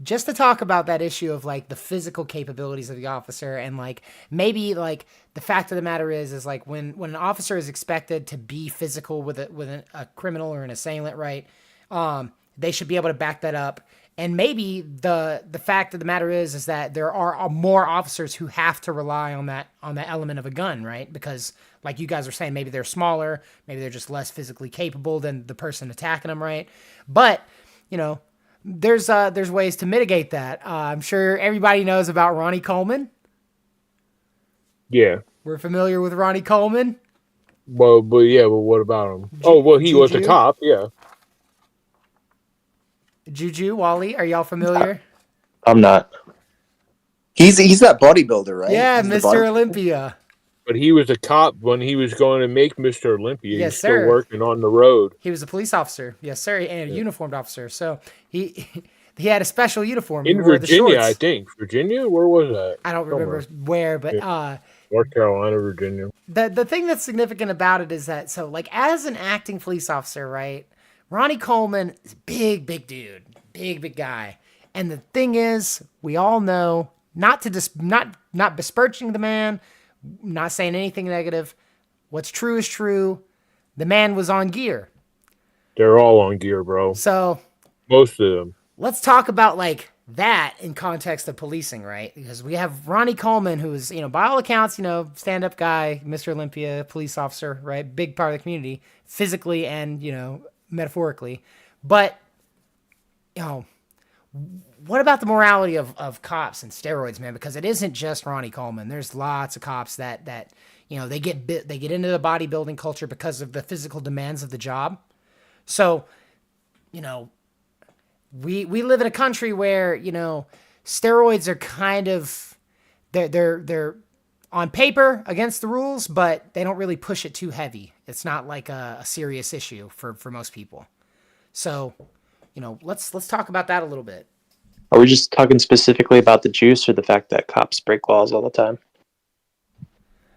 just to talk about that issue of like the physical capabilities of the officer and like maybe like the fact of the matter is like when an officer is expected to be physical with a criminal or an assailant, right? They should be able to back that up. And maybe the fact of the matter is that there are more officers who have to rely on that element of a gun, right? Because like you guys are saying, maybe they're smaller, maybe they're just less physically capable than the person attacking them, right? But there's ways to mitigate that. I'm sure everybody knows about Ronnie Coleman. Yeah, we're familiar with Ronnie Coleman. Well, but what about him? He was a cop. Yeah. Juju, Wally, are y'all familiar? I'm not. He's that bodybuilder, right? Yeah, He's Mr. Olympia. But he was a cop when he was going to make Mr. Olympia. Yes, He's sir. Still working on the road. He was a police officer, yes, sir, and a uniformed officer. So he had a special uniform in Virginia, I think. Virginia, where was that? I don't remember where, but North Carolina, Virginia. The thing that's significant about it is that like as an acting police officer, right? Ronnie Coleman is a big dude, big guy, and the thing is, we all know not besmirching the man. Not saying anything negative. What's true is true. The man was on gear. They're all on gear, bro. So most of them. Let's talk about like that in context of policing, right? Because we have Ronnie Coleman, who is, by all accounts, stand-up guy, Mr. Olympia, police officer, right? Big part of the community, physically and, metaphorically. But, what about the morality of cops and steroids, man? Because it isn't just Ronnie Coleman. There's lots of cops that they get into the bodybuilding culture because of the physical demands of the job. So, we live in a country where steroids are kind of they're on paper against the rules, but they don't really push it too heavy. It's not like a serious issue for most people. So, let's talk about that a little bit. Are we just talking specifically about the juice or the fact that cops break laws all the time?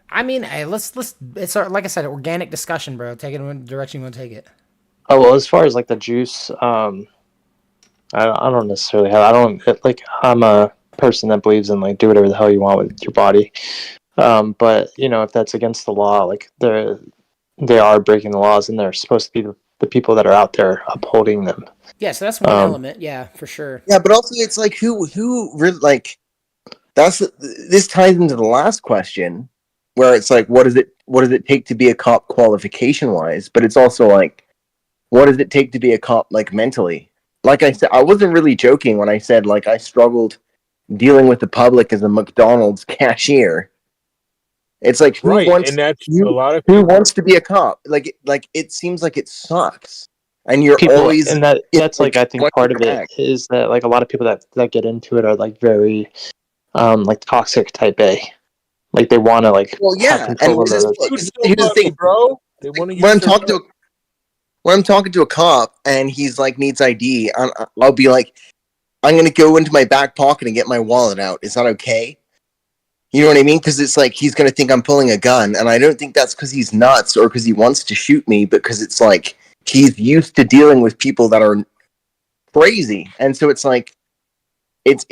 I mean, hey, let's it's like I said, organic discussion, bro. Take it in the direction you want to take it. Oh, well, as far as like the juice, I don't necessarily I'm a person that believes in like do whatever the hell you want with your body. But if that's against the law, like they are breaking the laws, and they're supposed to be the people that are out there upholding them. Yeah, so that's one element. Yeah, for sure. Yeah, but also it's like who really like this ties into the last question where it's like what does it take to be a cop qualification wise, but it's also like what does it take to be a cop like mentally? Like I said, I wasn't really joking when I said like I struggled dealing with the public as a McDonald's cashier. It's like who wants to be a cop? Like it seems like it sucks. And you're always and that's like I think part of it is that like a lot of people that get into it are like very like toxic type A. Like they want to like have control over here's the thing, bro. When I'm talking to a cop and he's like needs ID, I'll be like, I'm gonna go into my back pocket and get my wallet out. Is that okay? You know what I mean? Because it's like he's gonna think I'm pulling a gun, and I don't think that's because he's nuts or because he wants to shoot me, but because it's like he's used to dealing with people that are crazy, and so it's like it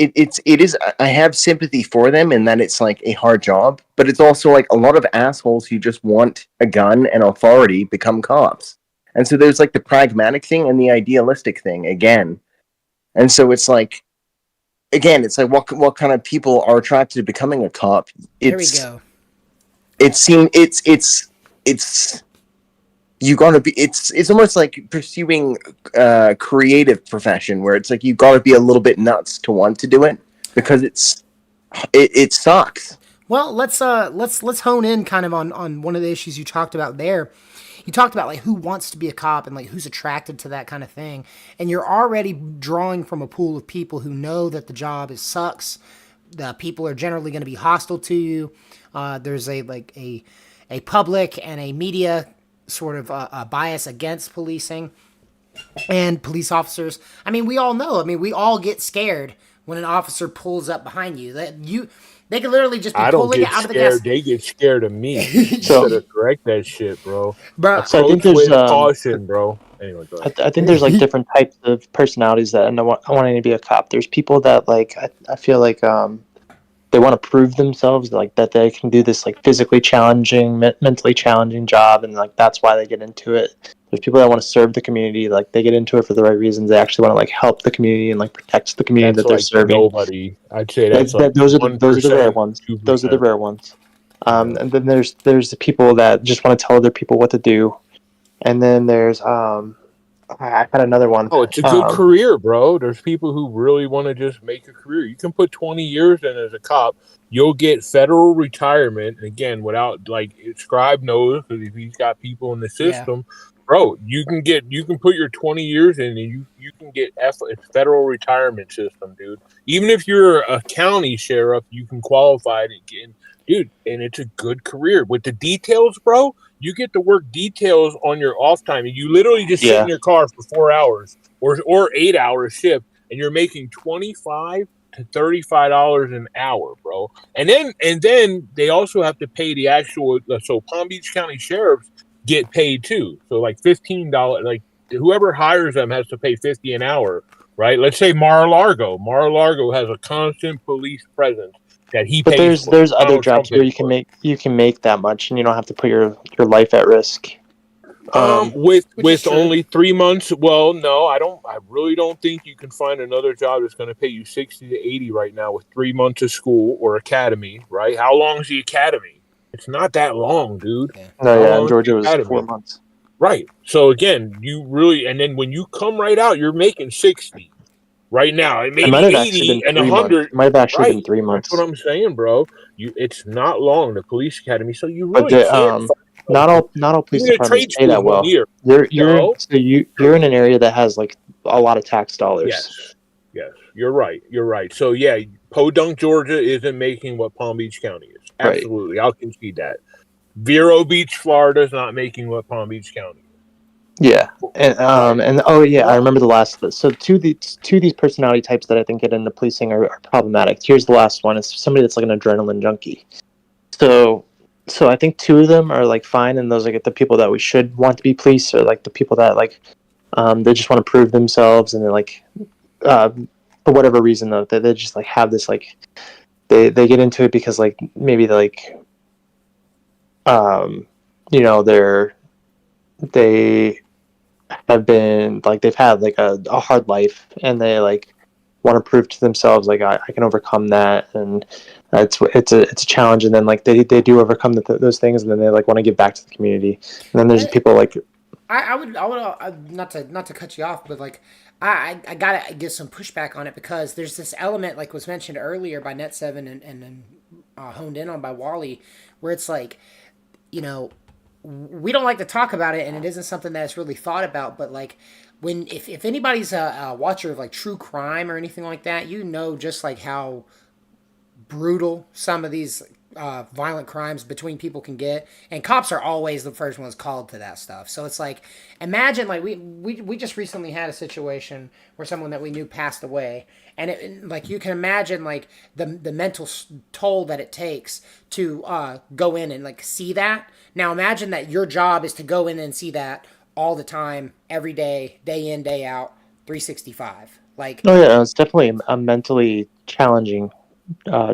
is. I have sympathy for them in that it's like a hard job, but it's also like a lot of assholes who just want a gun and authority become cops, and so there's like the pragmatic thing and the idealistic thing again, and so it's like. Again, it's like what kind of people are attracted to becoming a cop? There we go. it's you gotta be. It's almost like pursuing a creative profession where it's like you gotta be a little bit nuts to want to do it because it sucks. Well, let's hone in kind of on one of the issues you talked about there. You talked about like who wants to be a cop and like who's attracted to that kind of thing, and you're already drawing from a pool of people who know that the job sucks. The people are generally going to be hostile to you. There's a public and a media sort of a bias against policing and police officers. I mean, we all know. I mean, we all get scared when an officer pulls up behind you. They could literally just be I don't pulling get it out of the scared. gas. They get scared of me. So- You better correct that shit, bro. Bro, So I think Approach there's with caution, bro. Anyway, go ahead. I think there's like different types of personalities that I want to be a cop. There's people that like I feel like they want to prove themselves, like that they can do this like physically challenging, mentally challenging job, and like that's why they get into it. There's people that want to serve the community, like they get into it for the right reasons. They actually want to like help the community and like protect the community That's that they're like serving. nobody. I'd say that's like Those are the rare 1%, ones. 2%. Those are the rare ones. Yeah. And then there's the people that just want to tell other people what to do, and then there's I had another one. Oh, it's a good career, bro. There's people who really want to just make a career. You can put 20 years in as a cop. You'll get federal retirement. And again, without like Scribe knows, because if he's got people in the system, bro, you can put your 20 years in and you can get federal retirement system, dude. Even if you're a county sheriff, you can qualify to get, dude, and it's a good career. With the details, bro, you get to work details on your off time, and you literally just sit in your car for 4 hours or 8 hours shift, and you're making $25 to $35 an hour, bro. And then they also have to pay the actual. So Palm Beach County sheriffs get paid too. So like $15, like whoever hires them has to pay $50 an hour, right? Let's say Mar-a-Lago. Mar-a-Lago has a constant police presence that he but pays. There's other jobs where you can make that much and you don't have to put your life at risk. With only 3 months. Well, no, I really don't think you can find another job that's going to pay you 60 to 80 right now with 3 months of school or academy, right? How long is the academy? It's not that long, dude. No, yeah, in Georgia it was 4 months. Right. So again, and then when you come right out, you're making 60 right now. It may be 80 and 100. It might have actually been 3 months. That's what I'm saying, bro. It's not long, the police academy. So you really can't. Not all police departments pay that well. You're in an area that has like a lot of tax dollars. Yes, you're right. So yeah, Podunk, Georgia isn't making what Palm Beach County is. Absolutely, right. I'll concede that. Vero Beach, Florida is not making what Palm Beach County is. Yeah, and oh yeah, I remember the last of it. So two of these personality types that I think get into policing are problematic. Here's the last one: it's somebody that's like an adrenaline junkie. So I think two of them are like fine, and those are like the people that we should want to be police, or like the people that like they just want to prove themselves, and they're like for whatever reason though they just like have this like they get into it because like maybe they like you know they have been like they've had like a hard life, and they like want to prove to themselves like I can overcome that, and it's a challenge, and then like they do overcome those things, and then they like want to give back to the community, and then there's people like I would not to cut you off, but like I gotta give some pushback on it, because there's this element like was mentioned earlier by Net7 and honed in on by Wally, where it's like, you know, we don't like to talk about it, and it isn't something that's really thought about, but like if anybody's a watcher of like true crime or anything like that, you know just like how brutal some of these violent crimes between people can get, and cops are always the first ones called to that stuff. So it's like, imagine like we just recently had a situation where someone that we knew passed away, and like you can imagine like the mental toll that it takes to go in and like see that. Now imagine that your job is to go in and see that all the time, every day, day in, day out, 365. Like, oh yeah, it's definitely a mentally challenging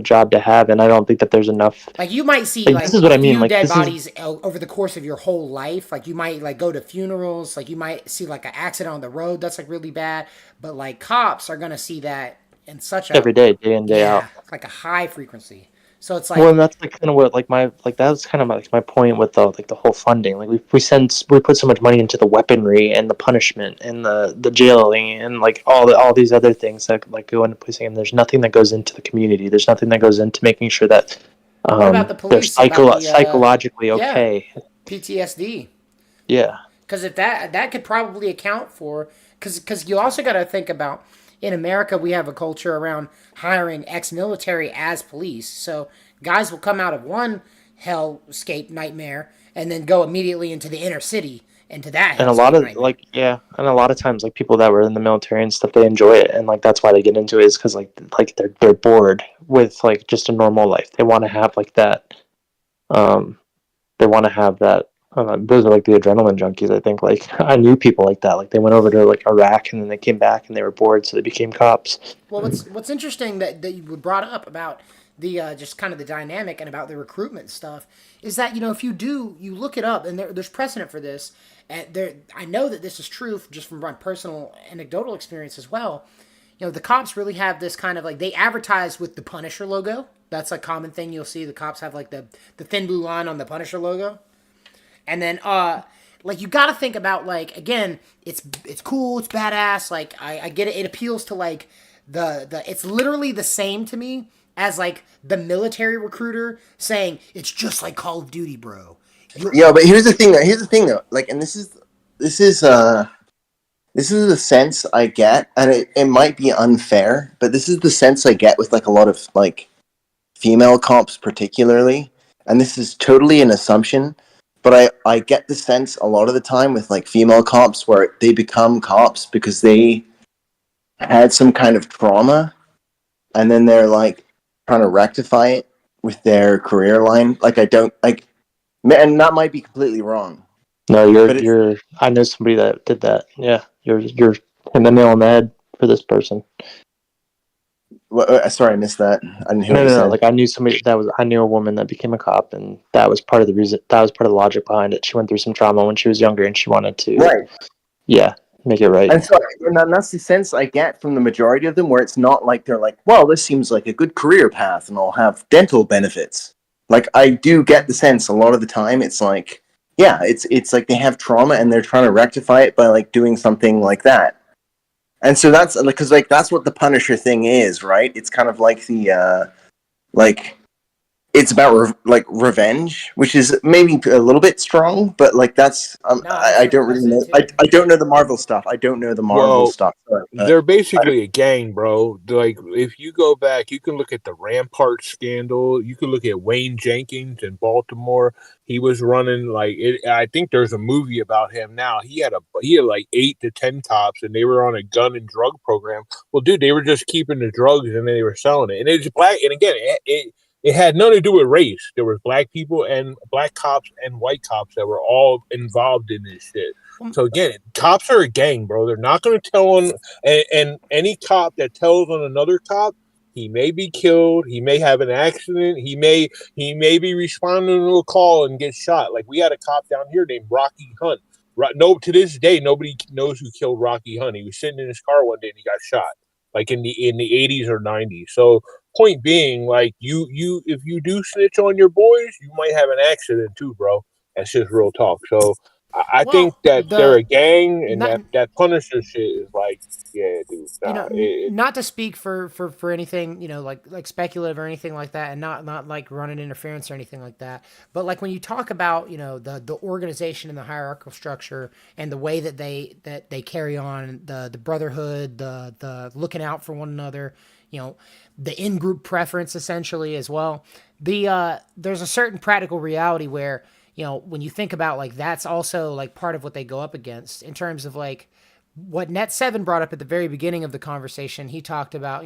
job to have, and I don't think that there's enough. Like you might see like this is what I mean. Like dead bodies over the course of your whole life. Like you might like go to funerals. Like you might see like an accident on the road that's like really bad. But like cops are gonna see that in such a every day, day in, day out, like a high frequency. So it's Well, like, and that's like kind of what that's kind of like my point with the whole funding. Like we put so much money into the weaponry and the punishment and the jailing and like all these other things that like go into policing, and there's nothing that goes into the community. There's nothing that goes into making sure that what about the they're police? About the psychologically yeah, okay. PTSD. Yeah. Because if that could probably account for, because you also got to think about, in America we have a culture around hiring ex-military as police. So guys will come out of one hellscape nightmare and then go immediately into the inner city, into that And a lot hellscape of nightmare. and a lot of times like people that were in the military and stuff, they enjoy it, and like that's why they get into it, is because like they're bored with like just a normal life. They want to have like that. Um, they want to have that. Those are like the adrenaline junkies. I think like I knew people like that. Like they went over to like Iraq and then they came back and they were bored, so they became cops. Well, what's interesting that you brought up about the just kind of the dynamic and about the recruitment stuff is that, if you look it up, and there's precedent for this, and I know that this is true just from my personal anecdotal experience as well. The cops really have this kind of like, they advertise with the Punisher logo. That's a common thing you'll see. The cops have like the thin blue line on the Punisher logo. And then like you got to think about, like, again, it's cool, it's badass, like I get it, it appeals to like the it's literally the same to me as like the military recruiter saying it's just like Call of Duty, bro. Yeah, but here's the thing though. Like, and this is the sense I get, and it might be unfair, but this is the sense I get with like a lot of like female cops particularly, and this is totally an assumption, but I get the sense a lot of the time with like female cops where they become cops because they had some kind of trauma, and then they're like trying to rectify it with their career line. Like, I don't like, and that might be completely wrong. No, you're. I know somebody that did that. Yeah, you're hitting the nail on the head for this person. Sorry, I missed that. I didn't hear No, what you no, no. said. Like I knew a woman that became a cop, and that was part of the reason. That was part of the logic behind it. She went through some trauma when she was younger, and she wanted to, Right. Yeah, make it right. And so, and that's the sense I get from the majority of them, where it's not like they're like, well, this seems like a good career path, and I'll have dental benefits. Like, I do get the sense a lot of the time, it's like, yeah, it's like they have trauma and they're trying to rectify it by like doing something like that. And so that's because like that's what the Punisher thing is, right? It's kind of like the like it's about revenge, which is maybe a little bit strong, but like that's I don't really know. I don't know the Marvel stuff. I don't know the Marvel stuff. They're basically a gang, bro. Like, if you go back, you can look at the Rampart scandal. You can look at Wayne Jenkins in Baltimore. He was running like it. I think there's a movie about him now. He had like 8 to 10 cops, and they were on a gun and drug program. Well, dude, they were just keeping the drugs and they were selling it. And it's black. And again, it had nothing to do with race. There was black people and black cops and white cops that were all involved in this shit. So again, cops are a gang, bro. They're not going to tell on, and any cop that tells on another cop, he may be killed. He may have an accident. He may be responding to a call and get shot. Like, we had a cop down here named Rocky Hunt. No, to this day, nobody knows who killed Rocky Hunt. He was sitting in his car one day and he got shot, like in the 80s or 90s. So, point being, like, you if you do snitch on your boys, you might have an accident too, bro. That's just real talk. So I think that they're a gang, and that Punisher shit is like, yeah, dude. Not to speak for anything, like speculative or anything like that, and not like running interference or anything like that. But like when you talk about, the organization and the hierarchical structure and the way that they carry on the brotherhood, the looking out for one another, the in-group preference essentially as well. There's a certain practical reality where, when you think about like that's also like part of what they go up against in terms of like what Net7 brought up at the very beginning of the conversation. He talked about,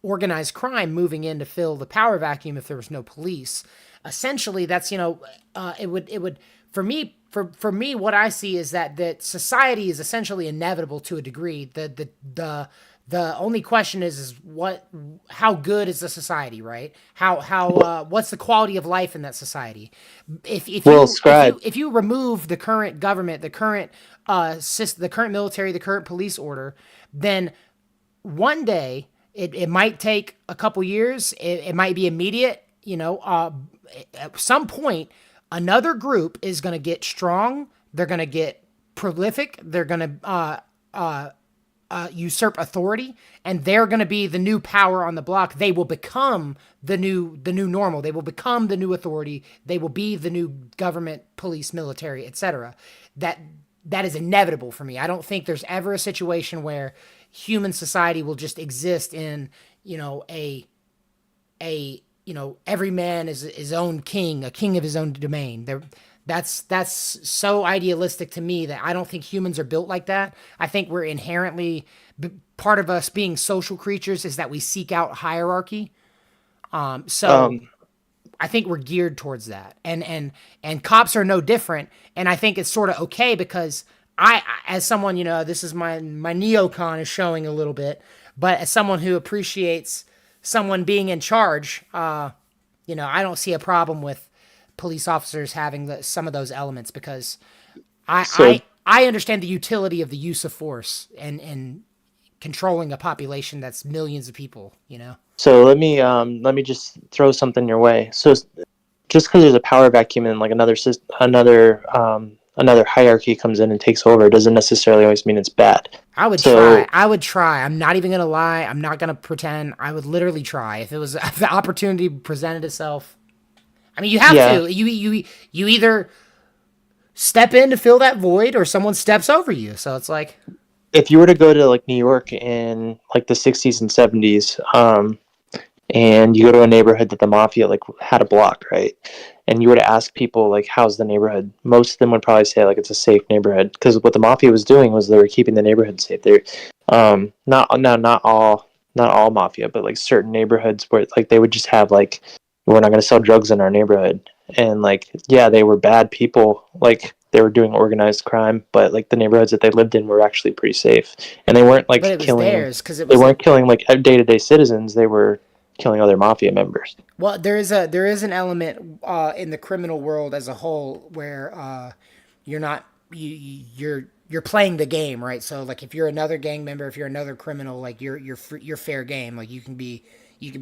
organized crime moving in to fill the power vacuum if there was no police. Essentially, that's, it would for me, what I see is that society is essentially inevitable to a degree. The only question is how good is the society, right? What's the quality of life in that society? If you remove the current government, the current military, the current police order, then one day It might take a couple years. It might be immediate. At some point, another group is going to get strong. They're going to get prolific. They're going to usurp authority, and they're going to be the new power on the block. They will become the new normal. They will become the new authority. They will be the new government, police, military, etc. That is inevitable for me. I don't think there's ever a situation where human society will just exist in, every man is his own king, a king of his own domain. That's so idealistic to me that I don't think humans are built like that. I think we're inherently, part of us being social creatures is that we seek out hierarchy. I think we're geared towards that, and cops are no different. And I think it's sort of okay because as someone, this is my neocon is showing a little bit, but as someone who appreciates someone being in charge, I don't see a problem with police officers having some of those elements because I understand the utility of the use of force and controlling a population that's millions of people, So let me just throw something your way. So just because there's a power vacuum and like another hierarchy comes in and takes over doesn't necessarily always mean it's bad. I would try. I'm not even gonna lie. I'm not gonna pretend. I would literally try if the opportunity presented itself. I mean, you have to. You either step in to fill that void, or someone steps over you. So it's like, if you were to go to like New York in like the 60s and 70s, and you go to a neighborhood that the mafia like had a block, right? And you were to ask people like, how's the neighborhood? Most of them would probably say like it's a safe neighborhood, because what the mafia was doing was they were keeping the neighborhood safe. They're not all mafia, but like certain neighborhoods where like they would just have like, we're not going to sell drugs in our neighborhood. And like, yeah, they were bad people. Like they were doing organized crime, but like the neighborhoods that they lived in were actually pretty safe. And they weren't like killing. They weren't killing like day-to-day citizens. They were killing other mafia members. Well, there is an element in the criminal world as a whole where you're playing the game, right? So like if you're another gang member, if you're another criminal, like you're fair game. Like you can be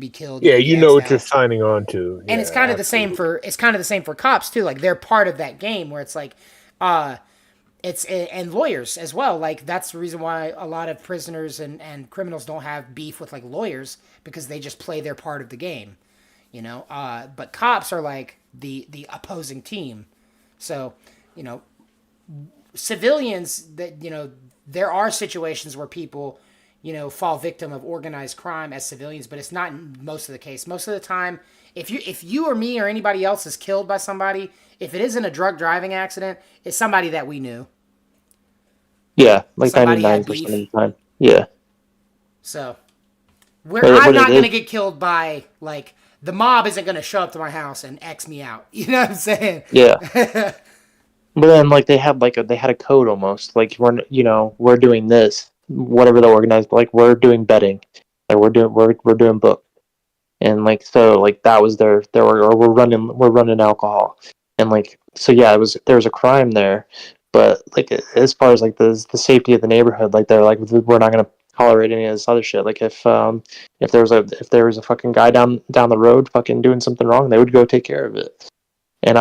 killed. Yeah, you know what you're signing on to. And it's kind of the same for cops too. Like they're part of that game where it's like, and lawyers as well. Like that's the reason why a lot of prisoners and criminals don't have beef with like lawyers, because they just play their part of the game, but cops are like the opposing team. So, civilians that, there are situations where people, fall victim of organized crime as civilians, but it's not most of the case. Most of the time, if you or me or anybody else is killed by somebody, if it isn't a drug driving accident, it's somebody that we knew. Yeah, like 99% of the time. Yeah. So, I'm not going to get killed by, like, the mob isn't going to show up to my house and X me out. You know what I'm saying? Yeah. But then, like, they had a code almost. Like, we're doing this, whatever the organized, like, we're doing betting. Like, we're doing book. And, like, so, like, that was or we're running alcohol. And, like, so, yeah, there was a crime there. But, like, as far as, like, the safety of the neighborhood, like, they're like, we're not going to tolerate any of this other shit. Like, if there was a fucking guy down the road fucking doing something wrong, they would go take care of it. And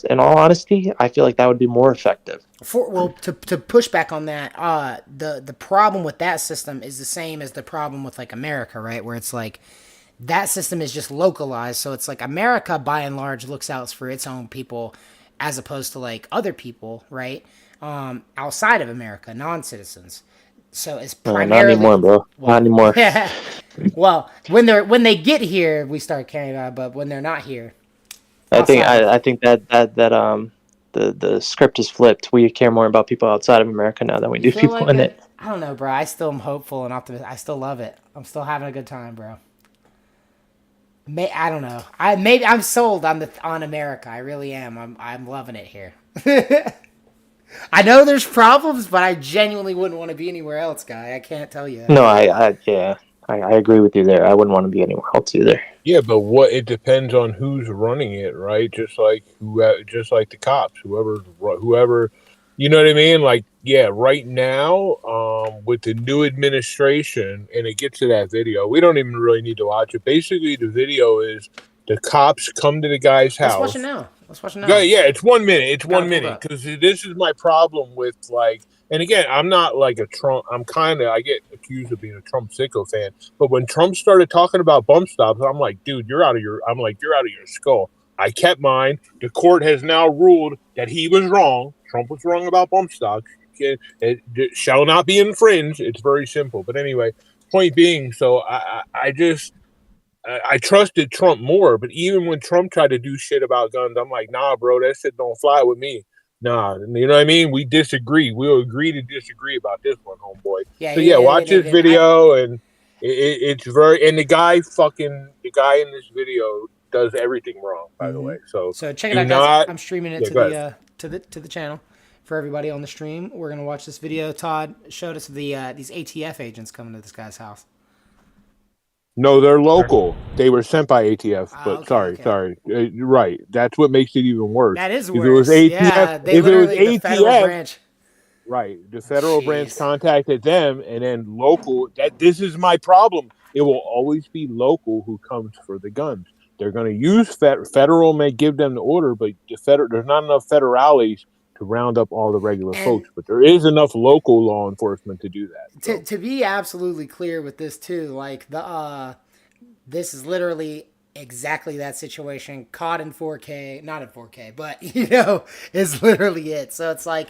in all honesty, I feel like that would be more effective. To push back on that, the problem with that system is the same as the problem with like America, right? Where it's like that system is just localized, so it's like America by and large looks out for its own people, as opposed to like other people, right? Outside of America, non-citizens. So it's primarily not anymore, bro. Not anymore. Well, when they get here, we start carrying on, but when they're not here, I think that the script is flipped. We care more about people outside of America now than we do people like in it. I don't know, bro. I still am hopeful and optimistic. I still love it. I'm still having a good time, bro. I don't know. I'm sold on America. I really am. I'm loving it here. I know there's problems, but I genuinely wouldn't want to be anywhere else, guy. I can't tell you. No, I agree with you there. I wouldn't want to be anywhere else either. Yeah, but it depends on who's running it, right? Just like the cops, whoever, you know what I mean? Like, yeah, right now, with the new administration, and it gets to that video, we don't even really need to watch it. Basically, the video is the cops come to the guy's Let's watch house. it now. Let's watch it now. Yeah, it's 1 minute. It's Got it 1 pulled minute up. because this is my problem with like. And again, I'm not like a Trump. I get accused of being a Trump sicko fan. But when Trump started talking about bump stops, I'm like, dude, you're out of your skull. I kept mine. The court has now ruled that he was wrong. Trump was wrong about bump stocks. It shall not be infringed. It's very simple. But anyway, point being, so I trusted Trump more, but even when Trump tried to do shit about guns, I'm like, nah, bro, that shit don't fly with me. Nah, you know what I mean? We disagree. We'll agree to disagree about this one, homeboy. Yeah, so he did, watch he his did. video, and it's very. And the guy in this video does everything wrong, by the way. So check it do out, guys. not. I'm streaming it Yeah, to go the ahead. to the channel for everybody on the stream. We're gonna watch this video. Todd showed us these ATF agents coming to this guy's house. No, they're local. They were sent by ATF, but okay. sorry. Right. That's what makes it even worse. That is If it was worse. ATF, Yeah, they if it was literally the federal ATF, branch. right, the federal branch contacted them, and then local. This is my problem. It will always be local who comes for the guns. They're going to use federal may give them the order, but there's not enough federales to round up all the regular folks. But there is enough local law enforcement to do that. So. To be absolutely clear with this too, like this is literally exactly that situation caught in 4K, not in 4K, but is literally it. So it's like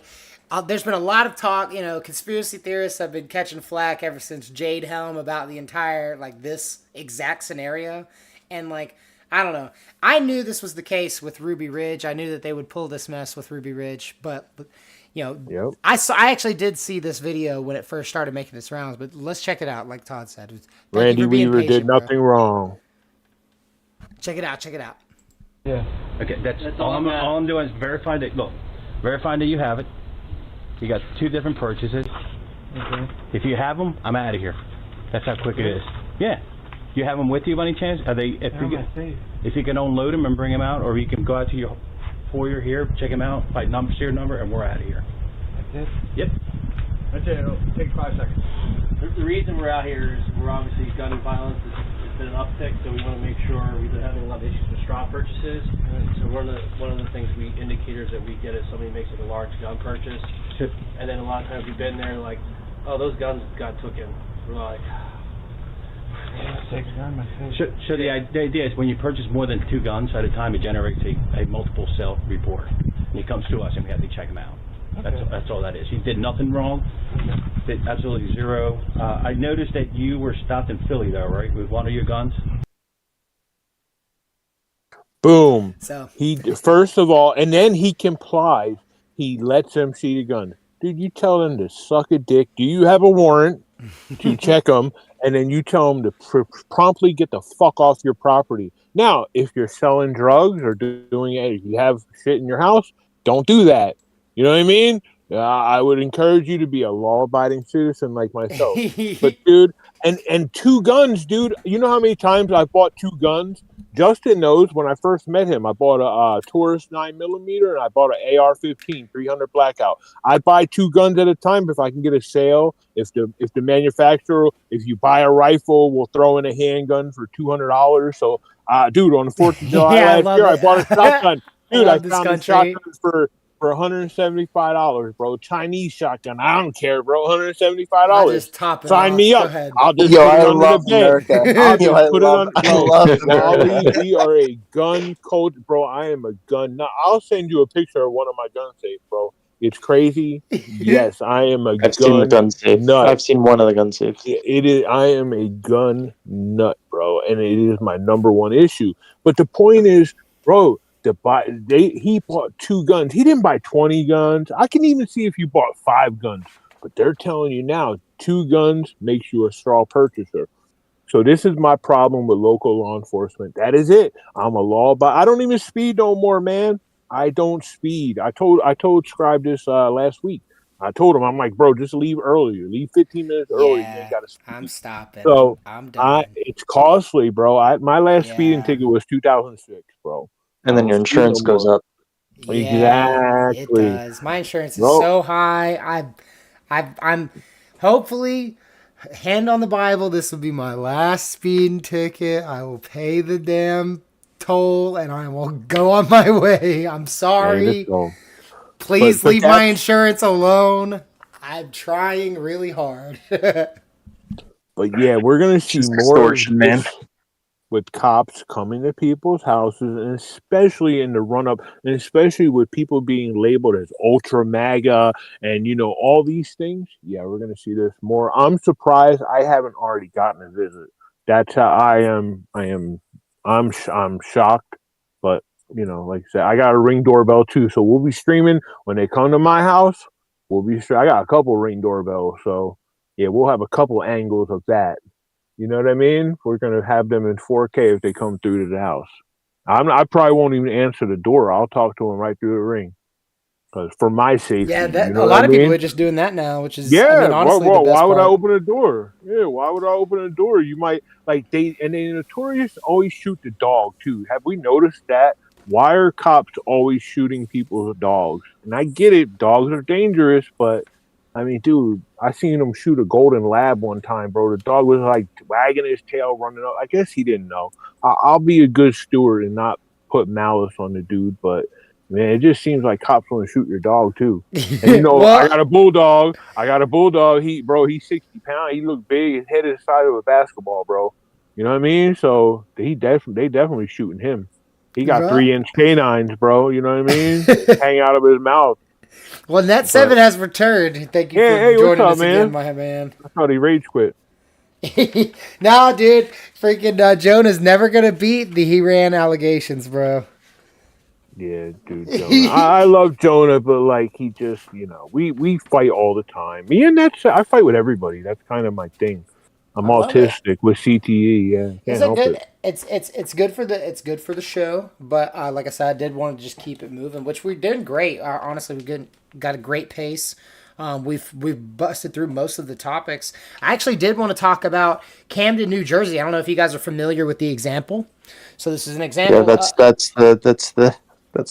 there's been a lot of talk, conspiracy theorists have been catching flack ever since Jade Helm about the entire this exact scenario, and I don't know. I knew this was the case with Ruby Ridge. I knew that they would pull this mess with Ruby Ridge, but Yep. I actually did see this video when it first started making its rounds, but let's check it out. Like Todd said, Randy Weaver did nothing wrong. Check it out. Yeah. Okay, that's all I'm doing is verifying that you have it. You got 2 different purchases. Okay. If you have them, I'm out of here. That's how quick it is. Yeah. You have them with you by any chance? Are they? If you can unload them and bring them out, or you can go out to your foyer here, check them out, by serial number, and we're out of here. That's it? Yep. That's it. It'll take 5 seconds. The reason we're out here is we're obviously gun violence has been an uptick, so we want to make sure we've been having a lot of issues with straw purchases. So one of the things indicators that we get is somebody makes a large gun purchase, and then a lot of times we've been there like, oh, those guns got taken. We're like. So the idea is when you purchase more than 2 guns at a time, it generates a multiple sale report, and it comes to us, and we have to check them out. Okay. That's all that is. You did nothing wrong. Did absolutely zero. I noticed that you were stopped in Philly, though, right, with one of your guns. Boom. So he first of all, and then he complies. He lets them see the gun. Dude, you tell them to suck a dick. Do you have a warrant to check them? And then you tell them to promptly get the fuck off your property. Now, if you're selling drugs or doing it, if you have shit in your house, don't do that. You know what I mean? I would encourage you to be a law-abiding citizen like myself. But, dude, and 2 guns, dude. You know how many times I bought 2 guns? Justin knows when I first met him, I bought a Taurus 9mm and I bought an AR-15 300 Blackout. I buy 2 guns at a time if I can get a sale. If the manufacturer, if you buy a rifle, we'll throw in a handgun for $200. So, dude, on the 4th of July last year, I bought a shotgun. Dude, I found a shotgun for $175, bro. Chinese shotgun. I don't care, bro. $175. Sign me up. I'll just put it under the bed. I'll just put it on. Wally, we are a gun code, bro. I am a gun. Now, I'll send you a picture of one of my gun safes, bro. It's crazy. Yes, I am a I've seen the gun safe. Nut. I've seen one of the gun safes. It is. I am a gun nut, bro, and it is my number one issue. But the point is, bro. He bought 2 guns. He didn't buy 20 guns. I can even see if you bought 5 guns. But they're telling you now 2 guns makes you a straw purchaser. So this is my problem with local law enforcement. That is it. I'm a I don't even speed no more, man. I don't speed. I told Scribe this last week. I told him, I'm like, bro, just leave earlier. Leave 15 minutes earlier. Yeah, you gotta speed. I'm stopping. So I'm done. It's costly, bro. My last speeding ticket was 2006, bro. And then your insurance goes up. Yeah, it Exactly. does. My insurance is No, so high. I'm hopefully, hand on the Bible, this will be my last speeding ticket. I will pay the damn toll and I will go on my way. I'm hey, let's sorry. go. Please But leave my that's insurance alone. I'm trying really hard. but yeah, we're gonna see Just more of extortion, man. this with cops coming to people's houses, and especially in the run up, and especially with people being labeled as ultra MAGA and all these things. Yeah, we're gonna see this more. I'm surprised I haven't already gotten a visit. That's how I am. I'm shocked, but like I said, I got a Ring doorbell too, so we'll be streaming when they come to my house. I got a couple Ring doorbells, so yeah, we'll have a couple angles of that. You know what I mean? We're gonna have them in 4K if they come through to the house. I probably won't even answer the door. I'll talk to them right through the Ring, because for my safety. Yeah, You that know a what I lot of people mean? are just doing that now, which is, I Yeah. mean, honestly, the Why best would I part. open a door? Yeah. Why would I open a door? You might they notorious always shoot the dog too. Have we noticed that? Why are cops always shooting people's dogs? And I get it, dogs are dangerous, but I mean, dude, I seen him shoot a golden lab one time, bro. The dog was like wagging his tail, running up. I guess he didn't know. I'll be a good steward and not put malice on the dude, but man, it just seems like cops want to shoot your dog too. And I Well, got a bulldog. He's 60 pounds. He looked big. His head is the size of a basketball, bro. You know what I mean? So they definitely shooting him. He got well, 3-inch canines, bro. You know what I mean? Hang out of his mouth. well, Net But 7 has returned. Thank you for hey, what's joining up, us again, man? my man. I thought he rage quit. No, dude, freaking Jonah's never gonna beat the he ran allegations, bro. Yeah, dude, Jonah. I love Jonah, but like he just, we fight all the time. Me and I fight with everybody. That's kind of my thing. I'm I love it. autistic with CTE. Yeah, Is can't it help good? it. It's good for the show, but like I said, I did want to just keep it moving, which we're doing great. Honestly, got a great pace. We've busted through most of the topics. I actually did want to talk about Camden, New Jersey. I don't know if you guys are familiar with the example. So this is an Yeah, example. that's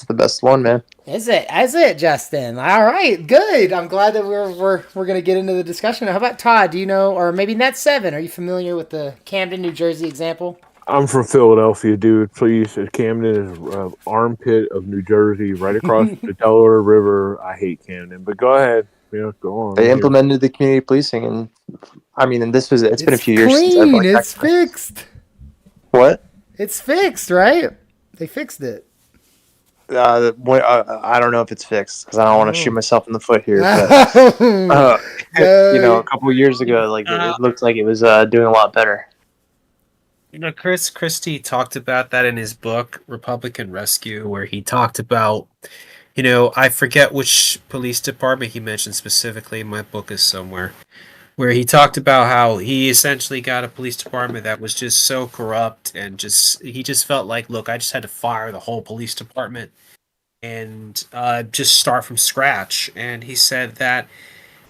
the best one, man. Is it? Is it, Justin? All right, good. I'm glad that we're gonna get into the discussion. How about Todd? Do you know, or maybe Net 7? Are you familiar with the Camden, New Jersey example? I'm from Philadelphia, dude. Please, Camden is armpit of New Jersey, right across the Delaware River. I hate Camden, but go ahead. Go on. They implemented the community policing, and I mean, and it's been a few years since I've Clean. like It's fixed. what? It's fixed, right? They fixed it. I don't know if it's fixed because I don't want to shoot myself in the foot here, but No. a couple of years ago, like it looked like it was doing a lot better. Chris Christie talked about that in his book Republican Rescue, where he talked about, I forget which police department he mentioned specifically. My book is somewhere, where he talked about how he essentially got a police department that was just so corrupt and he just felt like, look, I just had to fire the whole police department and just start from scratch. And he said that,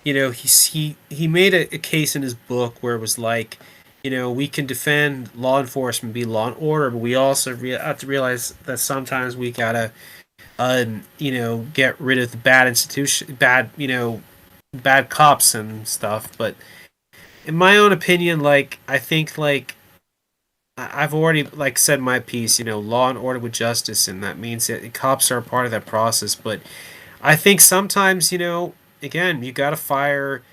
he made a case in his book where it was like, we can defend law enforcement, be law and order, but we also have to realize that sometimes we gotta, get rid of the bad cops and stuff. But in my own opinion, like, I think, like, I've already, like, said my piece, law and order with justice, and that means that cops are a part of that process. But I think sometimes, again, you gotta fire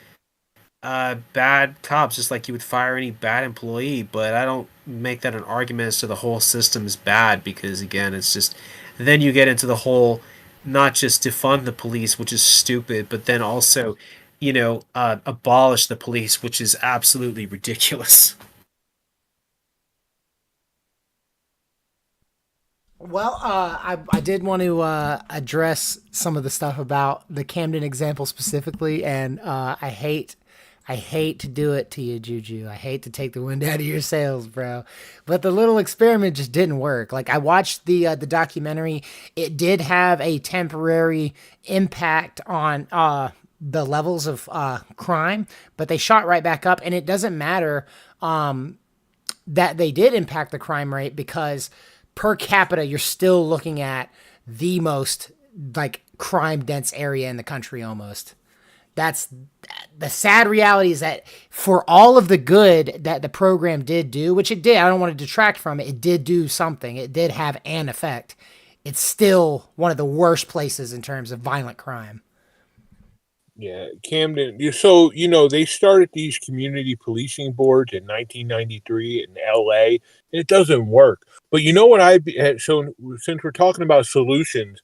bad cops just like you would fire any bad employee, but I don't make that an argument as to the whole system is bad, because again, it's just, then you get into the whole, not just defund the police, which is stupid, but then also, abolish the police, which is absolutely ridiculous. Well, I did want to address some of the stuff about the Camden example specifically, and I hate to do it to you, Juju. I hate to take the wind out of your sails, bro. But the little experiment just didn't work. Like, I watched the documentary. It did have a temporary impact on the levels of crime, but they shot right back up, and it doesn't matter that they did impact the crime rate, because per capita, you're still looking at the most like crime dense area in the country almost. That's the sad reality, is that for all of the good that the program did do, which it did, I don't want to detract from it. It did do something. It did have an effect. It's still one of the worst places in terms of violent crime. Yeah, Camden. So, they started these community policing boards in 1993 in LA, and it doesn't work. But you know what so since we're talking about solutions,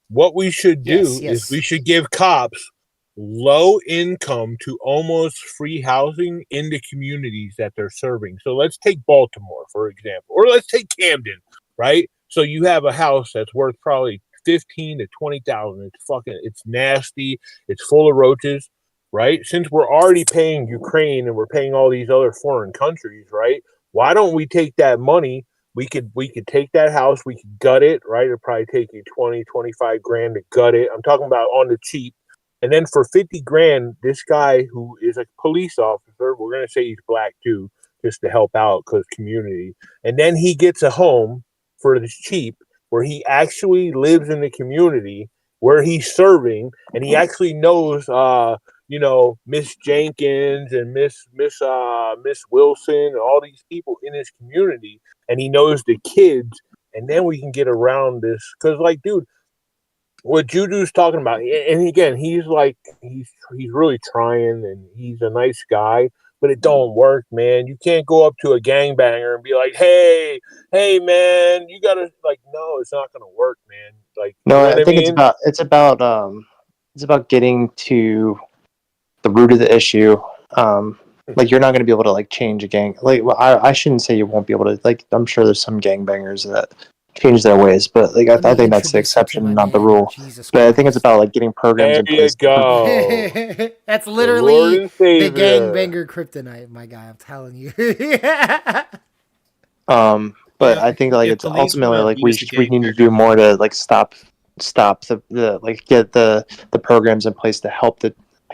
what we should do is we should give cops low income to almost free housing in the communities that they're serving. So let's take Baltimore, for example, or let's take Camden, right? So you have a house that's worth probably 15 to 20,000. It's nasty. It's full of roaches, right? Since we're already paying Ukraine and we're paying all these other foreign countries, right? Why don't we take that money? We could take that house, we could gut it, right? It'd probably take you 20, 25 grand to gut it. I'm talking about on the cheap. And then for 50 grand, this guy who is a police officer, we're going to say he's black too, just to help out because community. And then he gets a home for this cheap where he actually lives in the community where he's serving, and he actually knows, Miss Jenkins and Miss Wilson and all these people in his community, and he knows the kids, and then we can get around this. Because, like, dude, what Juju's talking about, and again, he's really trying, and he's a nice guy, but it don't work, man. You can't go up to a gangbanger and be like, hey, man, you gotta, like, no, it's not gonna work, man. Like, No, you know I what think mean? it's about getting to the root of the issue. Like, you're not going to be able to like change a gang. Like, well, I shouldn't say you won't be able to. Like, I'm sure there's some gangbangers that change their ways, but like I think that's the exception, not the rule. But I think it's about like getting programs There in you place. go. That's Lord literally and the Savior. gangbanger kryptonite, my guy. I'm telling you. But I think like it's ultimately like we need to do more to like stop the like get the programs in place to help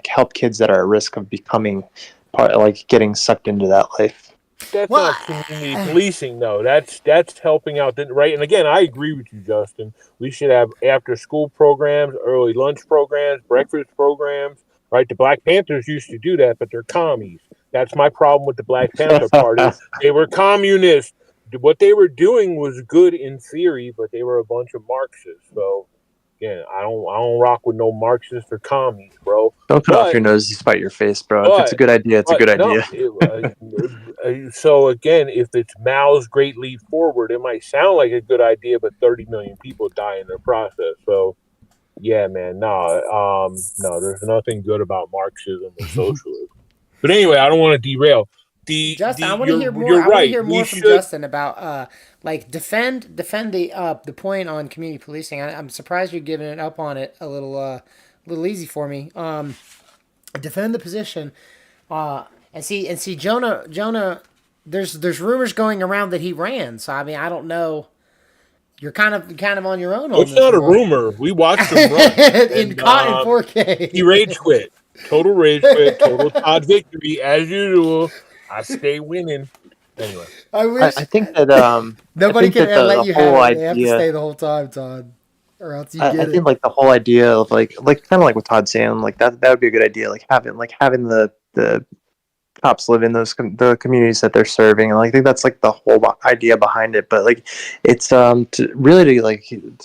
help kids that are at risk of becoming part, like getting sucked into that life. That's not community policing, though. That's helping out, right? And again, I agree with you, Justin. We should have after-school programs, early lunch programs, breakfast programs, right? The Black Panthers used to do that, but they're commies. That's my problem with the Black Panther Party. They were communists. What they were doing was good in theory, but they were a bunch of Marxists. So, again, I don't rock with no Marxists or commies, bro. Don't cut off your nose to spite your face, bro. If it's a good idea, it's a good idea. So again, if it's Mao's Great Leap Forward, it might sound like a good idea, but 30 million people die in the process. So, yeah, man, no, there's nothing good about Marxism or socialism. But anyway, I don't want to derail. Justin, I want to hear more. You're I want to right. hear more from Justin about like defend the point on community policing. I'm surprised you're giving it up on it a little easy for me. Defend the position, and see Jonah. There's rumors going around that he ran. So I mean, I don't know. You're kind of on your own. It's not a rumor. We watched him run in 4K. He rage quit. Total rage quit. Total Todd victory as usual. I stay winning. Anyway, I think that nobody can let you have it. They have to idea, stay the whole time, Todd, or else you get I think like the whole idea of like kind of like what Todd's saying, like that would be a good idea. Like having the cops live in the communities that they're serving, and like, I think that's like the whole idea behind it. But like it's to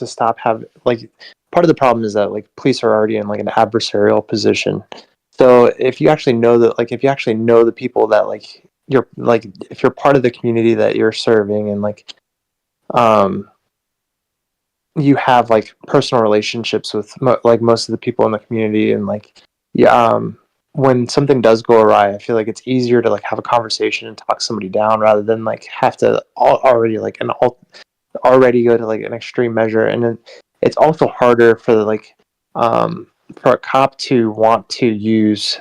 stop having like, part of the problem is that like police are already in like an adversarial position. So if you actually know the people that like you're like, if you're part of the community that you're serving, and like you have like personal relationships with like most of the people in the community, and like when something does go awry, I feel like it's easier to like have a conversation and talk somebody down rather than like have to already go to like an extreme measure. And then it's also harder for for a cop to want to use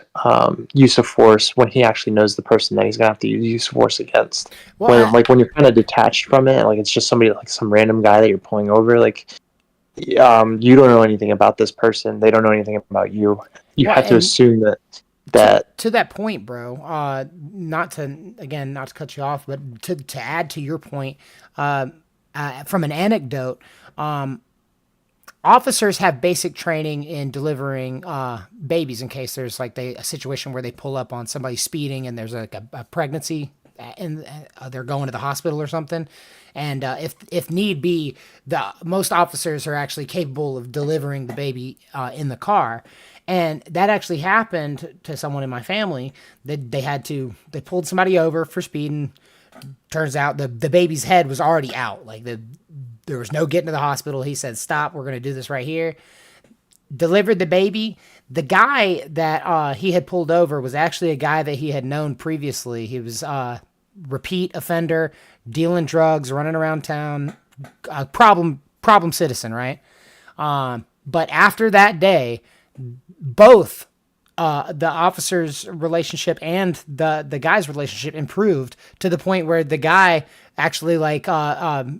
use of force when he actually knows the person that he's gonna have to use of force against. When you're kind of detached from it, like it's just somebody, like some random guy that you're pulling over, like you don't know anything about this person, they don't know anything about you. You have to assume that to that point, bro. Not to cut you off, but to add to your point, from an anecdote, officers have basic training in delivering babies in case there's like a situation where they pull up on somebody speeding and there's like a pregnancy and they're going to the hospital or something. And if need be, most officers are actually capable of delivering the baby in the car. And that actually happened to someone in my family. They pulled somebody over for speeding. Turns out the baby's head was already out. Like there was no getting to the hospital. He said, "Stop, we're going to do this right here." Delivered the baby. The guy that he had pulled over was actually a guy that he had known previously. He was repeat offender, dealing drugs, running around town, problem citizen, right? But after that day, both the officer's relationship and the guy's relationship improved to the point where the guy actually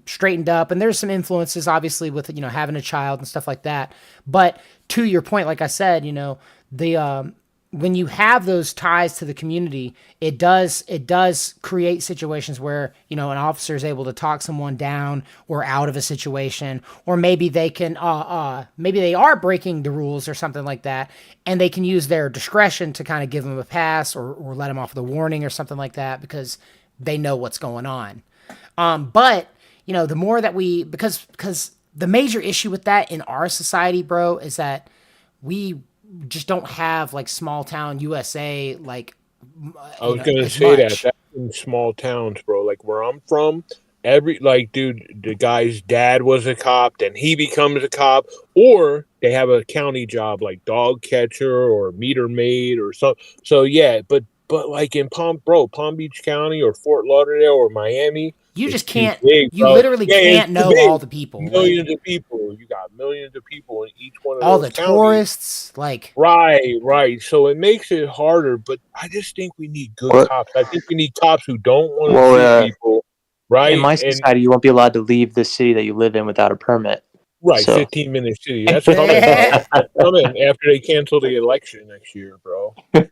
straightened up. And there's some influences obviously with, having a child and stuff like that. But to your point, like I said, when you have those ties to the community, it does create situations where, an officer is able to talk someone down or out of a situation, or maybe they can, maybe they are breaking the rules or something like that, and they can use their discretion to kind of give them a pass or let them off with a warning or something like that because they know what's going on. But the more that because the major issue with that in our society, bro, is that we just don't have like small town USA I was gonna say that's in small towns, bro. Like where I'm from, the guy's dad was a cop, then he becomes a cop, or they have a county job like dog catcher or meter maid or something. So yeah, but like in Palm Beach County or Fort Lauderdale or Miami, you just can't. You literally can't know all the people. Millions of people. You got millions of people in each one of all those the tourists, like right. So it makes it harder. But I just think we need good cops. I think we need cops who don't want to shoot people. Right. In my society, you won't be allowed to leave the city that you live in without a permit. Right, so. 15-minute city. That's coming. Coming after they cancel the election next year, bro. Yep.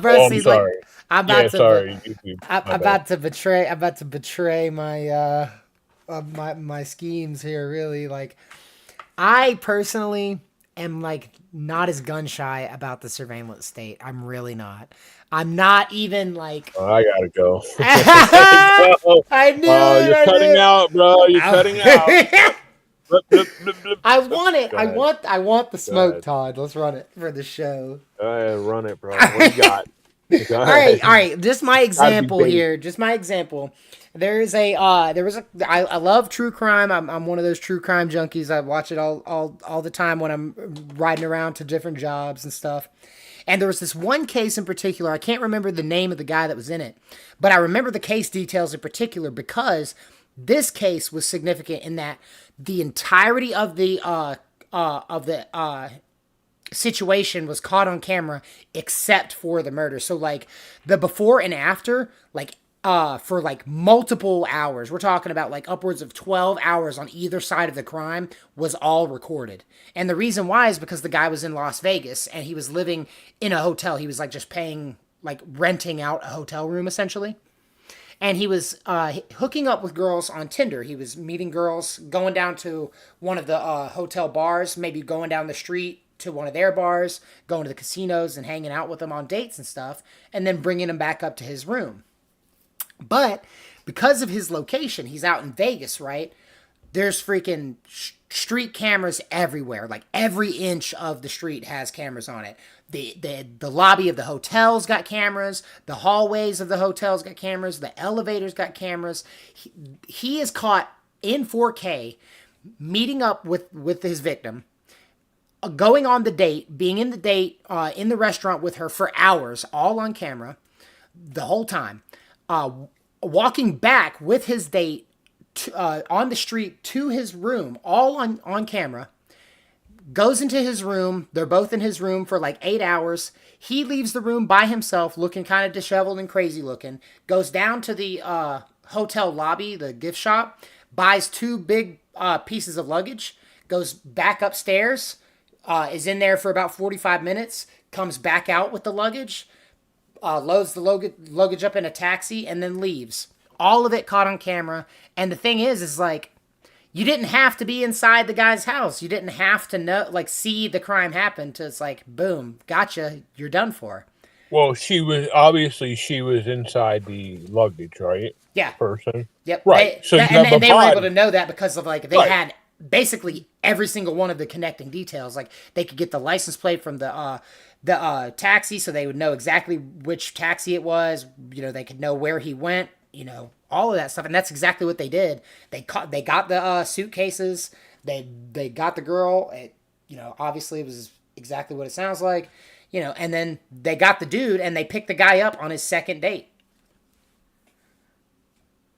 Bro, I'm sorry. I'm about to betray my my schemes here. Really, like I personally am like not as gun shy about the surveillance state. I'm really not. I'm not even like. Oh, I gotta go. I knew you're cutting out, bro. You're cutting out. I want it. I want the smoke, Todd. Let's run it for the show. Run it, bro. What you got? All right. Just my example here. Just my example. I love true crime. I'm one of those true crime junkies. I watch it all the time when I'm riding around to different jobs and stuff. And there was this one case in particular. I can't remember the name of the guy that was in it, but I remember the case details in particular because this case was significant in that the entirety of the situation was caught on camera except for the murder. So like the before and after, for like multiple hours, we're talking about like upwards of 12 hours on either side of the crime, was all recorded. And the reason why is because the guy was in Las Vegas and he was living in a hotel. He was like just paying, like renting out a hotel room essentially. And he was hooking up with girls on Tinder. He was meeting girls, going down to one of the hotel bars, maybe going down the street to one of their bars, going to the casinos and hanging out with them on dates and stuff, and then bringing them back up to his room. But because of his location, he's out in Vegas, right? There's freaking street cameras everywhere. Like every inch of the street has cameras on it. The lobby of the hotels got cameras. The hallways of the hotels got cameras. The elevators got cameras. He is caught in 4K meeting up with his victim, going on the date, being in the date in the restaurant with her for hours, all on camera, the whole time. Walking back with his date on the street to his room, all on camera, goes into his room. They're both in his room for like 8 hours. He leaves the room by himself, looking kind of disheveled and crazy looking, goes down to the hotel lobby, the gift shop, buys 2 big pieces of luggage, goes back upstairs, is in there for about 45 minutes, comes back out with the luggage, loads the luggage up in a taxi, and then leaves. All of it caught on camera. And the thing is like, you didn't have to be inside the guy's house. You didn't have to know, like, see the crime happen to, it's like, boom, gotcha, you're done for. Well, she was inside the luggage, right? Yeah. Person. Yep. Right. So and they were able to know that because of, like, they Right. had basically every single one of the connecting details. Like, they could get the license plate from the taxi, so they would know exactly which taxi it was. You know, they could know where he went. You know, all of that stuff, and that's exactly what they did. They got the suitcases. They got the girl. You know, obviously it was exactly what it sounds like. You know, and then they got the dude, and they picked the guy up on his second date.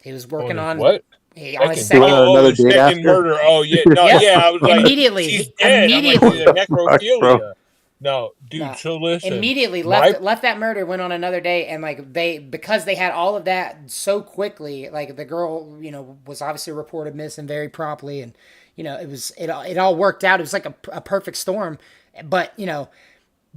He was working on what? On his second, another date second after? murder. Oh yeah, no, Yeah. yeah. I was like, Immediately. she's dead. Immediately. I'm like, necrophilia. Bro. No, dude. No. So listen. Immediately left that murder, went on another date, and like because they had all of that so quickly, like the girl, you know, was obviously reported missing very promptly, and you know it all worked out. It was like a perfect storm, but you know.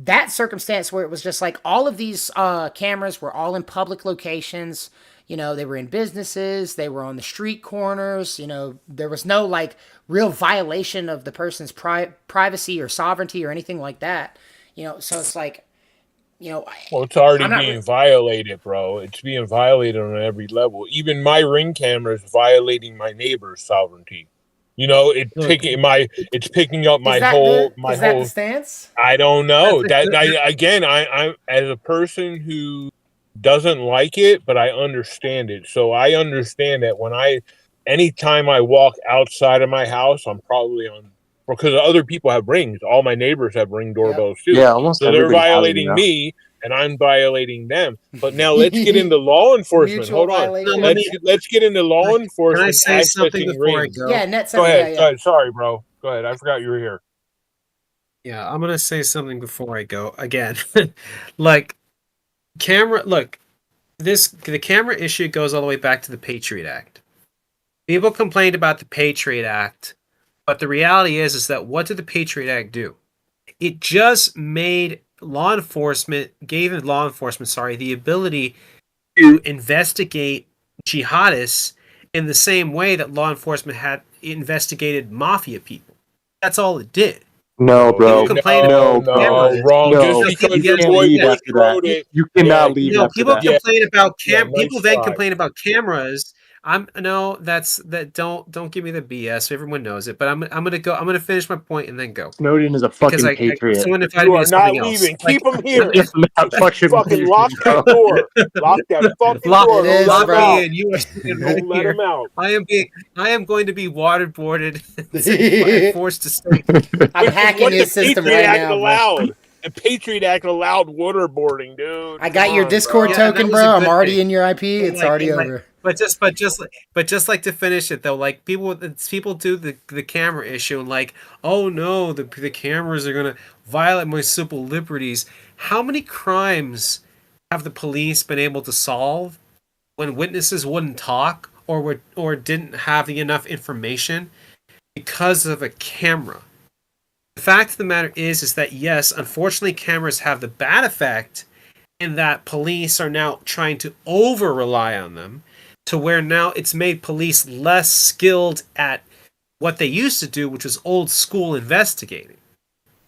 That circumstance where it was just like all of these cameras were all in public locations. You know, they were in businesses, they were on the street corners. You know, there was no like real violation of the person's privacy or sovereignty or anything like that. You know, so it's like, you know, well, it's already being violated, bro. It's being violated on every level. Even my Ring camera is violating my neighbor's sovereignty. You know, it's picking up my whole. Is that the stance? I don't know. I'm as a person who doesn't like it, but I understand it. So I understand that anytime I walk outside of my house, I'm probably on, because other people have Rings. All my neighbors have Ring doorbells too. Yeah, almost. So they're violating me, and I'm violating them. But now let's get into law enforcement. Hold on. Let's get into law enforcement. Can I say something before I go? Yeah, Net. Go ahead. Yeah. Go ahead. Sorry, bro. Go ahead. I forgot you were here. Yeah, I'm gonna say something before I go. Again, like the camera issue goes all the way back to the Patriot Act. People complained about the Patriot Act, but the reality is that what did the Patriot Act do? It just gave law enforcement, the ability to investigate jihadists in the same way that law enforcement had investigated mafia people. That's all it did. No, bro. People complain No, wrong. No, Just because you your can't boy leave Bush after that. wrote it. You cannot leave after people that. complain about nice people then try. complain about cameras. Don't give me the BS. Everyone knows it. But I'm gonna finish my point and then go. Snowden is a fucking patriot. Someone invited You me are to not something else. leaving. Keep him here. Fucking lock that door. Lock that fucking door. It is, Don't let bro. him out. And you are sitting Don't right let here. him out. I am going to be waterboarded and forced to stay. I'm hacking What his the system Patriot right Act now. Bro. allowed. The Patriot Act allowed waterboarding, dude. I got Come your on, Discord bro. token, that was bro. a I'm good already thing. in your IP. It's already over. But just like to finish it though, like people do the camera issue and like, oh no, the cameras are gonna violate my civil liberties. How many crimes have the police been able to solve when witnesses wouldn't talk or didn't have enough information because of a camera? The fact of the matter is that yes, unfortunately, cameras have the bad effect in that police are now trying to over rely on them, to where now it's made police less skilled at what they used to do, which was old school investigating.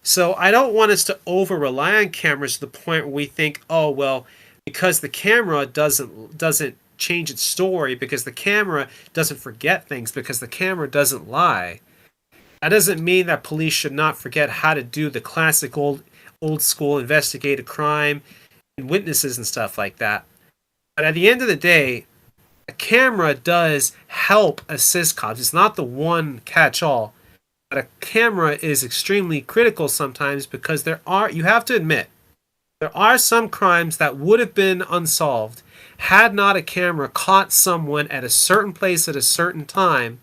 So I don't want us to over rely on cameras to the point where we think, oh well, because the camera doesn't change its story, because the camera doesn't forget things, because the camera doesn't lie. That doesn't mean that police should not forget how to do the classic old school investigate a crime and witnesses and stuff like that. But at the end of the day, a camera does help assist cops. It's not the one catch-all. But a camera is extremely critical sometimes because you have to admit, there are some crimes that would have been unsolved had not a camera caught someone at a certain place at a certain time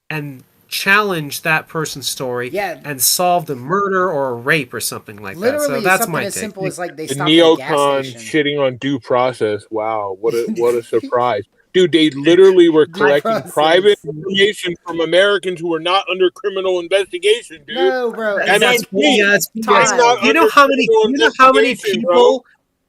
and challenge that person's story and solve the murder or a rape or something like that. So that's something my as take. simple as like they The stopped at a gas neocon station. shitting on due process. Wow, what a surprise. Dude, they literally were collecting private information from Americans who were not under criminal investigation, dude. No, bro. And that's me. Yes, I'm not you know under how many criminal investigation, bro. people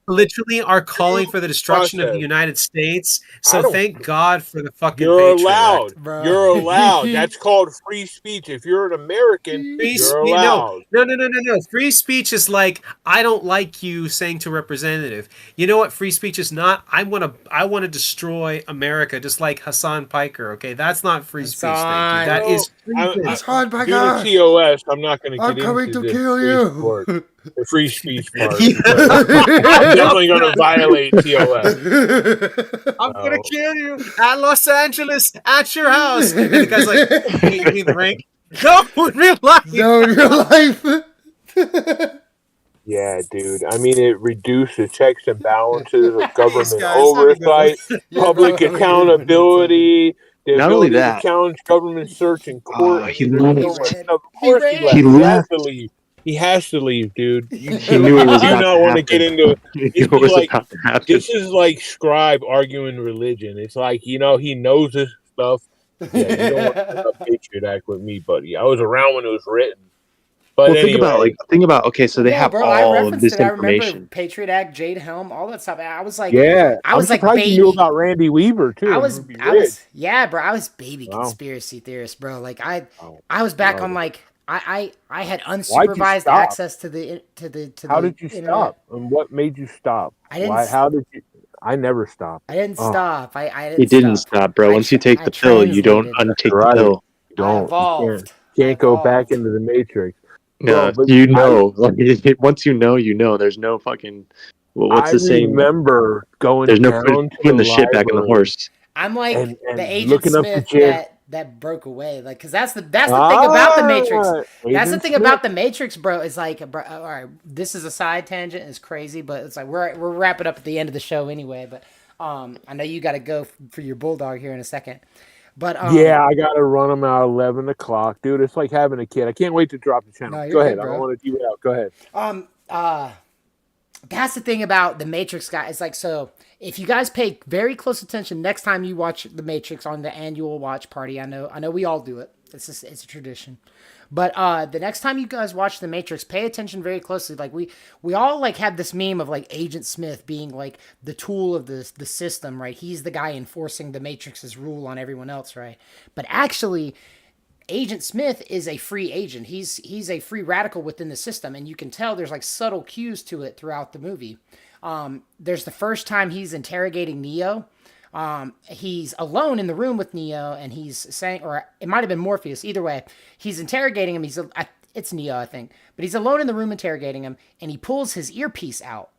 literally are calling for the destruction of the process. United States. I So don't- thank God for the fucking You're Patriot allowed. Act. Bro. You're allowed. That's called free speech. If you're an American, Free you're speech. allowed. No. Free speech is like, I don't like you saying to representative. You know what free speech is not? I want to destroy America, just like Hassan Piker. Okay, that's not free speech. Thank you. That is Hassan Due to Piker. TOS, I'm not going to I'm get coming into to this kill free you. sport, the free speech part. Because I'm definitely going to violate TOS. I'm gonna kill you at Los Angeles at your house. And the guy's like, "Hey, you mean the rank?" No, in real life. No, in real life. Yeah, dude. I mean, it reduced the checks and balances of government guys, have a good one. oversight, public accountability, the Not only ability to that, challenge government search in court. he There's left. so much stuff. Of course he left. He He has left. to leave. He has to leave, dude. You He knew it was do about not to want to happen. get into it. He This knew it is was like about to happen. this is like Scribe arguing religion. It's like, he knows this stuff. Yeah, you don't want to bring up Patriot Act with me, buddy. I was around when it was written. But Well, anyway, think about. Okay, so they No, have bro, I all of referenced this it. I remember information. Patriot Act, Jade Helm, all that stuff. I was like, yeah, I was I'm like surprised baby. you knew about Randy Weaver too. I and was, Ruby I Ridge. was, yeah, bro. I was baby Wow. conspiracy theorist, bro. Like I was back on like I had Why'd you unsupervised stop? access to the How did you internet. stop? And what made you stop? I didn't. Why? How did you? I never stopped. I didn't Oh. stop. I didn't. It didn't stop, stop, bro. Once you take the pill, you don't untake the Right. pill. You don't. I evolved. You can't go back into the Matrix. No, Bro, but you know. Once you know, you know. There's no fucking. What's the saying? remember going There's no down putting to the shit back in the library. horse. I'm like And the Agent looking up the Smith jam- that broke away, like, because that's the thing about the Matrix. That's the Agent thing Smith. about the Matrix, bro. It's like, bro, all right, this is a side tangent. It's crazy, but it's like we're wrapping up at the end of the show anyway. But I know you got to go for your bulldog here in a second. But Yeah, I gotta run them out 11 o'clock, dude. It's like having a kid. I can't wait to drop the channel. No, Go you're ahead. good, I bro. don't want to derail. Go ahead. That's the thing about the Matrix, guys. It's like, so if you guys pay very close attention next time you watch the Matrix on the annual watch party, I know we all do it. It's a tradition. But the next time you guys watch the Matrix, pay attention very closely. Like we all like have this meme of like Agent Smith being like the tool of the system, right? He's the guy enforcing the Matrix's rule on everyone else, right? But actually, Agent Smith is a free agent. He's a free radical within the system, and you can tell there's like subtle cues to it throughout the movie. There's the first time he's interrogating Neo. He's alone in the room with Neo, and he's saying, or it might have been Morpheus. Either way, he's interrogating him. It's Neo, I think, but he's alone in the room interrogating him, and he pulls his earpiece out.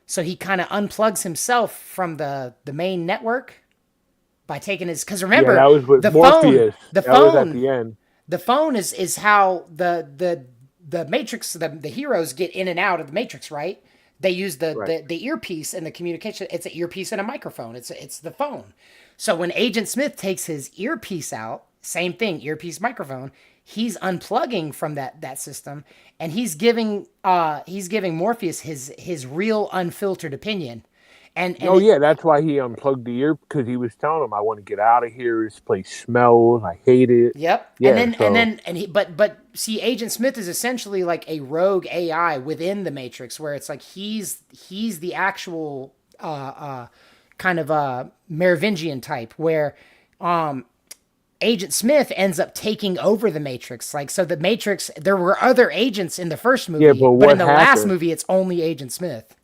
So he kind of unplugs himself from the main network by taking his. Because remember, that was with the Morpheus. phone, the that phone, was at the end. The phone is how the Matrix, the heroes get in and out of the Matrix, right? They use the earpiece and the communication. It's an earpiece and a microphone. It's the phone. So when Agent Smith takes his earpiece out, same thing, earpiece, microphone. He's unplugging from that system, and he's giving Morpheus his real unfiltered opinion. And that's why he unplugged the ear, because he was telling him, "I want to get out of here. This place smells. I hate it." Yep. Yeah, but see, Agent Smith is essentially like a rogue AI within the Matrix, where it's like he's the actual kind of Merovingian type, where Agent Smith ends up taking over the Matrix. Like, so the Matrix, there were other agents in the first movie, but in the last movie, it's only Agent Smith.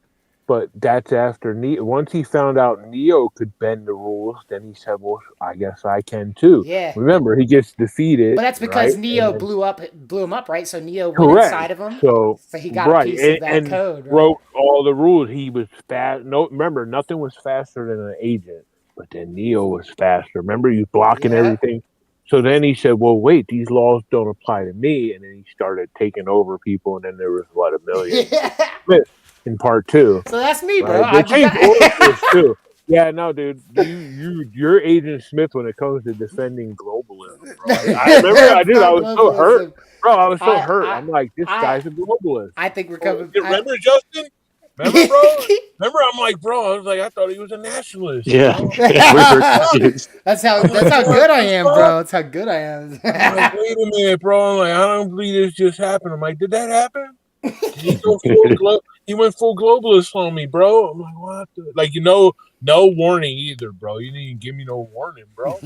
But that's after Neo. Once he found out Neo could bend the rules, then he said, "Well, I guess I can too." Yeah. Remember, he gets defeated. But that's because right? Neo blew him up, right? So Neo went inside of him. So he got a piece of that code. Right? Wrote all the rules. He was fast. No, remember, nothing was faster than an agent. But then Neo was faster. Remember, he was blocking everything. So then he said, "Well, wait, these laws don't apply to me." And then he started taking over people. And then there was what, 1 million Smith in part 2. So that's me, bro. Right? They changed orders too. Yeah, no, dude, you're Agent Smith when it comes to defending globalism, bro. I remember, I was so hurt, bro. I was so hurt. I'm like, this guy's a globalist. I think we're coming. Remember, Justin? Remember, bro? Remember, I'm like, bro. I was like, I thought he was a nationalist. Yeah, that's how good I am, bro. That's how good I am. I'm like, wait a minute, bro. I'm like, I don't believe this just happened. I'm like, did that happen? He went full globalist on me, bro. I'm like, what? Like, no warning either, bro. You didn't even give me no warning, bro.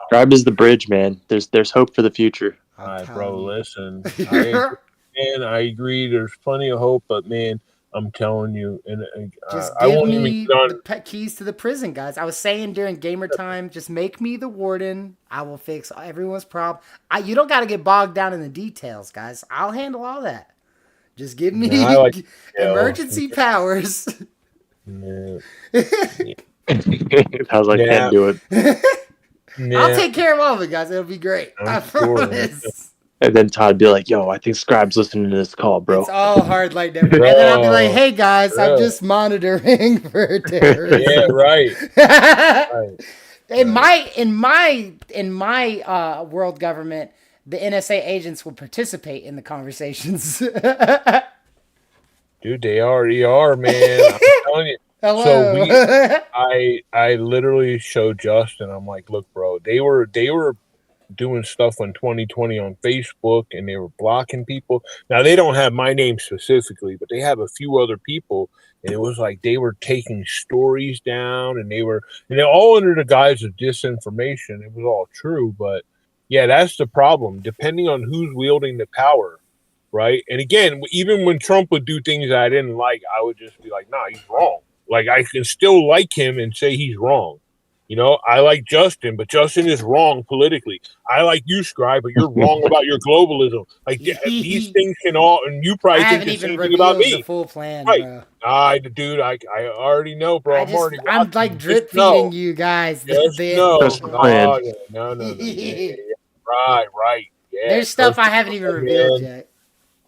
Scribe is the bridge, man. There's hope for the future. All right, bro. Listen, I agree. There's plenty of hope, but man, I'm telling you, and Just I give won't even me get on. the keys to the prison, guys. I was saying during gamer time, just make me the warden. I will fix everyone's problem. You don't got to get bogged down in the details, guys. I'll handle all that. Just give me emergency powers. I was like, can't do it. I'll take care of all of it, guys. It'll be great. I promise. And then Todd be like, yo, I think Scribe's listening to this call, bro. It's all hard like that. And then I'll be like, hey, guys, I'm just monitoring for terrorism. Yeah, right. In my world government, the NSA agents will participate in the conversations. Dude, they already are, man. I'm telling you. Hello. So I literally showed Justin. I'm like, look, bro, they were doing stuff on 2020 on Facebook, and they were blocking people. Now they don't have my name specifically, but they have a few other people, and it was like they were taking stories down, and they're all under the guise of disinformation. It was all true, but yeah, that's the problem. Depending on who's wielding the power, right? And again, even when Trump would do things I didn't like, I would just be like, nah, he's wrong. Like, I can still like him and say he's wrong. You know, I like Justin, but Justin is wrong politically. I like you, Scribe, but you're wrong about your globalism. Like, these things can all, and you probably think the same thing about me. The full plan, right? Bro. Dude, I already know, bro. I'm like drip feeding you guys. No. Right. Yeah. There's stuff I haven't even revealed yet.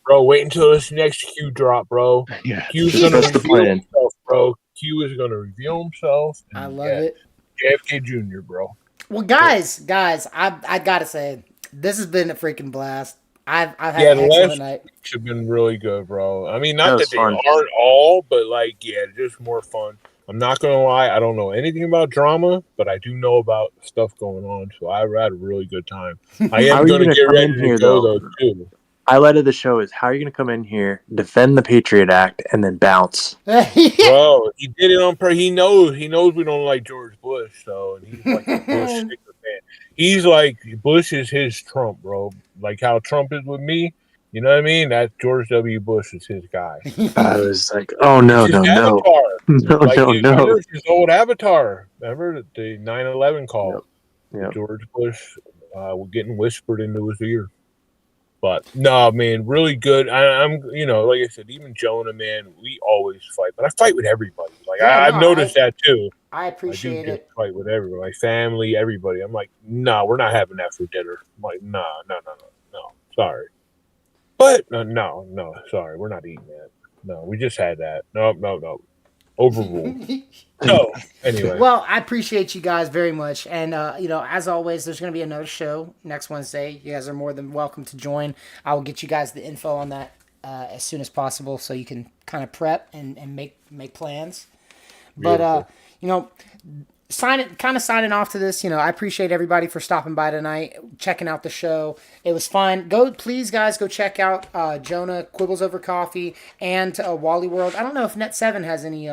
Bro, wait until this next Q drop, bro. Yeah. Q's gonna reveal himself, bro. Q is gonna reveal himself. I love it. JFK Jr., bro. Well, guys, I gotta say, this has been a freaking blast. I've had an excellent night. Have been really good, bro. I mean, not that they aren't all, but like, yeah, just more fun. I'm not gonna lie, I don't know anything about drama, but I do know about stuff going on, so I had a really good time. I am gonna get ready to go though too. Highlight of the show is how are you going to come in here, defend the Patriot Act, and then bounce? Bro, he did it on purpose. He knows we don't like George Bush, so and he's like a Bush sticker fan. He's like, Bush is his Trump, bro. Like how Trump is with me. You know what I mean? That George W. Bush is his guy. I was like, oh no. Remember his old avatar? Remember the 9/11 call? Yep. George Bush getting whispered into his ear. But no, man, really good. I'm, like I said, even Jonah, man, we always fight, but I fight with everybody. Like I've noticed that too. I appreciate it. Fight with everybody, my family, everybody. I'm like, no, we're not having that for dinner. I'm like, no, sorry. But no, sorry, we're not eating that. No, we just had that. No, overruled. So anyway, well, I appreciate you guys very much, and as always, there's going to be another show next Wednesday. You guys are more than welcome to join. I will get you guys the info on that as soon as possible, so you can kind of prep and make plans. But signing off to this. I appreciate everybody for stopping by tonight, checking out the show. It was fun. Please, guys, go check out Jonah Quibbles Over Coffee and Wally World. I don't know if Net7 has any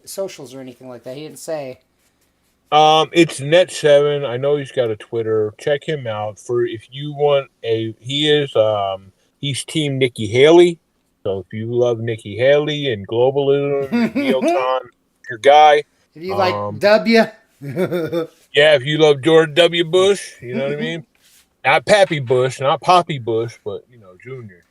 socials or anything like that. He didn't say. It's Net7. I know he's got a Twitter. Check him out if you want he's Team Nikki Haley. So if you love Nikki Haley and globalism, neocon, your guy. If you like W. Yeah, if you love George W. Bush, you know what I mean? Not Pappy Bush, not Poppy Bush, but, Junior.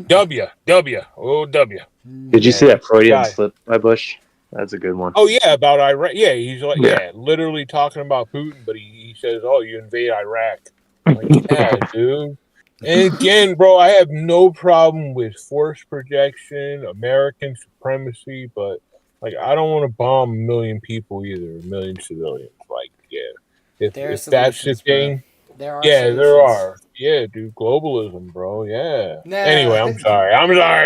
W. Did you see that Freudian slip by Bush? That's a good one. Oh, yeah, about Iraq. Yeah, he's like, literally talking about Putin, but he says, oh, you invade Iraq. I'm like, yeah, dude. And again, bro, I have no problem with force projection, American supremacy, but like, I don't want to bomb 1 million people either, 1 million civilians. Like, yeah. If that's the thing, there are. Yeah, dude, globalism, bro. Yeah. Nah. Anyway, I'm sorry.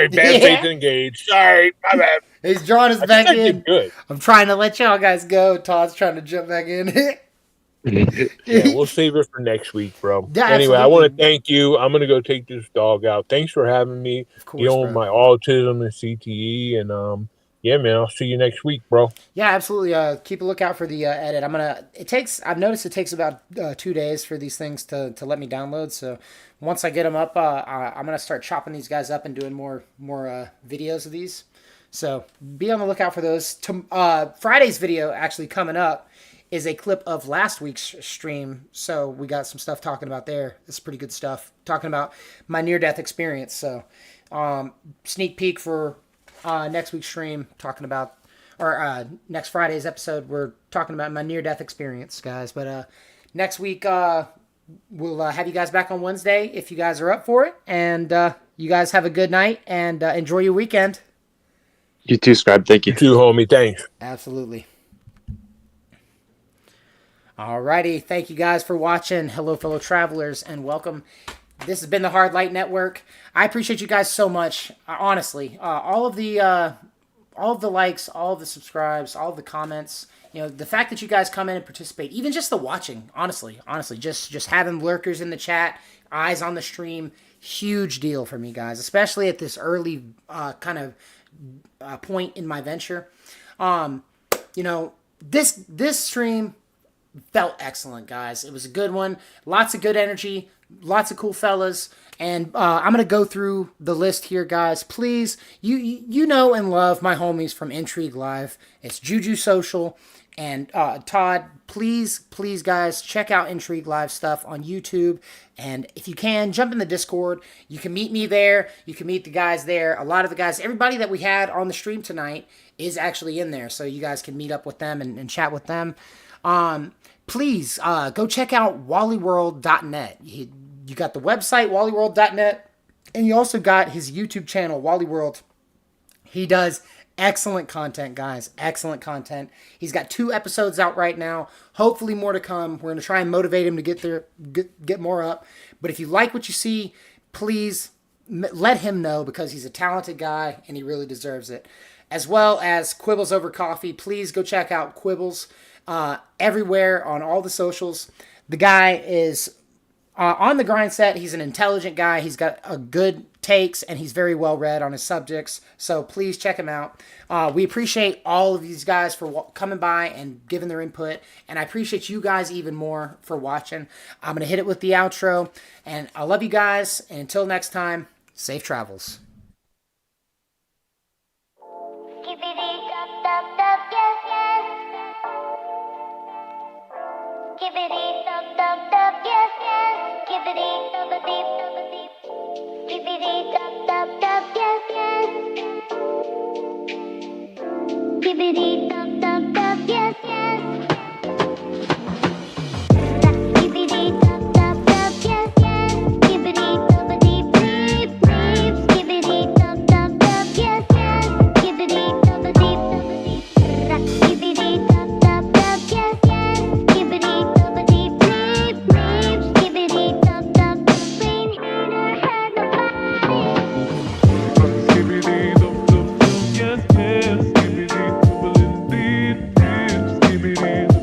Bad faith engaged. Sorry, my bad. He's drawing us back in. Good. I'm trying to let y'all guys go. Todd's trying to jump back in. Yeah, we'll save it for next week, bro. Yeah, Anyway, I want to absolutely. thank you. I'm gonna go take this dog out. Thanks for having me. Of course, Dealing with bro. my autism and CTE, and yeah, man, I'll see you next week, bro. Yeah, absolutely. Keep a lookout for the edit. I've noticed it takes about 2 days for these things to let me download. So once I get them up, I'm gonna start chopping these guys up and doing more videos of these. So be on the lookout for those. Friday's video actually coming up is a clip of last week's stream. So we got some stuff talking about there. It's pretty good stuff. Talking about my near-death experience. So sneak peek for next week's stream, talking about, or next Friday's episode, we're talking about my near-death experience, guys. But next week, we'll have you guys back on Wednesday if you guys are up for it. And you guys have a good night and enjoy your weekend. You too, Scribe. Thank you. You too, homie. Thanks. Absolutely. Alrighty. Thank you guys for watching. Hello, fellow travelers, and welcome. This has been the Hard Light Network. I appreciate you guys so much. Honestly, all of the likes, all of the subscribes, all of the comments. You know, the fact that you guys come in and participate, even just the watching. Honestly, just having lurkers in the chat, eyes on the stream, huge deal for me, guys. Especially at this early kind of point in my venture. You know, this stream felt excellent, guys. It was a good one. Lots of good energy. Lots of cool fellas. And I'm going to go through the list here, guys. Please, you know and love my homies from Intrigue Live. It's Juju Social and Todd. Please, guys, check out Intrigue Live stuff on YouTube. And if you can, jump in the Discord. You can meet me there. You can meet the guys there. A lot of the guys, everybody that we had on the stream tonight is actually in there. So you guys can meet up with them and chat with them. Please go check out wallyworld.net. You got the website, wallyworld.net, and you also got his YouTube channel, Wally World. He does excellent content, guys. Excellent content. He's got 2 episodes out right now. Hopefully more to come. We're going to try and motivate him to get more up. But if you like what you see, please let him know, because he's a talented guy and he really deserves it. As well as Quibbles Over Coffee. Please go check out Quibbles everywhere on all the socials. The guy is on the grind set. He's an intelligent guy. He's got a good takes, and he's very well read on his subjects. So please check him out. We appreciate all of these guys for coming by and giving their input, and I appreciate you guys even more for watching. I'm gonna hit it with the outro, and I love you guys. And until next time, safe travels. Skibbity dub dub dub, yes yes. Skibbity dub deep dub deep. Skibbity dub dub dub, yes yes. Skibbity dub dub dub, yes yes. Skibbity dub dub dub, yes yes. Skibbity dub deep deep deep. Skibbity dub dub dub, yes yes. Skibbity dub deep deep. Skibbity dub dub dub, yes yes. Skibbity dub deep deep deep. Skibbity dub dub dub. Clean hater had nobody. Skibbity dub dub dub, yes yes. Skibbity dub deep deep. Skibbity.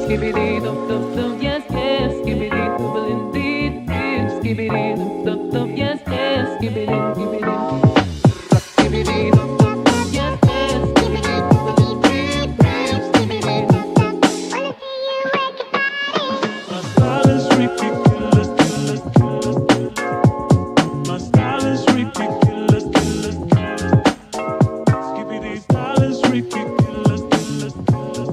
Skibidi dum dum dum, yes, yes, skibidi double indeed, skibidi dum dum dum, yes, yes, skibidi skibidi. Skibidi dum dum dum, yes, yes, skibidi double indeed, skibidi dum dum. Wanna see you wake your body. My style is ridiculous, ridiculous, ridiculous. My style is ridiculous, ridiculous, ridiculous. Skibidi style is ridiculous, ridiculous, ridiculous.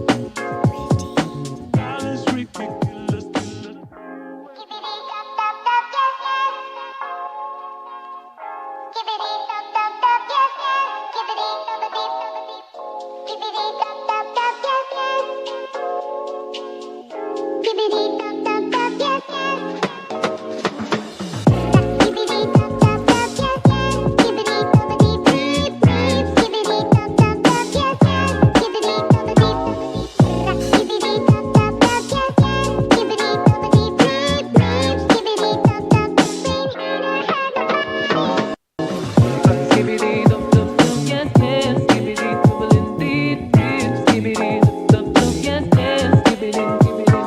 Style is ridiculous, ridiculous. Skibidi dum dum dum, yes, yes. Skibidi dum dum dum, yes, yes. Skibidi double deep, double deep. Skibidi dum dum dum, yes, yes. Skibidi dum dum dum, yes, yes. Skibidi dum dum dum, yes, yes. Skibidi double deep, deep, deep. Skibidi dum dum dum, yes, yes. Skibidi double deep, double deep. Skibidi dum dum dum, yes, yes. Skibidi double deep, deep, deep. Skibidi dum dum dum, bring Skibidi dum dum dum, yes, yes. Skibidi double indeed, deep. Skibidi dum dum dum, yes, yes. Skibidi skibidi.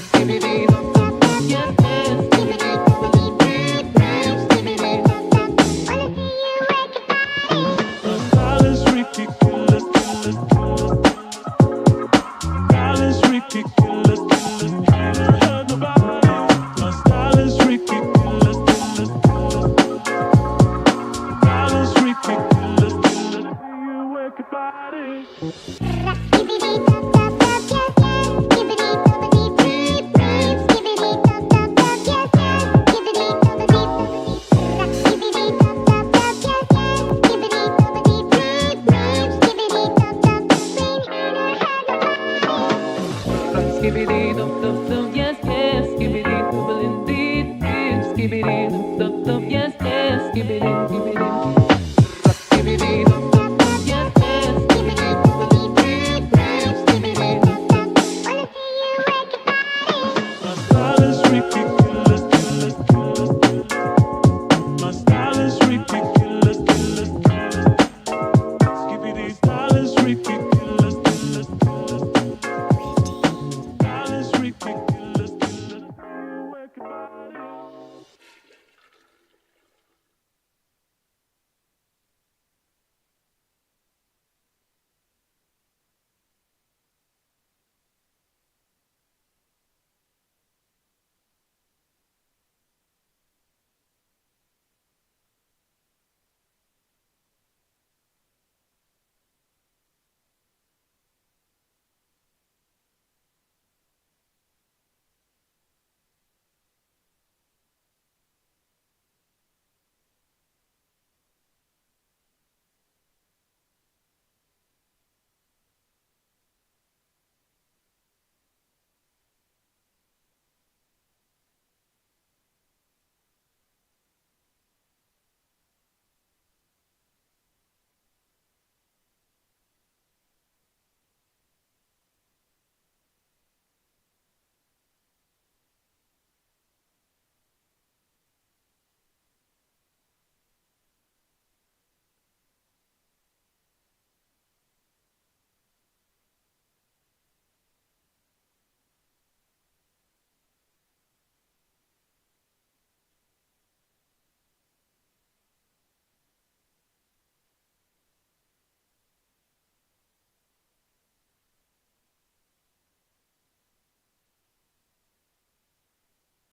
Skibidi dum dum dum, yes, yes. Skibidi double indeed, deep. Skibidi dum dum. Wanna see you wake your body. My style is ridiculous, ridiculous, ridiculous. Style is ridiculous, ridiculous. Can't hurt nobody. My style is ridiculous, ridiculous, ridiculous. Style is ridiculous, ridiculous. You wake your body.